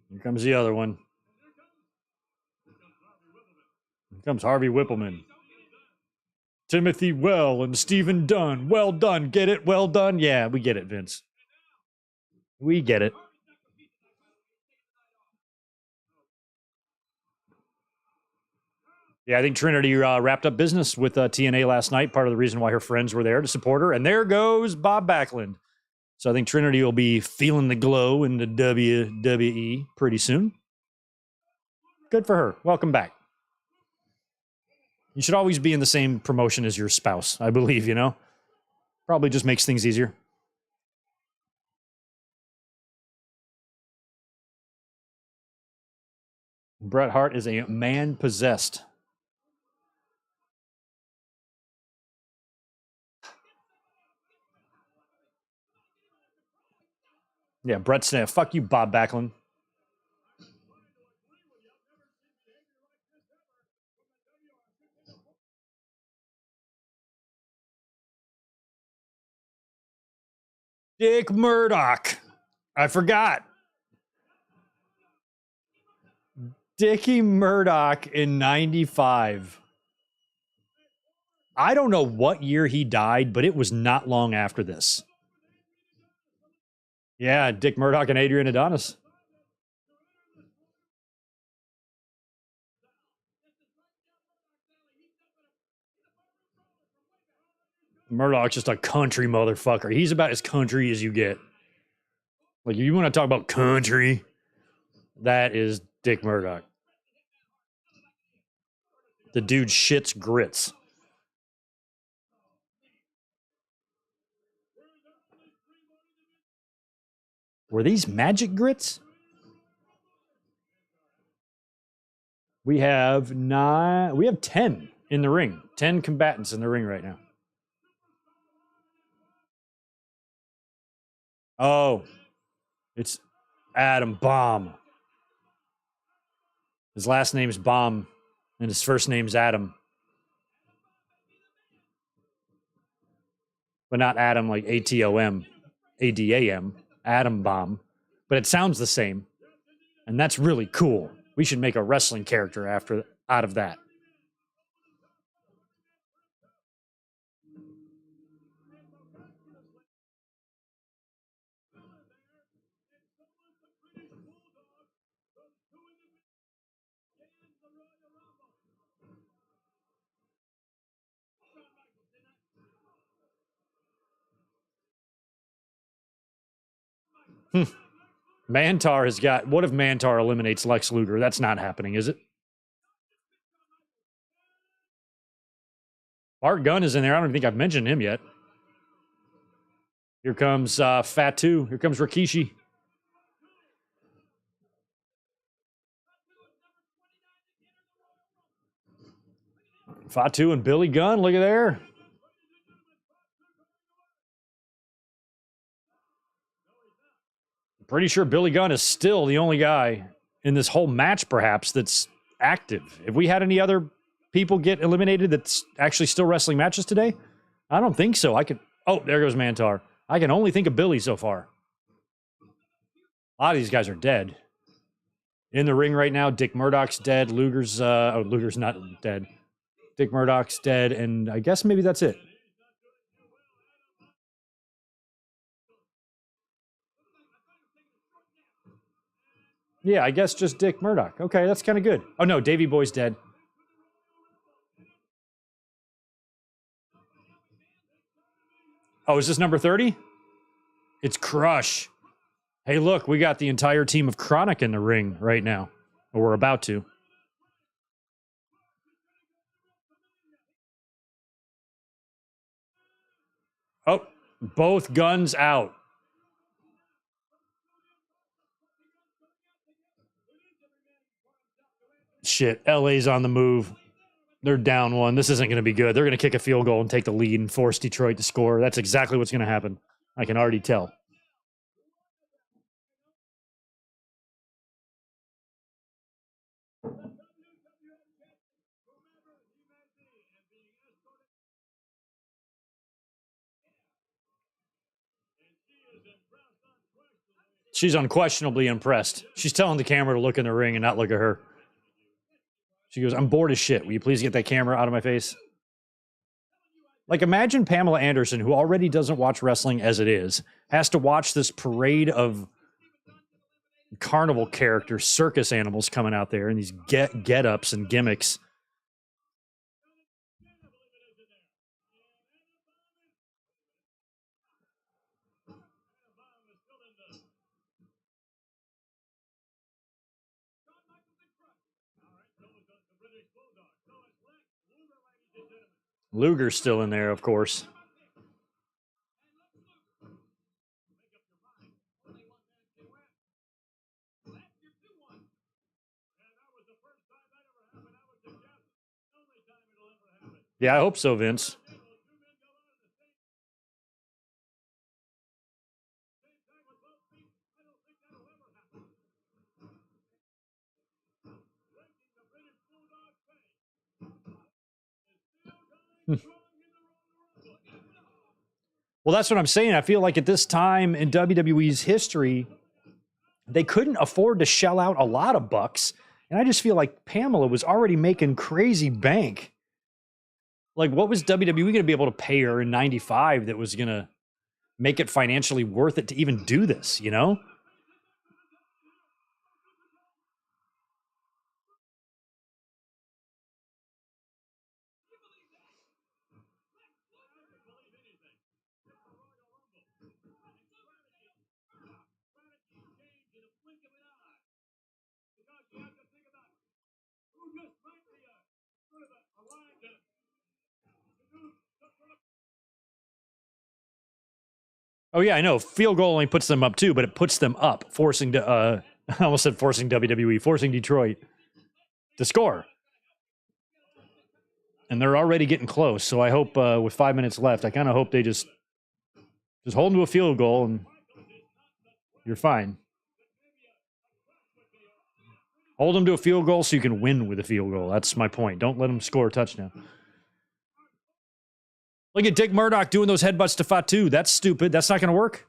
Here comes the other one. Here comes Harvey Whippleman. Timothy Well and Stephen Dunn. Well done. Get it? Well done? Yeah, we get it, Vince. We get it. Yeah, I think Trinity wrapped up business with TNA last night. Part of the reason why her friends were there to support her. And there goes Bob Backlund. So I think Trinity will be feeling the glow in the WWE pretty soon. Good for her. Welcome back. You should always be in the same promotion as your spouse, I believe, you know? Probably just makes things easier. Bret Hart is a man possessed. Yeah, Bret's saying, fuck you, Bob Backlund. Dick Murdoch. I forgot. Dickie Murdoch in 95. I don't know what year he died, but it was not long after this. Yeah, Dick Murdoch and Adrian Adonis. Murdoch's just a country motherfucker. He's about as country as you get. Like, if you want to talk about country, that is Dick Murdoch. The dude shits grits. Were these magic grits? We have 10 in the ring. 10 combatants in the ring right now. Oh, it's Adam Bomb. His last name's Bomb, and his first name's Adam. But not Adam like ATOM, ADAM, Adam Bomb. But it sounds the same. And that's really cool. We should make a wrestling character out of that. Mantar has got. What if Mantar eliminates Lex Luger? That's not happening, is it? Art Gunn is in there. I don't think I've mentioned him yet. Here comes Fatu. Here comes Rikishi. Fatu and Billy Gunn. Look at there. Pretty sure Billy Gunn is still the only guy in this whole match, perhaps, that's active. If we had any other people get eliminated that's actually still wrestling matches today, I don't think so. Oh, there goes Mantar. I can only think of Billy so far. A lot of these guys are dead. In the ring right now, Dick Murdoch's dead. Luger's not dead. Dick Murdoch's dead, and I guess maybe that's it. Yeah, I guess just Dick Murdoch. Okay, that's kind of good. Oh no, Davey Boy's dead. Oh, is this number 30? It's Crush. Hey, look, we got the entire team of Chronic in the ring right now. Or we're about to. Oh, both guns out. Shit, LA's on the move. They're down one. This isn't going to be good. They're going to kick a field goal and take the lead and force Detroit to score. That's exactly what's going to happen. I can already tell. She's unquestionably impressed. She's telling the camera to look in the ring and not look at her. She goes, I'm bored as shit. Will you please get that camera out of my face? Like, imagine Pamela Anderson, who already doesn't watch wrestling as it is, has to watch this parade of carnival characters, circus animals coming out there and these get-ups and gimmicks. Luger's still in there, of course. Yeah, I hope so, Vince. Well, that's what I'm saying. I feel like at this time in WWE's history, they couldn't afford to shell out a lot of bucks. And I just feel like Pamela was already making crazy bank. Like, what was WWE going to be able to pay her in 95 that was going to make it financially worth it to even do this, you know? Oh, yeah, I know. Field goal only puts them up too, but it puts them up, forcing I almost said forcing WWE, forcing Detroit to score. And they're already getting close. So I hope with 5 minutes left, I kind of hope they just hold them to a field goal and you're fine. Hold them to a field goal so you can win with a field goal. That's my point. Don't let them score a touchdown. Look at Dick Murdoch doing those headbutts to Fatu. That's stupid. That's not going to work.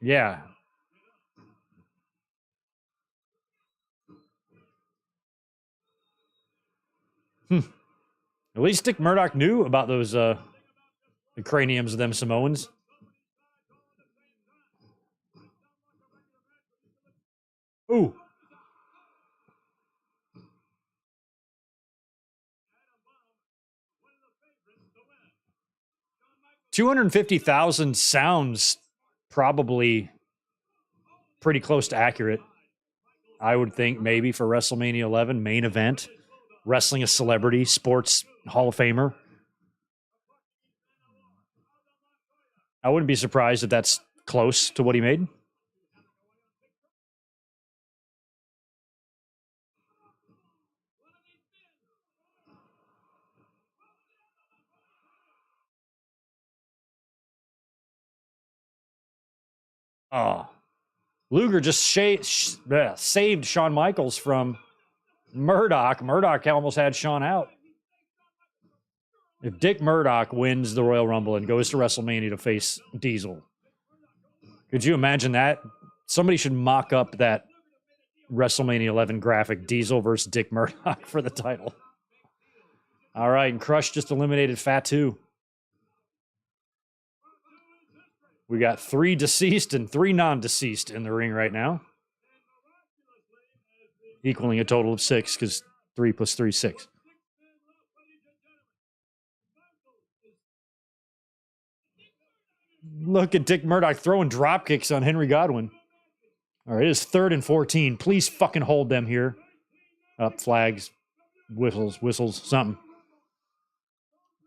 Yeah. At least Dick Murdoch knew about those the craniums of them Samoans. Ooh. $250,000 sounds probably pretty close to accurate. I would think maybe for WrestleMania 11 main event, wrestling a celebrity, sports Hall of Famer. I wouldn't be surprised if that's close to what he made. Oh, Luger just saved Shawn Michaels from Murdoch. Murdoch almost had Shawn out. If Dick Murdoch wins the Royal Rumble and goes to WrestleMania to face Diesel, could you imagine that? Somebody should mock up that WrestleMania 11 graphic, Diesel versus Dick Murdoch for the title. All right, and Crush just eliminated Fatu. We got 3 deceased and 3 non-deceased in the ring right now. Equaling a total of 6, because 3 plus 3 is 6. Look at Dick Murdoch throwing drop kicks on Henry Godwin. All right, it is 3rd and 14. Please fucking hold them here. Up, flags, whistles, something.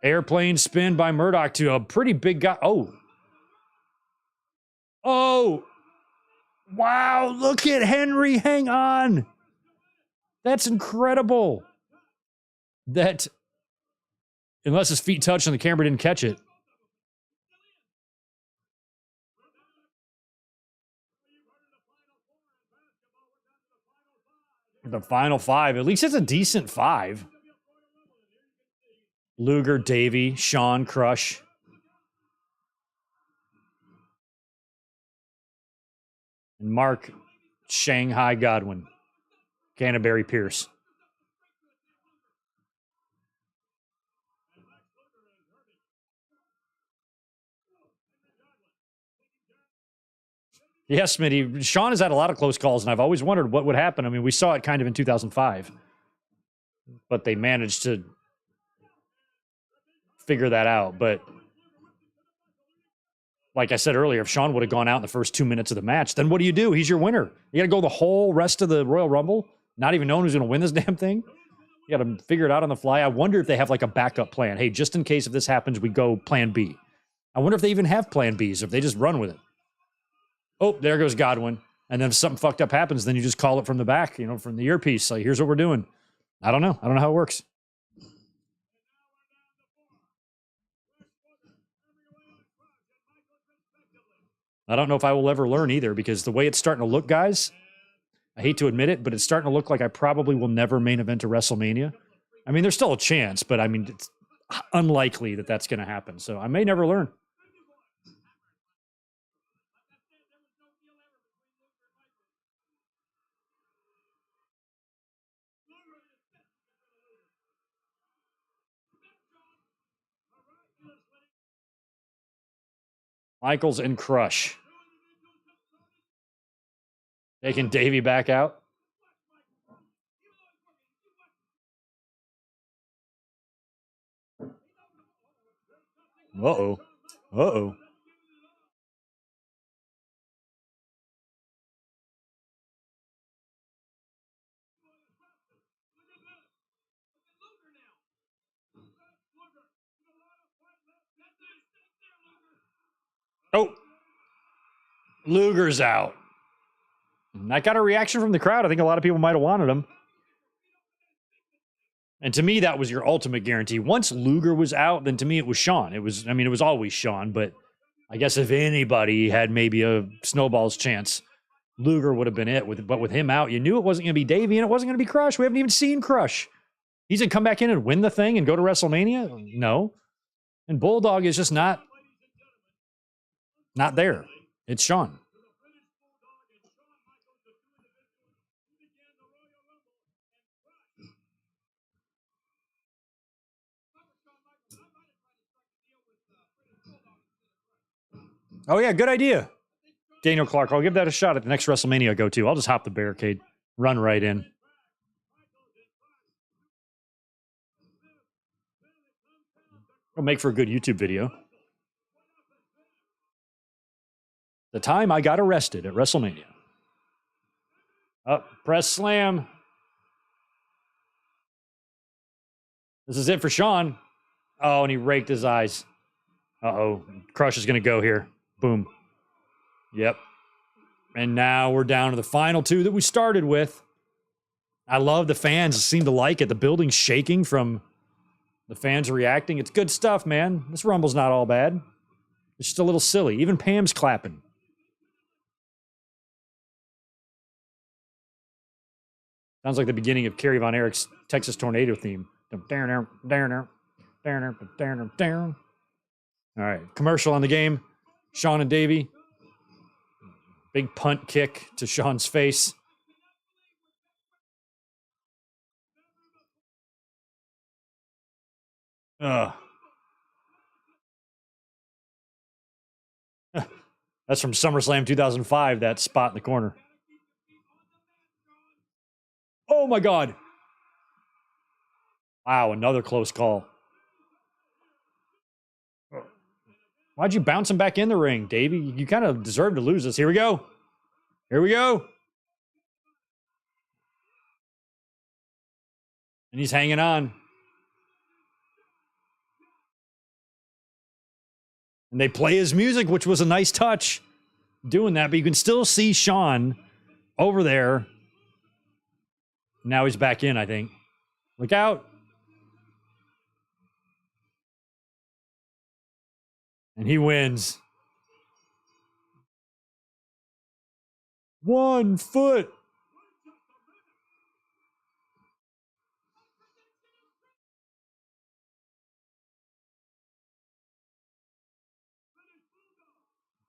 Airplane spin by Murdoch to a pretty big guy. Oh. Oh. Wow, look at Henry. Hang on. That's incredible. That, unless his feet touched and the camera didn't catch it. The final 5. At least it's a decent 5. Luger, Davey, Shawn, Crush. And Mark, Shanghai Godwin. Canterbury Pierce. Yes, Smitty. Shawn has had a lot of close calls, and I've always wondered what would happen. I mean, we saw it kind of in 2005, but they managed to figure that out. But like I said earlier, if Shawn would have gone out in the first 2 minutes of the match, then what do? He's your winner. You got to go the whole rest of the Royal Rumble, not even knowing who's going to win this damn thing. You got to figure it out on the fly. I wonder if they have like a backup plan. Hey, just in case if this happens, we go plan B. I wonder if they even have plan Bs, if they just run with it. Oh, there goes Godwin. And then if something fucked up happens, then you just call it from the back, from the earpiece. Like, here's what we're doing. I don't know. I don't know how it works. I don't know if I will ever learn either, because the way it's starting to look, guys, I hate to admit it, but it's starting to look like I probably will never main event a WrestleMania. I mean, there's still a chance, but I mean, it's unlikely that that's going to happen. So I may never learn. Michaels and Crush. Taking Davey back out. Uh-oh. Uh-oh. Oh. Luger's out. That got a reaction from the crowd. I think a lot of people might have wanted him. And to me, that was your ultimate guarantee. Once Luger was out, then to me, it was Shawn. It was always Shawn, but I guess if anybody had maybe a snowball's chance, Luger would have been it. But with him out, you knew it wasn't going to be Davey and it wasn't going to be Crush. We haven't even seen Crush. He's going to come back in and win the thing and go to WrestleMania? No. And Bulldog is just not there. It's Shawn. Oh, yeah, good idea. Daniel Clark, I'll give that a shot at the next WrestleMania I go to. I'll just hop the barricade, run right in. It'll make for a good YouTube video. The time I got arrested at WrestleMania. Up, press slam. This is it for Shawn. Oh, and he raked his eyes. Uh-oh. Crush is going to go here. Boom. Yep. And now we're down to the final 2 that we started with. I love the fans seem to like it. The building's shaking from the fans reacting. It's good stuff, man. This Rumble's not all bad. It's just a little silly. Even Pam's clapping. Sounds like the beginning of Kerry Von Erich's Texas Tornado theme. All right, commercial on the game. Shawn and Davey. Big punt kick to Shawn's face. That's from SummerSlam 2005, that spot in the corner. Oh, my God. Wow, another close call. Why'd you bounce him back in the ring, Davey? You kind of deserve to lose this. Here we go. Here we go. And he's hanging on. And they play his music, which was a nice touch doing that. But you can still see Shawn over there Now he's back in, I think. Look out. And he wins. 1 foot.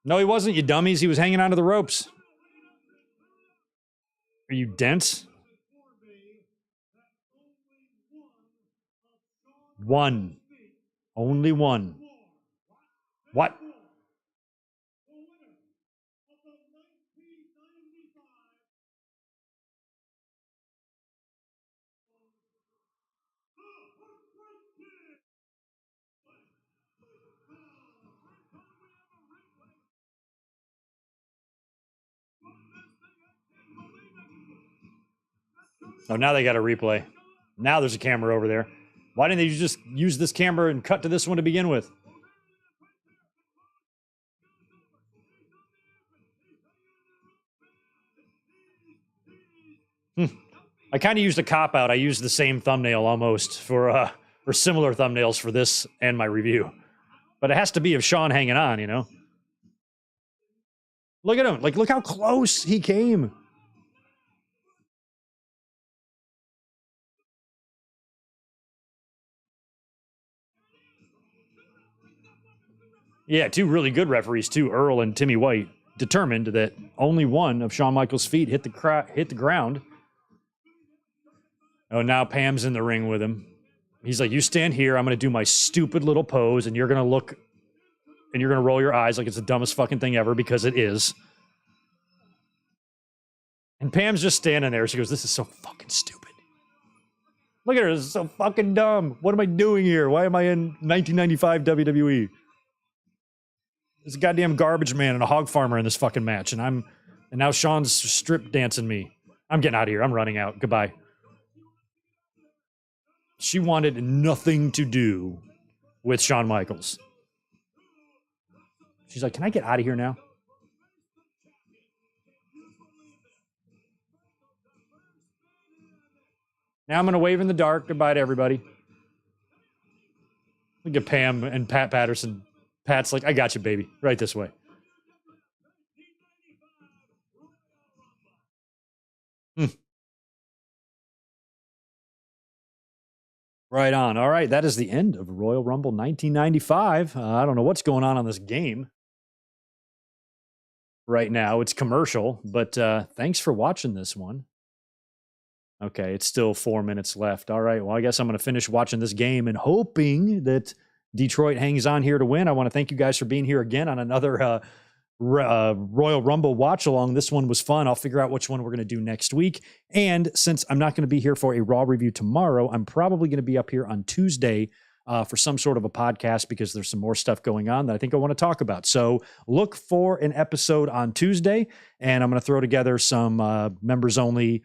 No, he wasn't, you dummies. He was hanging onto the ropes. Are you dense? One. Only one. What? Oh, now they got a replay. Now there's a camera over there. Why didn't they just use this camera and cut to this one to begin with? I kind of used a cop-out. I used the same thumbnail almost for or similar thumbnails for this and my review. But it has to be of Shawn hanging on, you know? Look at him. Like, look how close he came. Yeah, two really good referees, too, Earl and Timmy White, determined that only one of Shawn Michaels' feet hit the ground. Oh, now Pam's in the ring with him. He's like, you stand here. I'm going to do my stupid little pose, and you're going to look, and you're going to roll your eyes like it's the dumbest fucking thing ever, because it is. And Pam's just standing there. She goes, this is so fucking stupid. Look at her. This is so fucking dumb. What am I doing here? Why am I in 1995 WWE? There's a goddamn garbage man and a hog farmer in this fucking match, and now Shawn's strip dancing me. I'm getting out of here. I'm running out. Goodbye. She wanted nothing to do with Shawn Michaels. She's like, can I get out of here now? Now I'm going to wave in the dark. Goodbye to everybody. Look at Pam and Pat Patterson. Pat's like, I got you, baby. Right this way. Right on. All right. That is the end of Royal Rumble 1995. I don't know what's going on this game right now. It's commercial, but thanks for watching this one. Okay, it's still 4 minutes left. All right, well, I guess I'm going to finish watching this game and hoping that Detroit hangs on here to win. I want to thank you guys for being here again on another Royal Rumble watch along. This one was fun. I'll figure out which one we're going to do next week. And since I'm not going to be here for a Raw review tomorrow, I'm probably going to be up here on Tuesday for some sort of a podcast because there's some more stuff going on that I think I want to talk about. So look for an episode on Tuesday, and I'm going to throw together some members only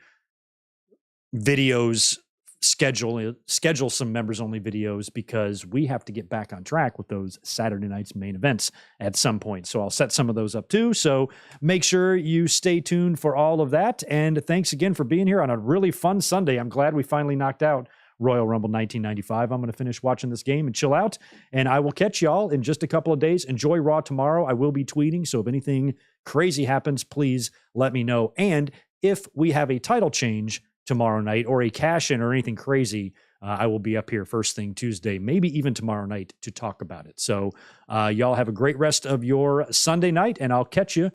videos, schedule some members only videos because we have to get back on track with those Saturday night's main events at some point. So I'll set some of those up too. So make sure you stay tuned for all of that. And thanks again for being here on a really fun Sunday. I'm glad we finally knocked out Royal Rumble 1995. I'm going to finish watching this game and chill out, and I will catch y'all in just a couple of days. Enjoy Raw tomorrow. I will be tweeting, so if anything crazy happens, please let me know. And if we have a title change tomorrow night or a cash in or anything crazy, I will be up here first thing Tuesday, maybe even tomorrow night to talk about it. So y'all have a great rest of your Sunday night, and I'll catch you